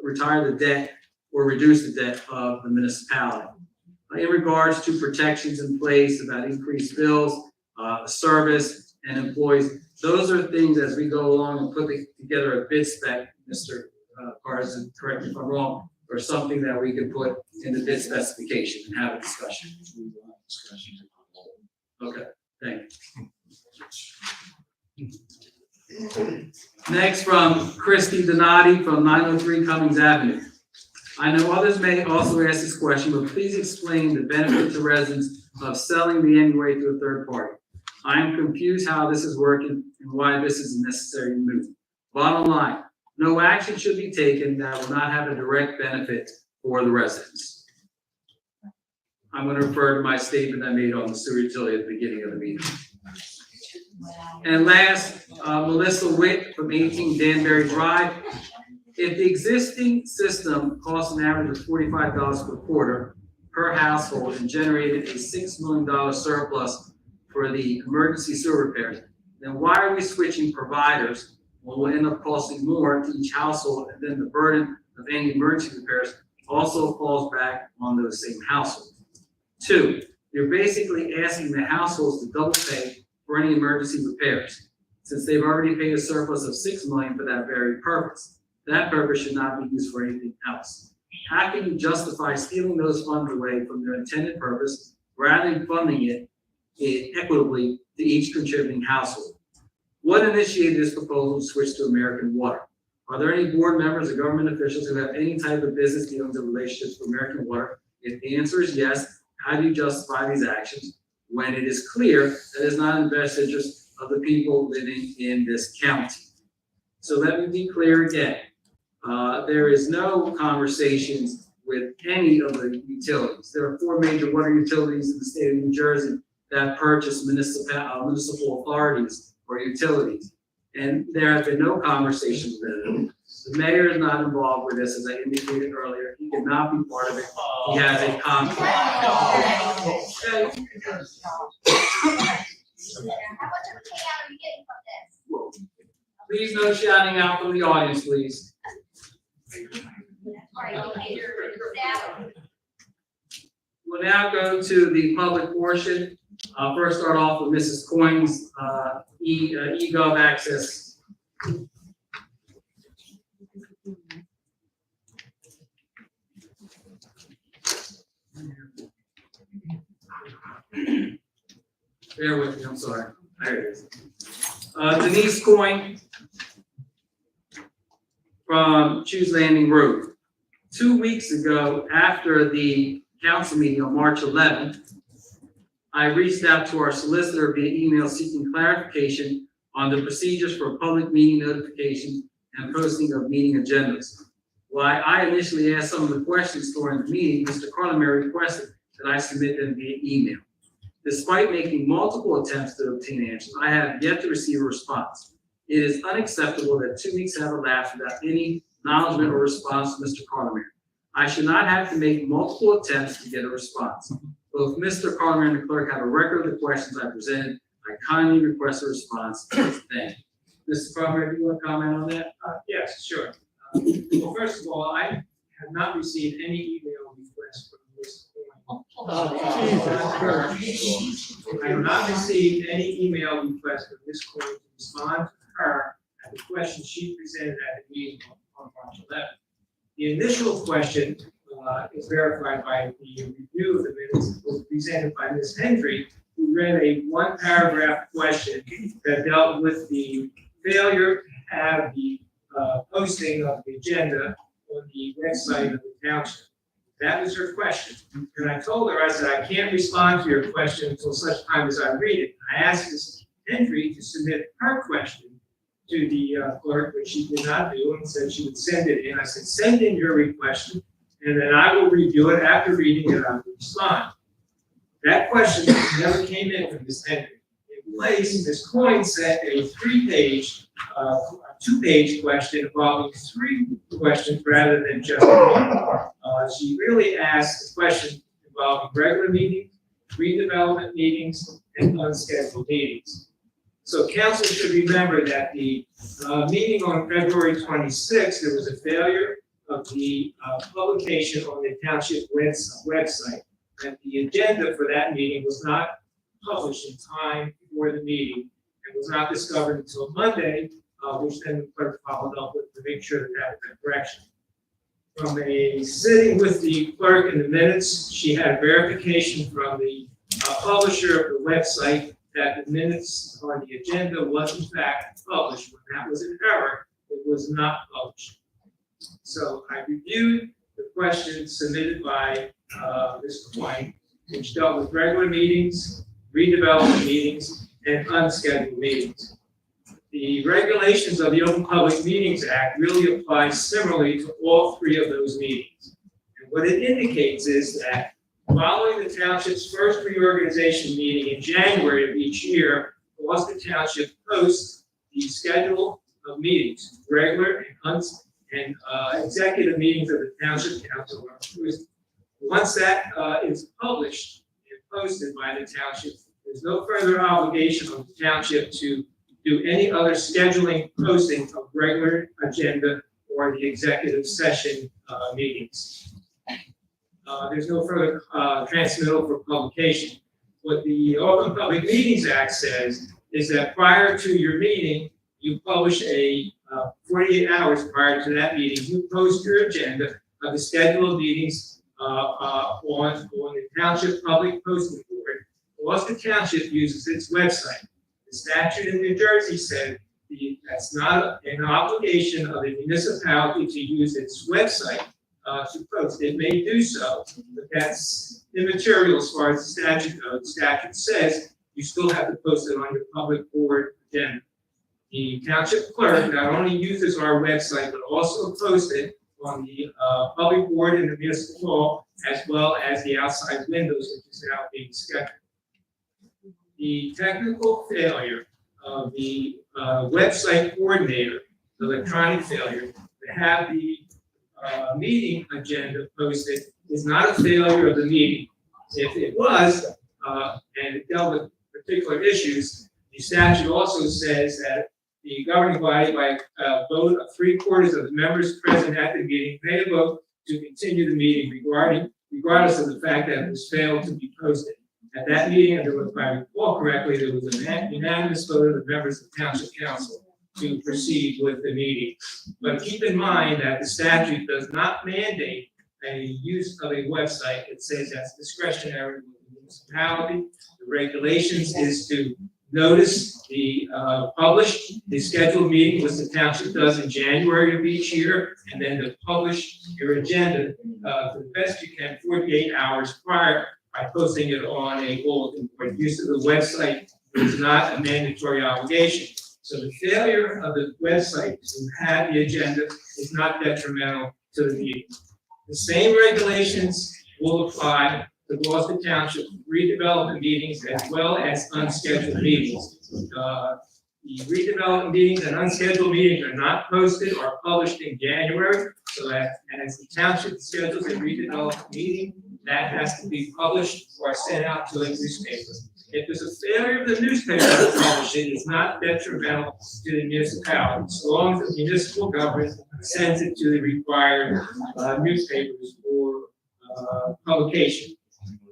retire the debt, or reduce the debt of the municipality. In regards to protections in place about increased bills, service, and employees, those are things as we go along and put together a bid spec, Mr. Carson, correct me if I'm wrong, or something that we can put in the bid specification and have a discussion. Okay, thank you. Next, from Christy Donati from 903 Cummings Avenue. I know others may also ask this question, but please explain the benefit to residents of selling the MUA to a third party. I am confused how this is working and why this is a necessary move. Bottom line, no action should be taken that will not have a direct benefit for the residents. I'm going to refer to my statement I made on the sewer utility at the beginning of the meeting. And last, Melissa Witt from 18 Danbury Drive. If the existing system costs an average of $45 per quarter per household and generated a $6 million surplus for the emergency sewer repairs, then why are we switching providers when we'll end up costing more to each household, and then the burden of any emergency repairs also falls back on those same households? 2, you're basically asking the households to double pay for any emergency repairs, since they've already paid a surplus of $6 million for that very purpose. That purpose should not be used for anything else. How can you justify stealing those funds away from their intended purpose rather than funding it equitably to each contributing household? What initiated this proposal to switch to American Water? Are there any board members or government officials who have any type of business dealings or relationships with American Water? If the answer is yes, how do you justify these actions when it is clear that it is not in the best interest of the people living in this county? So let me be clear again. There is no conversations with any of the utilities. There are 4 major water utilities in the state of New Jersey that purchase municipal authorities or utilities. And there have been no conversations with them. The mayor is not involved with this, as I indicated earlier. He cannot be part of it. He has a conflict. Okay. Please no shouting out from the audience, please. We'll now go to the public portion. First start off with Mrs. Coyne's eGov access. Bear with me, I'm sorry. There it is. Denise Coyne from Choose Landing Road. 2 weeks ago, after the council meeting on March 11th, I reached out to our solicitor via email seeking clarification on the procedures for public meeting notification and posting of meeting agendas. While I initially asked some of the questions during the meeting, Mr. Carlemer requested that I submit them via email. Despite making multiple attempts to obtain answers, I have yet to receive a response. It is unacceptable that 2 weeks have elapsed without any acknowledgement or response to Mr. Carlemer. I should not have to make multiple attempts to get a response. Both Mr. Carlemer and the clerk have a record of the questions I presented. I kindly request a response. Thank you. Mr. Carlemer, do you want to comment on that? Yes, sure. Well, first of all, I have not received any email requests from this point. I have not received any email request from this point to respond to her at the question she presented at the meeting on March 11th. The initial question is verified by the review of the minutes. It was presented by Ms. Hendry, who read a one-paragraph question that dealt with the failure to have the posting of the agenda on the website of the township. That was her question. And I told her, I said, I can't respond to your question until such time as I read it. I asked Ms. Hendry to submit her question to the clerk, which she did not do, and said she would send it in. I said, send in your request, and then I will review it. After reading it, I will respond. That question never came in from Ms. Hendry. In place, Ms. Coyne sent a two-page question involving 3 questions rather than just one. She really asked a question involving regular meetings, redevelopment meetings, and unscheduled meetings. So council should remember that the meeting on February 26th, there was a failure of the publication on the township website. And the agenda for that meeting was not published in time before the meeting and was not discovered until Monday, which then the clerk followed up with to make sure that that was a correction. From a sitting with the clerk in the minutes, she had verification from the publisher of the website that the minutes on the agenda was in fact published. When that was an error, it was not published. So I reviewed the questions submitted by Ms. Coyne, which dealt with regular meetings, redevelopment meetings, and unscheduled meetings. The regulations of the Open Public Meetings Act really apply similarly to all 3 of those meetings. And what it indicates is that following the township's first reorganization meeting in January of each year, Gloucester Township posts the schedule of meetings, regular and executive meetings of the Township Council. Once that is published and posted by the township, there's no further obligation on the township to do any other scheduling posting of regular agenda or the executive session meetings. There's no further transmittal for publication. What the Open Public Meetings Act says is that prior to your meeting, you publish 48 hours prior to that meeting, you post your agenda of the schedule of meetings on the Township Public Posting Board. Gloucester Township uses its website. The statute in New Jersey said that's not an obligation of the municipality to use its website to post. It may do so, but that's immaterial as far as the statute goes. The statute says you still have to post it on your public board agenda. The township clerk not only uses our website, but also posts it on the public board in the municipal hall, as well as the outside windows, which is now being scheduled. The technical failure of the website coordinator, the electronic failure, to have the meeting agenda posted is not a failure of the meeting. If it was, and it dealt with particular issues, the statute also says that the governing body, by a vote of 3/4 of the members present at the meeting, may vote to continue the meeting regardless of the fact that it was failed to be posted. At that meeting, if I recall correctly, there was a unanimous vote of the members of the Township Council to proceed with the meeting. But keep in mind that the statute does not mandate a use of a website. It says that's discretionary with the municipality. The regulations is to notice the scheduled meeting, which the township does in January of each year, and then to publish your agenda to the best you can 48 hours prior by posting it on a bulletin board. Use of the website is not a mandatory obligation. So the failure of the website to have the agenda is not detrimental to the meeting. The same regulations will apply to Gloucester Township redevelopment meetings as well as unscheduled meetings. The redevelopment meetings and unscheduled meetings are not posted or published in January, so that as the township schedules a redevelopment meeting, that has to be published or sent out to a newspaper. If there's a failure of the newspaper to publish it, it's not detrimental to the municipality, so long as the municipal government sends it to the required newspapers for publication.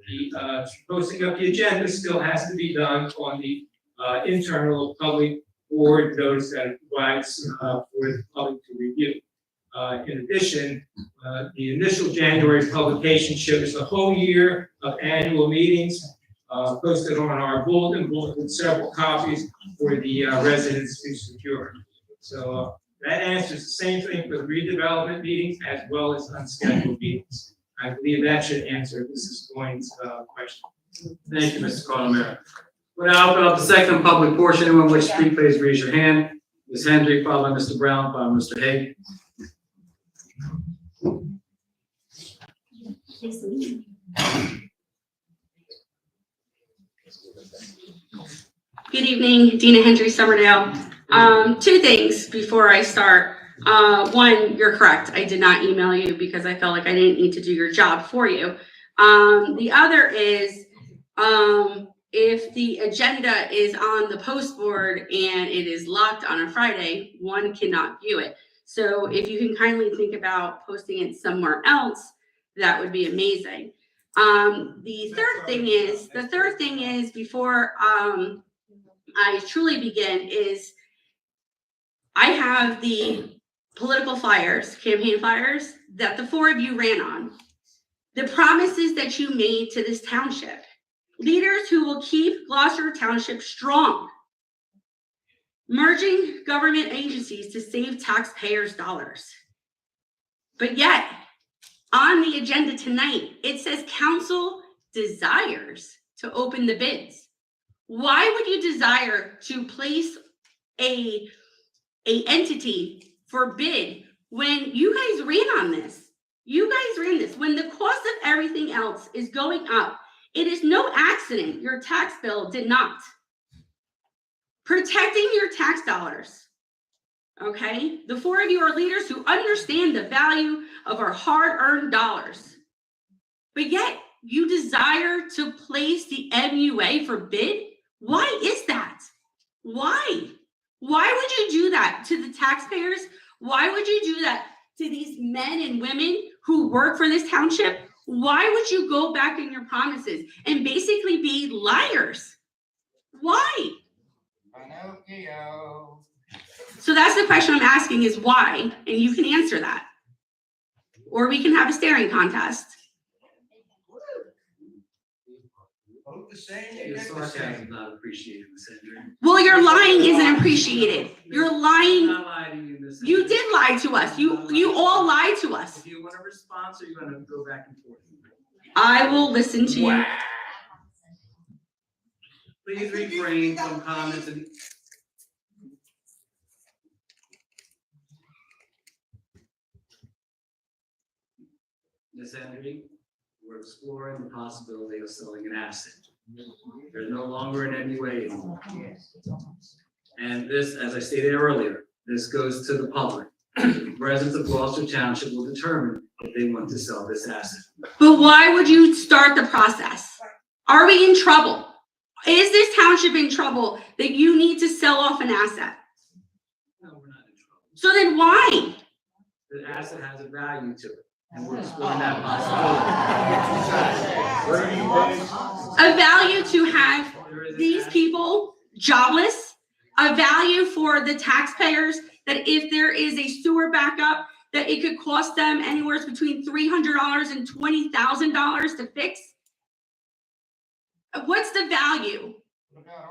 The posting of the agenda still has to be done on the internal public board notice that it provides for the public to review. In addition, the initial January publication shows the whole year of annual meetings posted on our bulletin with several copies for the residents to secure. So that answers the same thing for the redevelopment meetings as well as unscheduled meetings. I believe that should answer Mrs. Goins' question. Thank you, Mr. Colomer. We'll now open up the second public portion. Anyone wish to speak, please raise your hand. Ms. Hendry, followed by Mr. Brown, followed by Mr. Hague. Good evening, Dina Hendry Summerdale. Two things before I start. One, you're correct. I did not email you because I felt like I didn't need to do your job for you. The other is, if the agenda is on the post board and it is locked on a Friday, one cannot view it. So if you can kindly think about posting it somewhere else, that would be amazing. The third thing is before I truly begin is I have the political flyers, campaign flyers that the four of you ran on. The promises that you made to this township. Leaders who will keep Gloucester Township strong. Merging government agencies to save taxpayers' dollars. But yet, on the agenda tonight, it says council desires to open the bids. Why would you desire to place a entity for bid when you guys ran on this? You guys ran this. When the cost of everything else is going up, it is no accident your tax bill did not. Protecting your tax dollars. Okay? The four of you are leaders who understand the value of our hard-earned dollars. But yet, you desire to place the MUA for bid? Why is that? Why? Why would you do that to the taxpayers? Why would you do that to these men and women who work for this township? Why would you go back in your promises and basically be liars? Why? So that's the question I'm asking is why, and you can answer that. Or we can have a staring contest. Your sarcasm is not appreciated, Ms. Hendry. Well, your lying isn't appreciated. You're lying. I'm not lying to you, Ms. Hendry. You did lie to us. You all lied to us. Do you want a response or you want to go back and forth? I will listen to you. Please refrain from comments and Ms. Hendry, we're exploring the possibility of selling an asset. There's no longer an MUA anymore. And this, as I stated earlier, this goes to the public. Residents of Gloucester Township will determine if they want to sell this asset. But why would you start the process? Are we in trouble? Is this township in trouble that you need to sell off an asset? So then why? The asset has a value to it, and we're exploring that possibility. A value to have these people jobless, a value for the taxpayers that if there is a sewer backup, that it could cost them anywhere between $300 and $20,000 to fix. What's the value?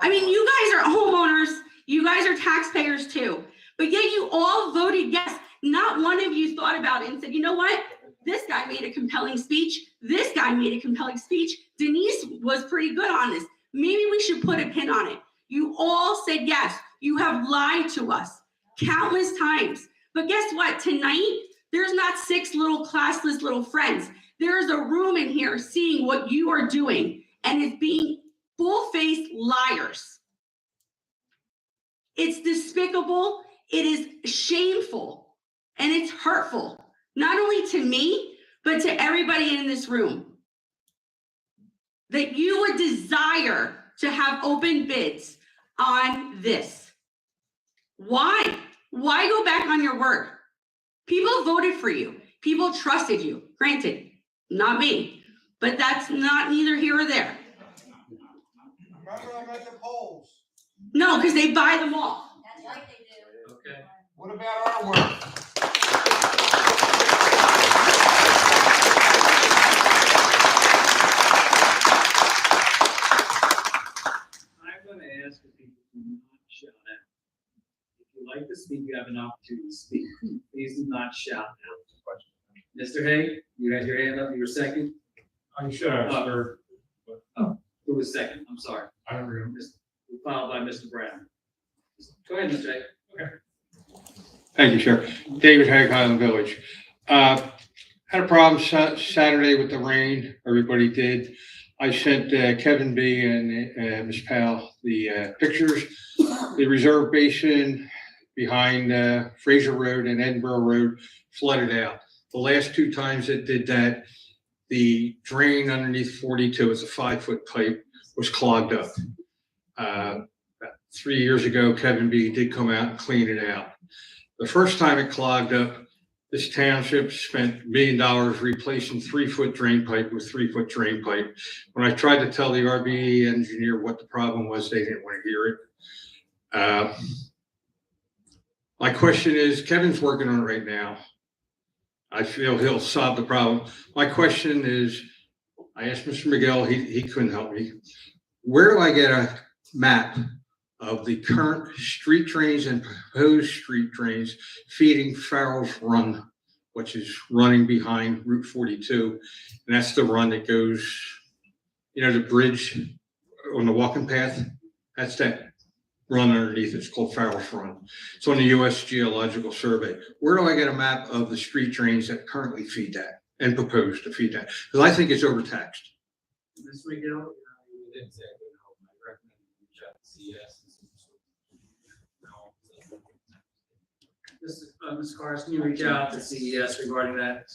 I mean, you guys are homeowners, you guys are taxpayers too, but yet you all voted yes. Not one of you thought about it and said, you know what? This guy made a compelling speech. This guy made a compelling speech. Denise was pretty good on this. Maybe we should put a pin on it. You all said yes. You have lied to us countless times. But guess what? Tonight, there's not 6 little classless little friends. There's a room in here seeing what you are doing, and it's being full-faced liars. It's despicable. It is shameful, and it's hurtful, not only to me, but to everybody in this room. That you would desire to have open bids on this. Why? Why go back on your word? People voted for you. People trusted you. Granted, not me, but that's not neither here or there. Remember them at the polls. No, because they buy them all. That's right, they do. Okay. What about our work? I'm gonna ask if people do not shout out. If you like to speak, you have an opportunity to speak. Please do not shout out. Mr. Hay, you had your hand up, you were second? I'm sure, sir. Oh, who was second? I'm sorry. I don't remember. Followed by Mr. Brown. Go ahead, Mr. Hay. Okay. Thank you, sir. David Haig, Highland Village. Had a problem Saturday with the rain. Everybody did. I sent Kevin B. and Ms. Powell the pictures. The reserve basin behind Fraser Road and Edinburgh Road flooded out. The last 2 times it did that, the drain underneath 42, it's a 5-foot pipe, was clogged up. About 3 years ago, Kevin B. did come out and clean it out. The first time it clogged up, this township spent $1 million replacing 3-foot drain pipe with 3-foot drain pipe. When I tried to tell the RBE engineer what the problem was, they didn't want to hear it. My question is, Kevin's working on it right now. I feel he'll solve the problem. My question is, I asked Mr. Miguel, he couldn't help me. Where do I get a map of the current street drains and proposed street drains feeding Farrell's Run, which is running behind Route 42? And that's the run that goes, the bridge on the walking path. That's that run underneath. It's called Farrell's Run. It's on the U.S. Geological Survey. Where do I get a map of the street drains that currently feed that and propose to feed that? Because I think it's overtaxed. Mr. Miguel? You didn't say I couldn't help. I recommend you reach out to CS. Ms. Carson, you reach out to CES regarding that?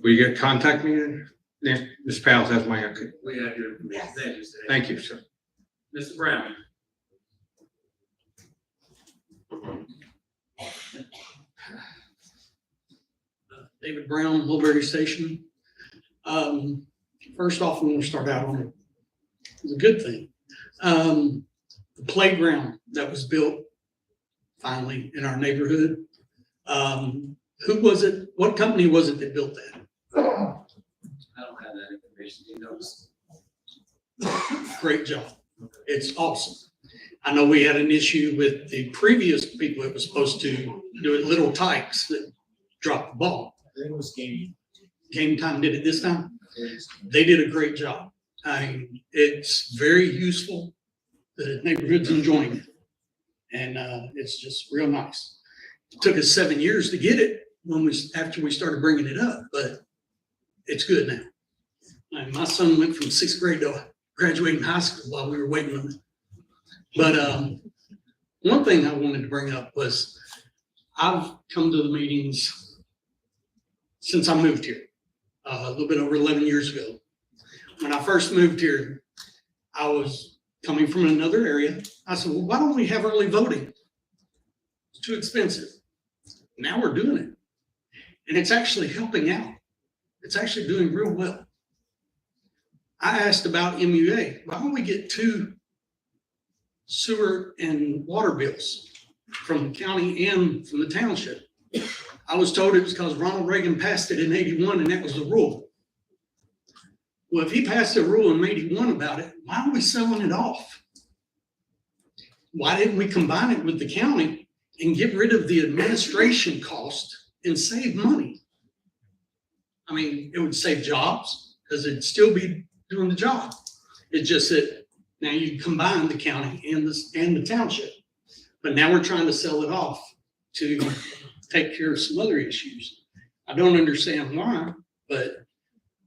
Will you get contact me? Yeah, Ms. Powell has my, okay. We have your information. Thank you, sir. Thank you, sir. Mr. Brown? David Brown, Mulberry Station. First off, I'm going to start out on it. It's a good thing. The playground that was built finally in our neighborhood. Who was it? What company was it that built that? I don't have that information. You know. Great job. It's awesome. I know we had an issue with the previous people that was supposed to do it, Little Tykes that dropped the ball. It was game. Game Time did it this time. They did a great job. I mean, it's very useful. The neighborhood's enjoying it. And it's just real nice. It took us 7 years to get it after we started bringing it up, but it's good now. And my son went from 6th grade to graduating high school while we were waiting on it. But one thing I wanted to bring up was I've come to the meetings since I moved here, a little bit over 11 years ago. When I first moved here, I was coming from another area. I said, well, why don't we have early voting? It's too expensive. Now we're doing it. And it's actually helping out. It's actually doing real well. I asked about MUA. Why don't we get 2 sewer and water bills from the county and from the township? I was told it was because Ronald Reagan passed it in 81 and that was the rule. Well, if he passed a rule in 81 about it, why are we selling it off? Why didn't we combine it with the county and get rid of the administration cost and save money? I mean, it would save jobs because it'd still be doing the job. It's just that now you combine the county and the township. But now we're trying to sell it off to take care of some other issues. I don't understand why, but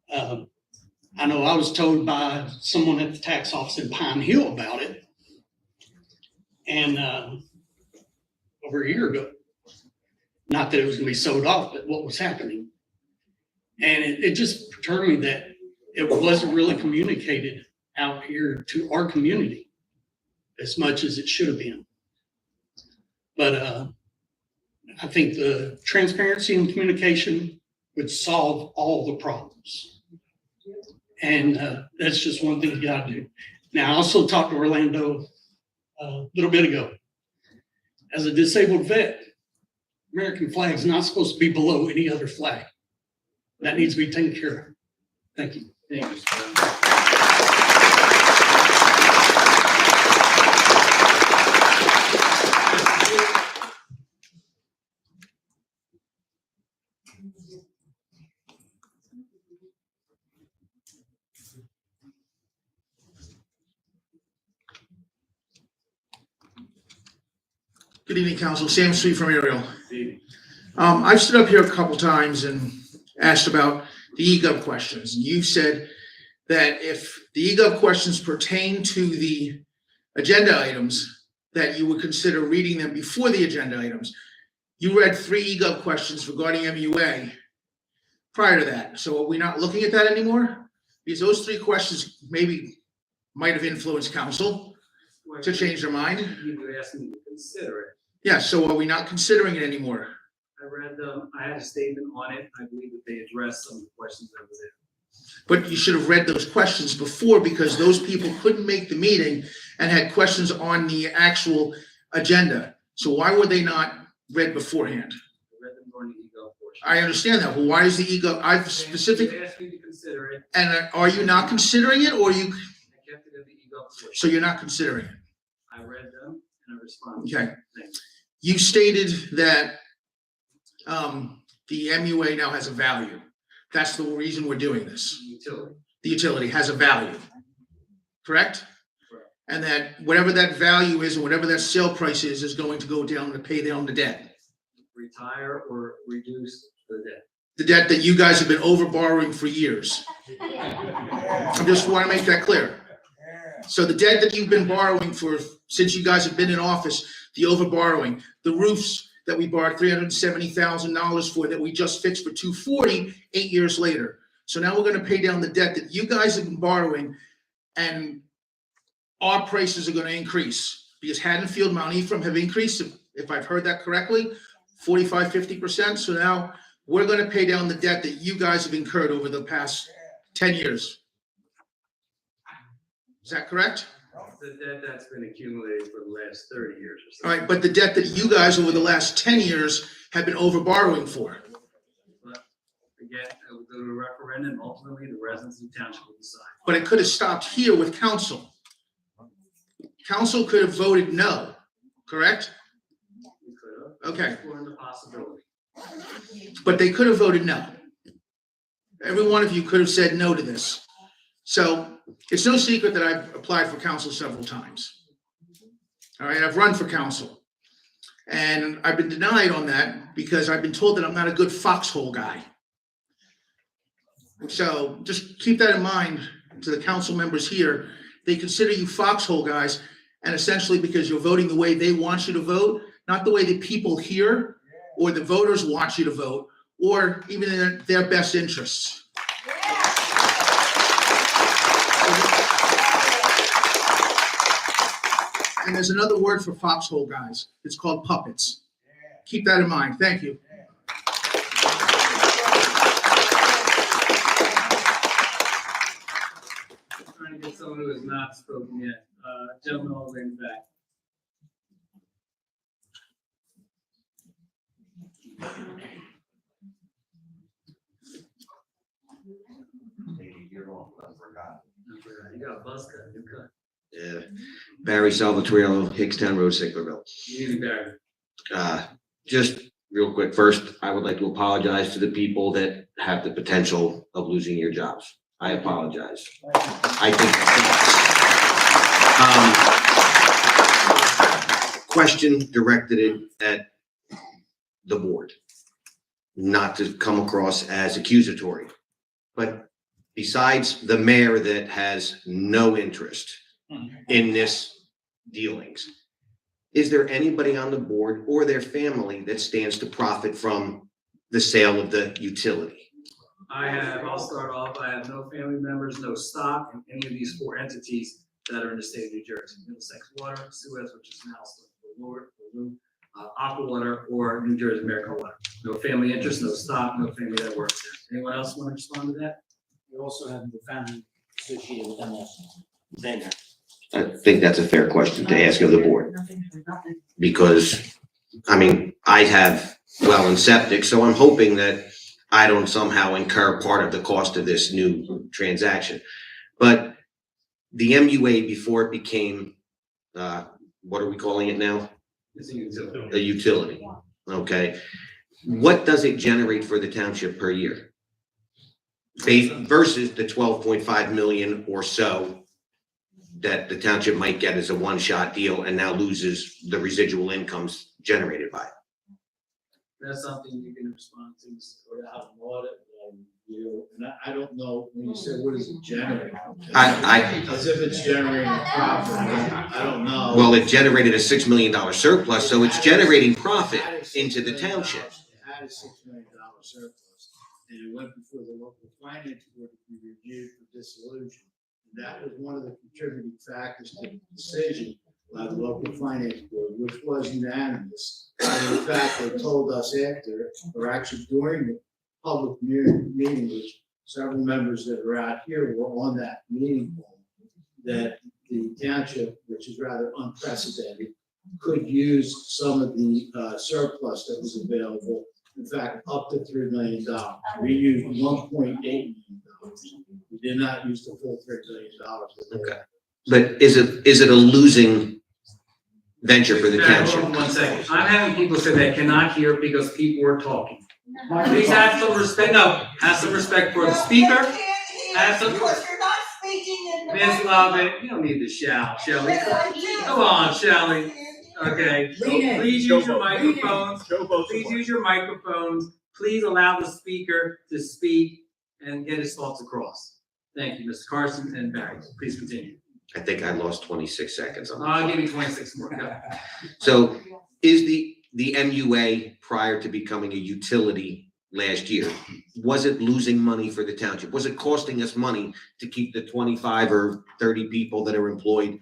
I know I was told by someone at the tax office in Pine Hill about it. And over a year ago, not that it was going to be sold off, but what was happening. And it just perturbed me that it wasn't really communicated out here to our community as much as it should have been. But I think the transparency and communication would solve all the problems. And that's just one thing you got to do. Now, I also talked to Orlando a little bit ago. As a disabled vet, American flag is not supposed to be below any other flag. That needs to be taken care of. Thank you. Thank you, sir. Good evening, Council. Sam Sweet from Ariel. I've stood up here a couple times and asked about the EGOV questions. And you've said that if the EGOV questions pertain to the agenda items, that you would consider reading them before the agenda items. You read 3 EGOV questions regarding MUA prior to that. So are we not looking at that anymore? Because those 3 questions maybe might have influenced council to change their mind. You were asking me to consider it. Yeah, so are we not considering it anymore? I read them, I had a statement on it, I believe that they addressed some of the questions that were there. But you should have read those questions before, because those people couldn't make the meeting and had questions on the actual agenda. So why were they not read beforehand? I read them during the ego portion. I understand that. Well, why is the ego? I've They specific. asked me to consider it. And are you not considering it, or you? I kept it at the ego portion. So you're not considering it. I read them and I responded. Okay. Thanks. You stated that the MUA now has a value. That's the reason we're doing this. Utility. The utility has a value, correct? Correct. And that whatever that value is, and whatever that sale price is going to go down to pay down the debt. Retire or reduce the debt. The debt that you guys have been over borrowing for years. I just want to make that clear. So the debt that you've been borrowing for, since you guys have been in office, the over borrowing, the roofs that we borrowed $370,000 for that we just fixed for $240 8 years later. So now we're going to pay down the debt that you guys have been borrowing, and our prices are going to increase because Haddonfield, Mount Ephraim have increased, if I've heard that correctly, 45, 50%. So now we're going to pay down the debt that you guys have incurred over the past 10 years. Is that correct? The debt that's been accumulated for the last 30 years or so. All right, but the debt that you guys over the last 10 years have been over borrowing for. But again, it will go to a referendum, ultimately the residents of the township will decide. But it could have stopped here with council. Council could have voted no, correct? We could have. Okay. Exploring the possibility. But they could have voted no. Every one of you could have said no to this. So it's no secret that I've applied for council several times. All right, I've run for council. And I've been denied on that because I've been told that I'm not a good foxhole guy. So just keep that in mind to the council members here. They consider you foxhole guys, and essentially because you're voting the way they want you to vote, not the way the people here or the voters want you to vote, or even in their best interests. And there's another word for foxhole guys. It's called puppets. Keep that in mind. Thank you. Trying to get someone who has not spoken yet. Gentleman all the way in the back. You got a buzz cut, you cut. Yeah. Barry Salvatorello, Hickstown Road, Sicklerville. You Barry. Just real quick, first, I would like to apologize to the people that have the potential of losing your jobs. I apologize. I think, question directed it at the board, not to come across as accusatory, but besides the mayor that has no interest in this dealings, is there anybody on the board or their family that stands to profit from the sale of the utility? I'll start off, I have no family members, no stock in any of these four entities that are in the state of New Jersey. Middlesex Water, Suez, which is now Aqua Water, or New Jersey American Water. No family interest, no stock, no family that works there. Anyone else want to respond to that? We also have the family associated with them also. I think that's a fair question to ask of the board. Because, I mean, I have well and septic, so I'm hoping that I don't somehow incur part of the cost of this new transaction. But the MUA, before it became, what are we calling it now? It's a utility. A utility, okay? What does it generate for the township per year? Versus the 12.5 million or so that the township might get as a one-shot deal and now loses the residual incomes generated by it. That's something you can respond to. Or have an audit, and I don't know, when you say, what does it generate? As if it's generating a profit, I don't know. Well, it generated a $6 million surplus, so it's generating profit into the township. It had a $6 million surplus, and it went before the local finance board to be reviewed for dissolution. And that was one of the contributing factors to the decision by the local finance board, which was unanimous. And in fact, they told us after, or actually during the public meeting, which several members that are out here were on that meeting, that the township, which is rather unprecedented, could use some of the surplus that was available. In fact, up to $3 million. We used $1.8 million. We did not use the full $3 million. Okay. But is it a losing venture for the township? Hold on 1 second. I'm having people say they cannot hear because people are talking. Please have some respect. No, have some respect for the speaker. Have some. Because you're not speaking in the. Ms. Lovett, you don't need to shout, Shelley. Come on, Shelley. Okay, so please use your microphones. Please use your microphones. Please allow the speaker to speak and get his thoughts across. Thank you, Mr. Carson and Barry. Please continue. I think I lost 26 seconds on that. I'll give you 26 more. Go. So is the MUA, prior to becoming a utility last year, was it losing money for the township? Was it costing us money to keep the 25 or 30 people that are employed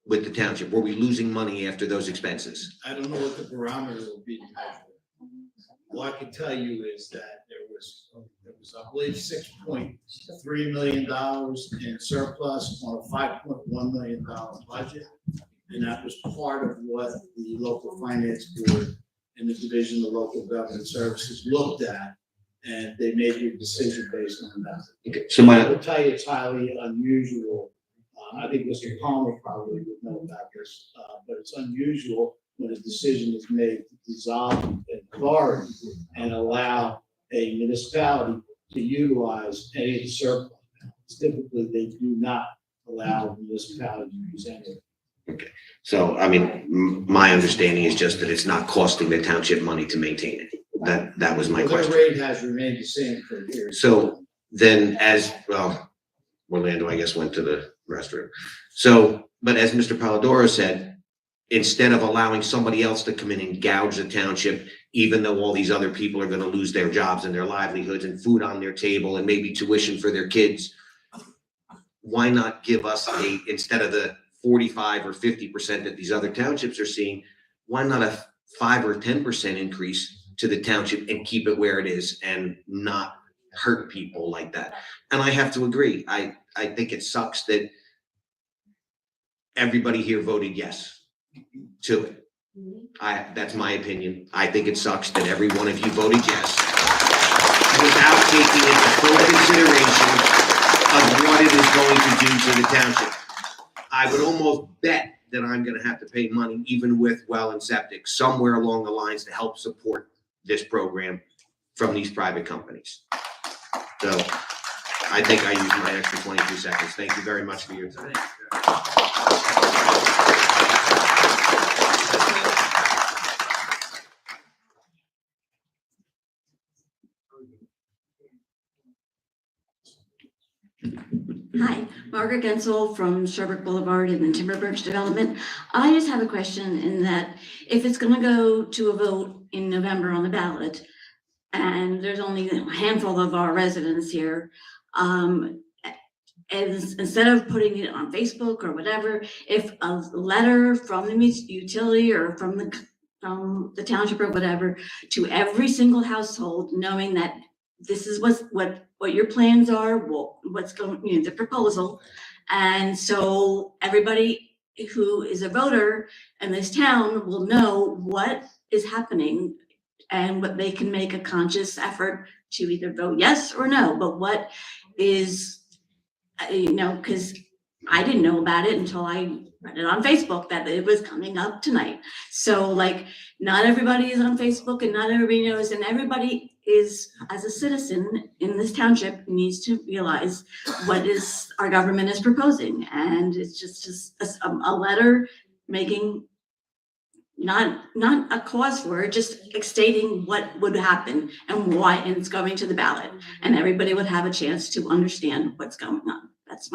with the township? Were we losing money after those expenses? I don't know what the barometer will be. All I can tell you is that there was, I believe, $6.3 million in surplus on a $5.1 million budget. And that was part of what the local finance board and the division of local government services looked at. And they made a decision based on that. Okay, so I will tell you, it's highly unusual. I think Mr. Palmer probably would know about this, but it's unusual when a decision is made to dissolve an authority and allow a municipality to utilize any of the surplus. Typically, they do not allow a municipality to use any of it. Okay, so I mean, my understanding is just that it's not costing the township money to maintain it. That was my question. The rate has remained the same for years. So then Orlando, I guess, went to the restroom. So, but as Mr. Polidoro said, instead of allowing somebody else to come in and gouge the township, even though all these other people are going to lose their jobs and their livelihoods and food on their table and maybe tuition for their kids, why not give us instead of the 45 or 50% that these other townships are seeing, why not a 5 or 10% increase to the township and keep it where it is and not hurt people like that. And I have to agree. I think it sucks that everybody here voted yes to it. That's my opinion. I think it sucks that every one of you voted yes without taking into full consideration of what it is going to do to the township. I would almost bet that I'm gonna have to pay money, even with well and septic, somewhere along the lines to help support this program from these private companies. So I think I used my extra 22 seconds. Thank you very much for your time. Hi, Margaret Gensel from Sherbrooke Boulevard and the Timber Birch Development. I just have a question in that if it's gonna go to a vote in November on the ballot, and there's only a handful of our residents here, and instead of putting it on Facebook or whatever, if a letter from the utility or from the township or whatever to every single household, knowing that this is what your plans are, what's going, the proposal. And so everybody who is a voter in this town will know what is happening and what they can make a conscious effort to either vote yes or no. But what is, because I didn't know about it until I read it on Facebook that it was coming up tonight. So not everybody is on Facebook and not everybody knows, and everybody is, as a citizen in this township, needs to realize what is our government is proposing. And it's just a letter making, not a cause for it, just stating what would happen and why, and it's going to the ballot. And everybody would have a chance to understand what's going on. That's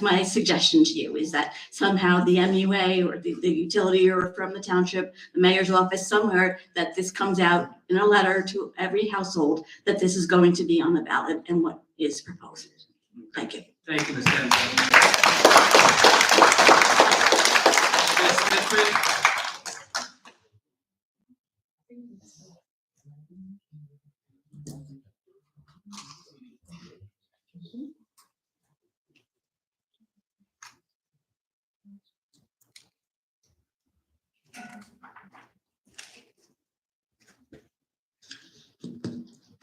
my suggestion to you, is that somehow the MUA or the utility or from the township, the mayor's office, somewhere, that this comes out in a letter to every household that this is going to be on the ballot and what is proposed. Thank you. Thank you, Ms. Gensel. Ms. Smithman?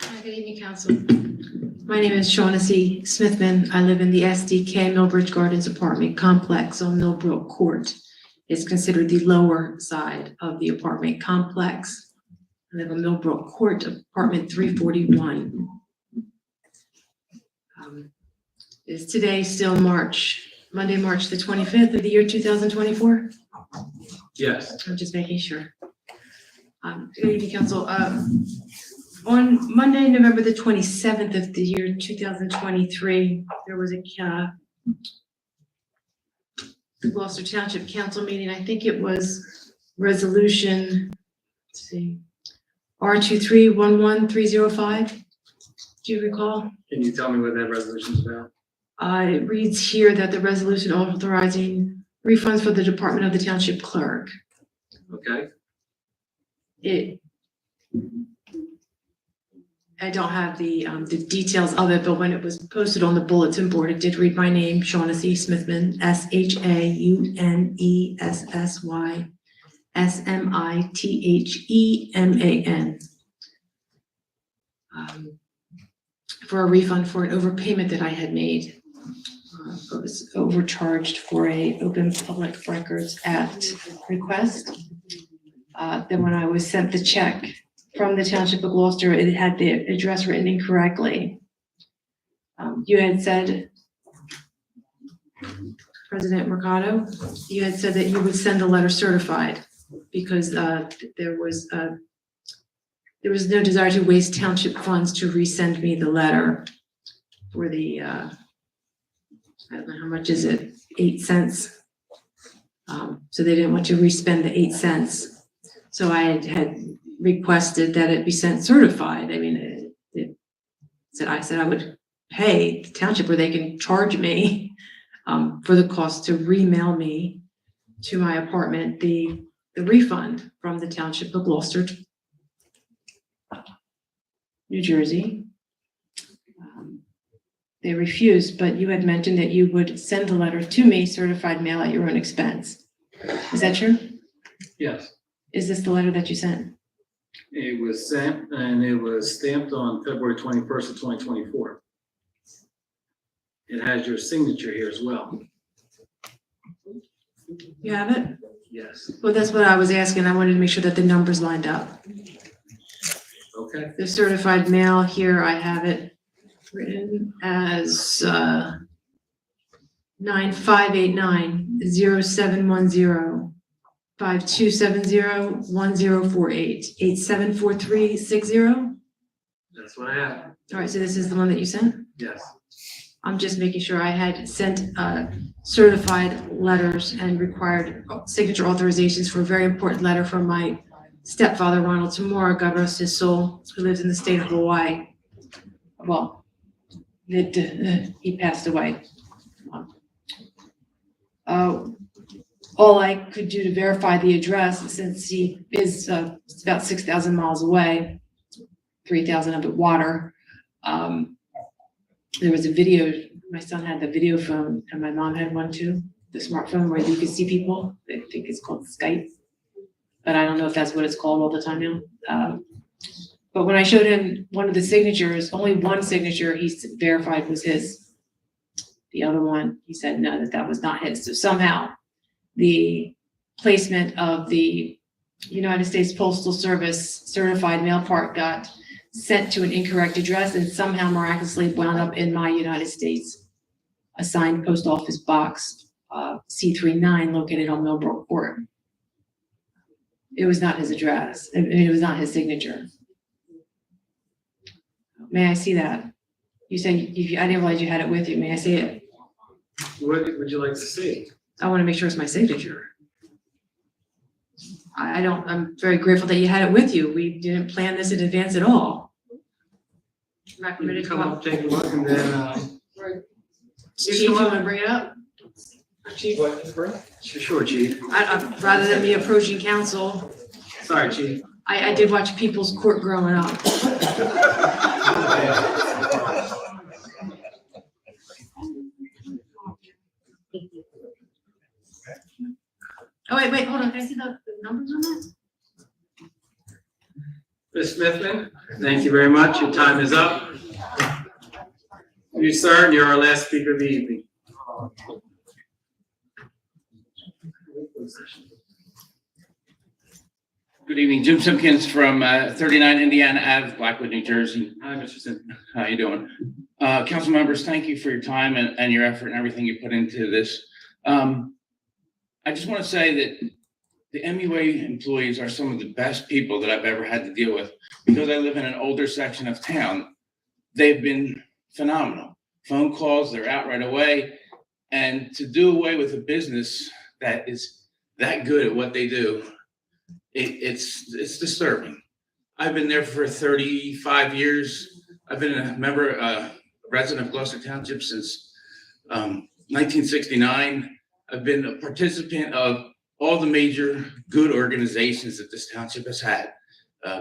Hi, good evening, Council. My name is Shaughnessy Smithman. I live in the SDK Millbridge Gardens apartment complex on Millbrook Court. It's considered the lower side of the apartment complex. I live on Millbrook Court, apartment 341. Is today still Monday, March the 25th of the year 2024? Yes. I'm just making sure. Good evening, Council. On Monday, November the 27th of the year 2023, there was the Gloucester Township Council meeting. I think it was resolution, let's see, R2311305. Do you recall? Can you tell me what that resolution is about? It reads here that the resolution authorizing refunds for the Department of the Township Clerk. Okay. I don't have the details of it, but when it was posted on the bulletin board, it did read my name, Shaughnessy Smithman, SHAUNESSYSMITHEMAN. For a refund for an overpayment that I had made. I was overcharged for a Open Public Records Act request. Then when I was sent the check from the Township of Gloucester, it had the address written incorrectly. You had said, President Mercado, you had said that you would send a letter certified because there was no desire to waste township funds to resend me the letter for the, I don't know, how much is it? 8 cents. So they didn't want to respend the 8 cents. So I had requested that it be sent certified. I mean, I said I would pay the township where they can charge me for the cost to remail me to my apartment the the refund from the Township of Gloucester, New Jersey. They refused, but you had mentioned that you would send the letter to me, certified mail at your own expense. Is that true? Yes, Is this the letter that you sent? it was sent and it was stamped on February 21st of 2024. It has your signature here as well. You have it? Yes. Well, that's what I was asking. I wanted to make sure that the numbers lined up. Okay. The certified mail here, I have it written as 9589-0710-5270-1048, 874360. That's what I have. All right, so this is the one that you sent? Yes. I'm just making sure I had sent certified letters and required signature authorizations for a very important letter from my stepfather, Ronald Tamora, God rest his soul, who lives in the state of Hawaii. Well, he passed away. All I could do to verify the address, since he is about 6,000 miles away, 3,000 of it water. There was a video, my son had the video phone and my mom had one too, the smartphone where you could see people. I think it's called Skype, but I don't know if that's what it's called all the time now. But when I showed him one of the signatures, only one signature he verified was his. The other one, he said no, that was not his. So somehow the placement of the United States Postal Service certified mail part got sent to an incorrect address and somehow miraculously wound up in my United States assigned post office box, C39, located on Millbrook Court. It was not his address. It was not his signature. May I see that? You said I didn't realize you had it with you. May I see it? What would you like to see? I want to make sure it's my signature. I'm very grateful that you had it with you. We didn't plan this in advance at all. I'm not You committed can to come up, take a look, and then, Chief, you want to bring it up? Chief, what, Sure, Chief. Rather than me approaching council, Sorry, Chief. I did watch People's Court growing up. Oh, wait, hold on. Can I see the numbers on that? Ms. Smithman, thank you very much. Your time is up. You, sir, and you're our last speaker of the evening. Good evening, Jim Simpkins from 39 Indiana Ave, Blackwood, New Jersey. Hi, Mr. Simpson. How you doing? Council members, thank you for your time and your effort and everything you put into this. I just want to say that the MUA employees are some of the best people that I've ever had to deal with. Because I live in an older section of town, they've been phenomenal. Phone calls, they're out right away. And to do away with a business that is that good at what they do, it's disturbing. I've been there for 35 years. I've been a resident of Gloucester Township since 1969. I've been a participant of all the major good organizations that this township has had.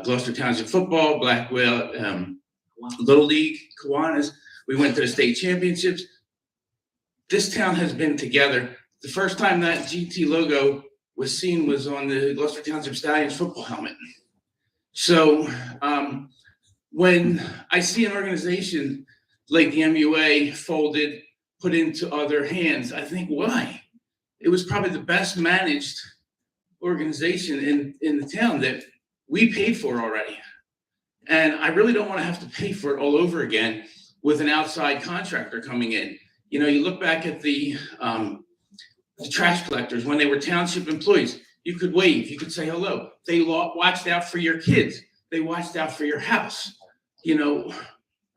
Gloucester Township Football, Black Whale, Little League, Kiwanis. We went to the state championships. This town has been together. The first time that GT logo was seen was on the Gloucester Township Stallions football helmet. So when I see an organization like the MUA folded, put into other hands, I think, why? It was probably the best managed organization in the town that we paid for already. And I really don't want to have to pay for it all over again with an outside contractor coming in. You know, you look back at the trash collectors when they were township employees. You could wave, you could say hello. They watched out for your kids. They watched out for your house. You know,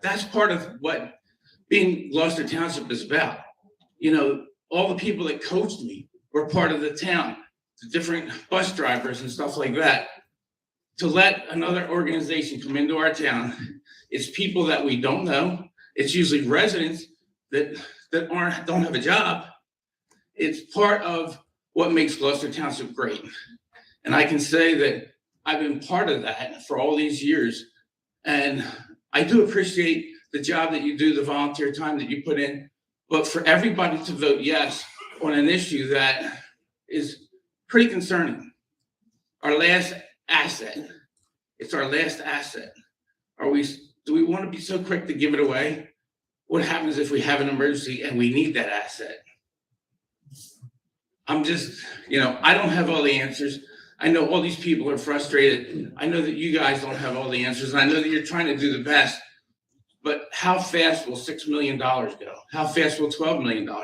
that's part of what being Gloucester Township is about. You know, all the people that coached me were part of the town, the different bus drivers and stuff like that. To let another organization come into our town, it's people that we don't know. It's usually residents that don't have a job. It's part of what makes Gloucester Township great. And I can say that I've been part of that for all these years. And I do appreciate the job that you do, the volunteer time that you put in. But for everybody to vote yes on an issue that is pretty concerning, our last asset, it's our last asset. Do we want to be so quick to give it away? What happens if we have an emergency and we need that asset? I'm just, I don't have all the answers. I know all these people are frustrated. I know that you guys don't have all the answers. And I know that you're trying to do the best. But how fast will $6 million go? How fast will $12 million go?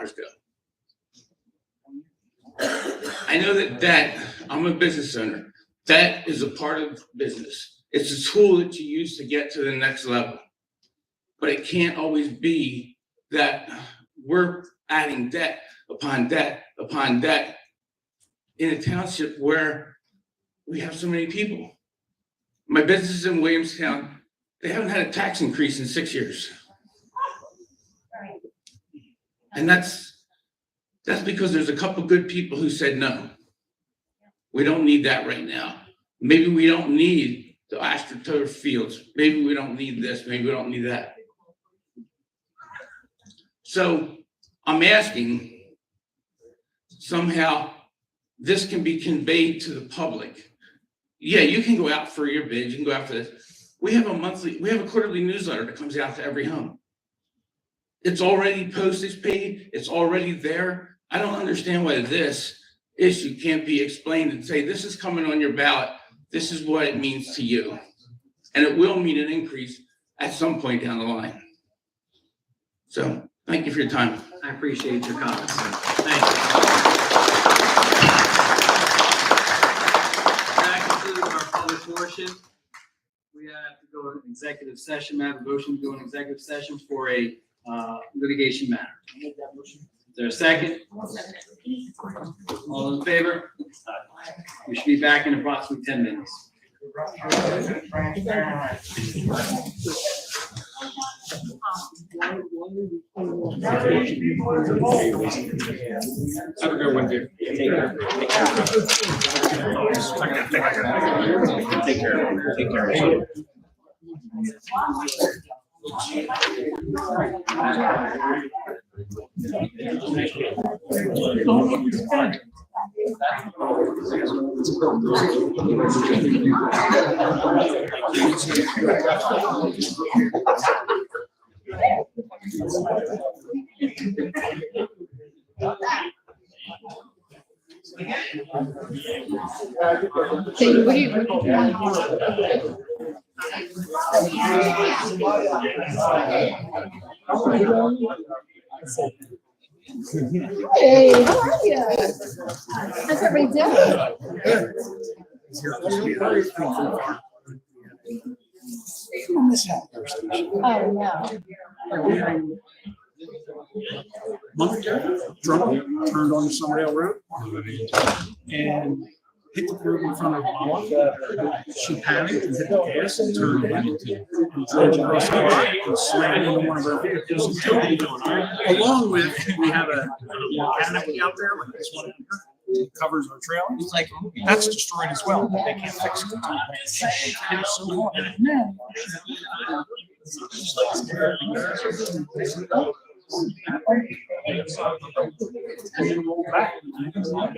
I know that debt, I'm a business owner. Debt is a part of business. It's a tool that you use to get to the next level. But it can't always be that we're adding debt upon debt upon debt in a township where we have so many people. My business is in Williamstown. They haven't had a tax increase in 6 years. And that's because there's a couple good people who said no. We don't need that right now. Maybe we don't need the AstroTurf fields. Maybe we don't need this. Maybe we don't need that. So I'm asking somehow this can be conveyed to the public. Yeah, you can go out for your bid. You can go out for this. We have a quarterly newsletter that comes out to every home. It's already postage paid. It's already there. I don't understand why this issue can't be explained and say, this is coming on your ballot. This is what it means to you. And it will mean an increase at some point down the line. So thank you for your time. I appreciate your comments. Thank you. That concludes our public portion. We have to go to executive session. I have a motion to go in executive session for a litigation matter. Is there a second? All in favor? We should be back in approximately 10 minutes. Have a good one, dude. Take care. Take care. Take care. Hey, how are you? How's everybody doing? Oh, no. Drunk, turned on some railroad and hit the curb in front of Mama. She panicked and hit the gas and turned back and drove across the lot and slammed into one of our vehicles. Along with, we have a canopy out there like this one that covers our trailer. It's like, that's destroyed as well. They can't fix it. Hit it so hard. And then roll back. I just wanted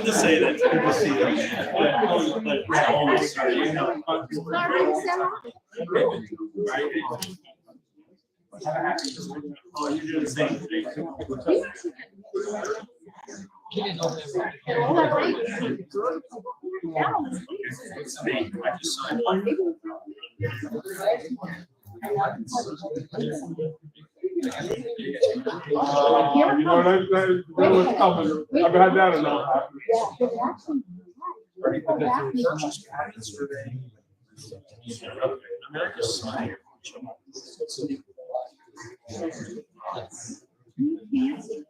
to say that. Good to see Oh, you do the same thing. You know, that was coming. I've had that enough.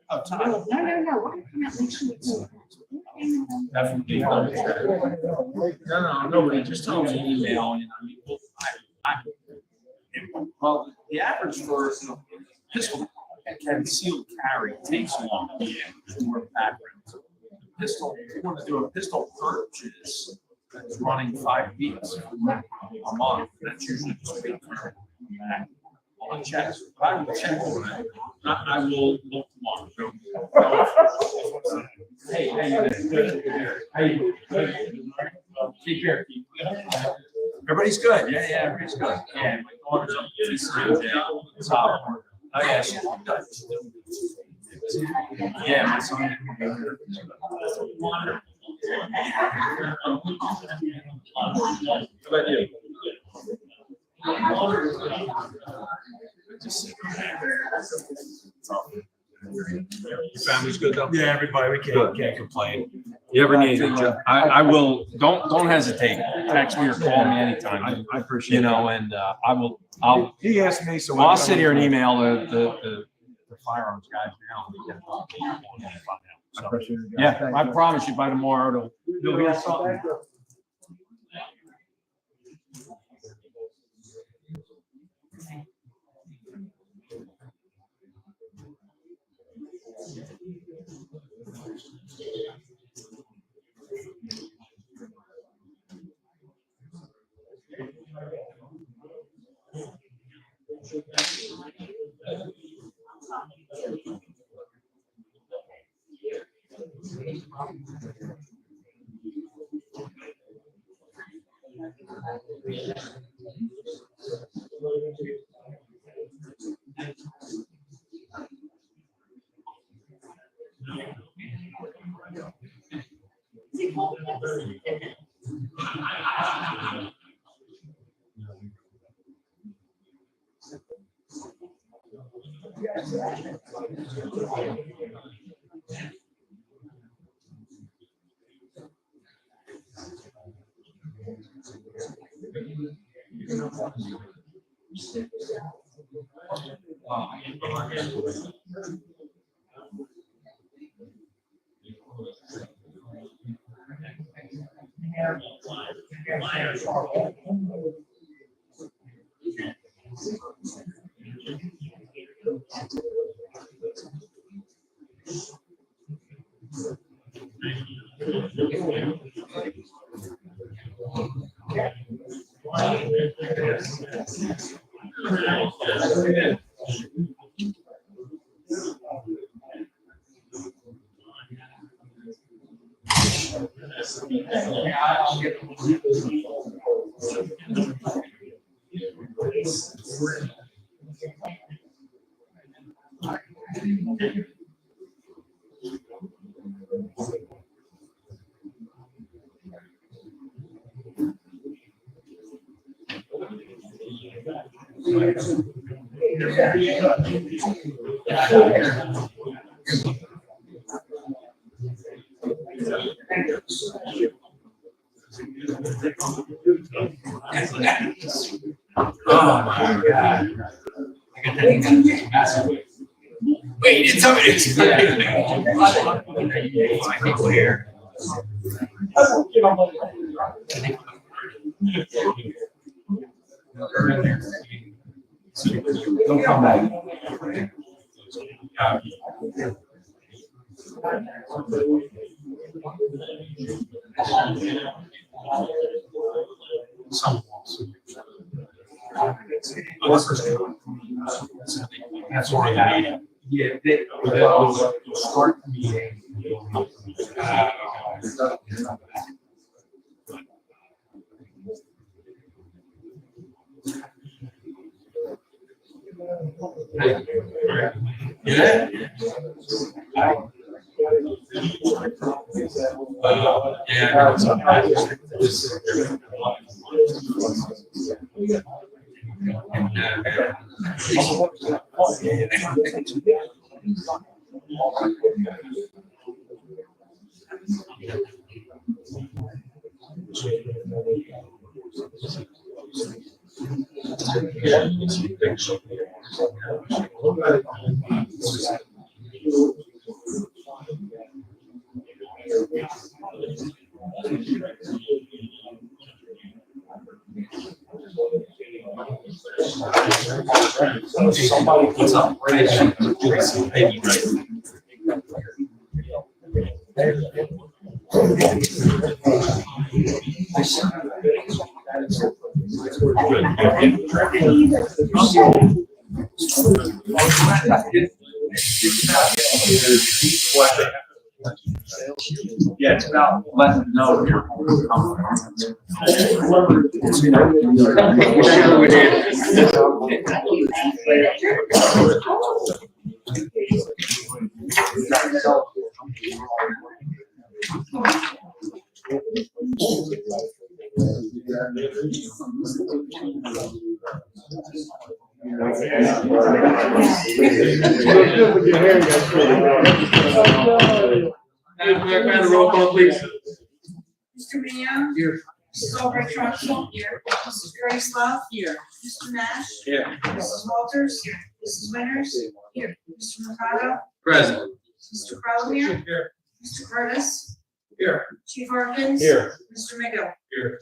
Oh, Todd. No. Definitely. No, nobody, just tell them to email, and I mean, well, the average for pistol concealed carry takes long, more background. Pistol, if you want to do a pistol purchase, that's running 5 weeks a month, that's usually just wait for that. I'll check, I will check on that. I will look tomorrow. Hey, good. How you doing? Take care. Everybody's good. Yeah, everybody's good. Yeah, my daughter's up to this top. Oh, yeah, she's good. Yeah, my son. How about you? Your family's good though? Yeah, everybody, we can't complain. You ever need it, I will, don't hesitate, text me or call me anytime. I appreciate it. You know, and he asked me, so I'll sit here and email the firearms guys now. So, yeah, I promise you by tomorrow, you'll hear something. Oh my God. Wait, it's somebody. Clear. Don't come back. That's what I mean. Yeah, they'll start the meeting. Yeah. Somebody puts up. Yeah, it's about letting them know if you're. Roll call, please. Mr. Minio? Here. Mrs. Albright Trump? Here. Mrs. Grace Love? Here. Mr. Nash? Here. Mrs. Walters? Here. Mrs. Winters? Here. Mr. Mercado? Present. Mr. Crowell? Here. Mr. Curtis? Here. Chief Harkins? Here. Mr. McGill? Here.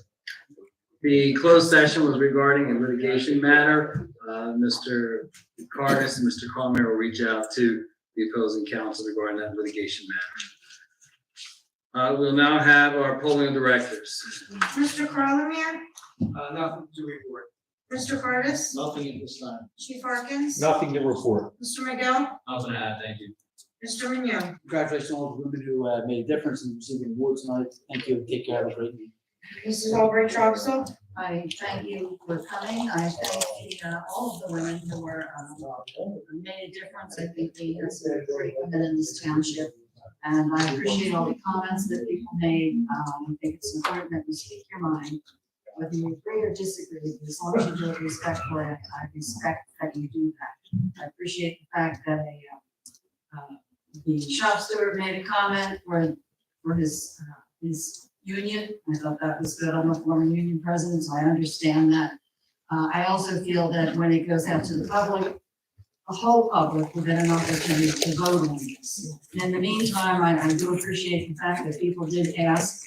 The closed session was regarding a litigation matter. Mr. Cardis and Mr. Cromer will reach out to the opposing counsel regarding that litigation matter. We'll now have our polling directors. Mr. Crowell? Nothing to report. Mr. Curtis? Nothing at this time. Chief Harkins? Nothing to report. Mr. McGill? Nothing to add, thank you. Mr. Minio? Congratulations on all the women who made a difference in receiving awards tonight. Thank you. Take care. Have a great meeting. Mrs. Albright Trump? I thank you for coming. I thank all of the women who were, made a difference. I think we have some great women in this township. And I appreciate all the comments that people made. I think it's important that you speak your mind, whether you agree or disagree, as long as you do it respectfully. I respect that you do that. I appreciate the fact that the shop steward made a comment for his union. I thought that was good. I'm a former union president, so I understand that. I also feel that when it goes out to the public, the whole public will get an opportunity to vote on this. In the meantime, I do appreciate the fact that people did ask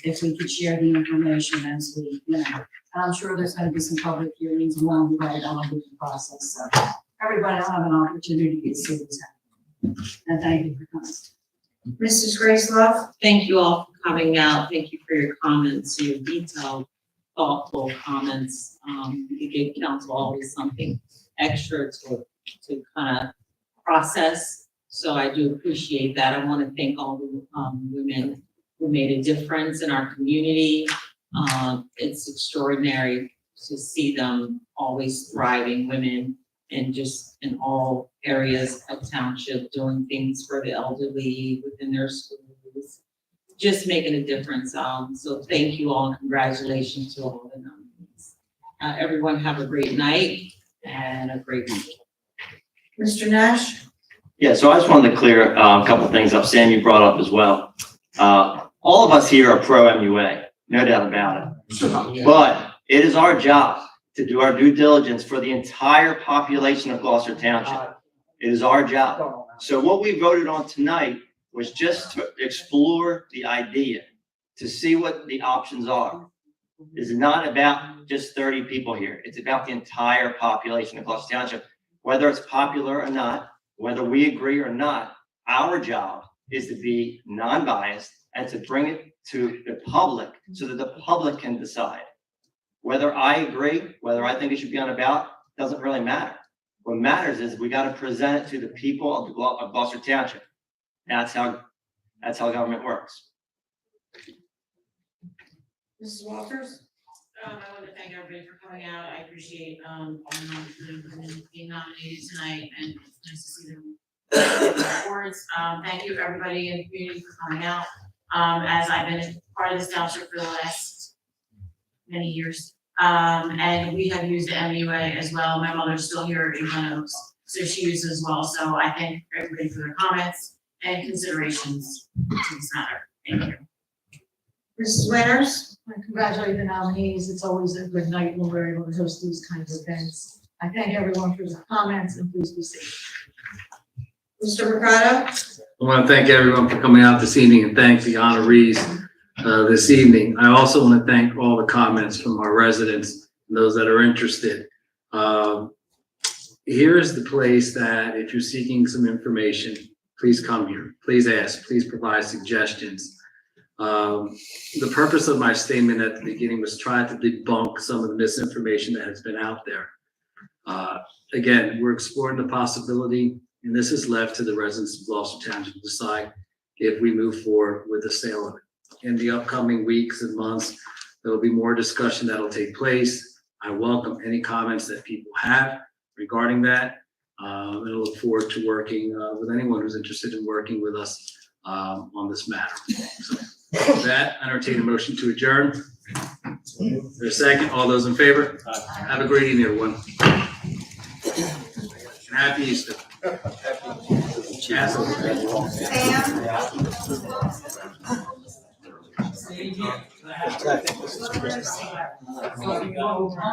if we could share the information as we, and I'm sure there's going to be some public hearings along the way along with the process. So everybody will have an opportunity to see what's happening. And thank you for coming. Mrs. Grace Love? Thank you all for coming out. Thank you for your comments, your detailed, thoughtful comments. You give council always something extra to kind of process. So I do appreciate that. I want to thank all the women who made a difference in our community. It's extraordinary to see them always thriving, women, and just in all areas of township, doing things for the elderly within their schools, just making a difference. So thank you all and congratulations to all the nominees. Everyone have a great night and a great week. Mr. Nash? Yeah, so I just wanted to clear a couple of things up. Sam, you brought up as well. All of us here are pro MUA, no doubt about it. But it is our job to do our due diligence for the entire population of Gloucester Township. It is our job. So what we voted on tonight was just to explore the idea, to see what the options are. It's not about just 30 people here. It's about the entire population of Gloucester Township. Whether it's popular or not, whether we agree or not, our job is to be non-biased and to bring it to the public so that the public can decide. Whether I agree, whether I think it should be on a ballot, doesn't really matter. What matters is we got to present it to the people of Gloucester Township. That's how government works. Mrs. Walters? I want to thank everybody for coming out. I appreciate all the women being nominated tonight, and it's nice to see them awards. Thank you everybody in the community for coming out. As I've been part of this township for the last many years, and we have used the MUA as well. My mother's still here in Glen Oaks, so she uses as well. So I thank everybody for their comments and considerations to this matter. Thank you. Mrs. Winters? I congratulate the nominees. It's always a good night when we're able to host these kinds of events. I thank everyone for the comments and please be safe. Mr. Mercado? I want to thank everyone for coming out this evening and thank the honorees this evening. I also want to thank all the comments from our residents and those that are interested. Here is the place that if you're seeking some information, please come here. Please ask, please provide suggestions. The purpose of my statement at the beginning was try to debunk some of the misinformation that has been out there. Again, we're exploring the possibility, and this is left to the residents of Gloucester Township to decide if we move forward with the sale of it. In the upcoming weeks and months, there will be more discussion that will take place. I welcome any comments that people have regarding that. And I look forward to working with anyone who's interested in working with us on this matter. So, with that, I entertain a motion to adjourn. Is there a second? All those in favor? Have a great evening, everyone. And happy Easter.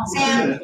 Sam?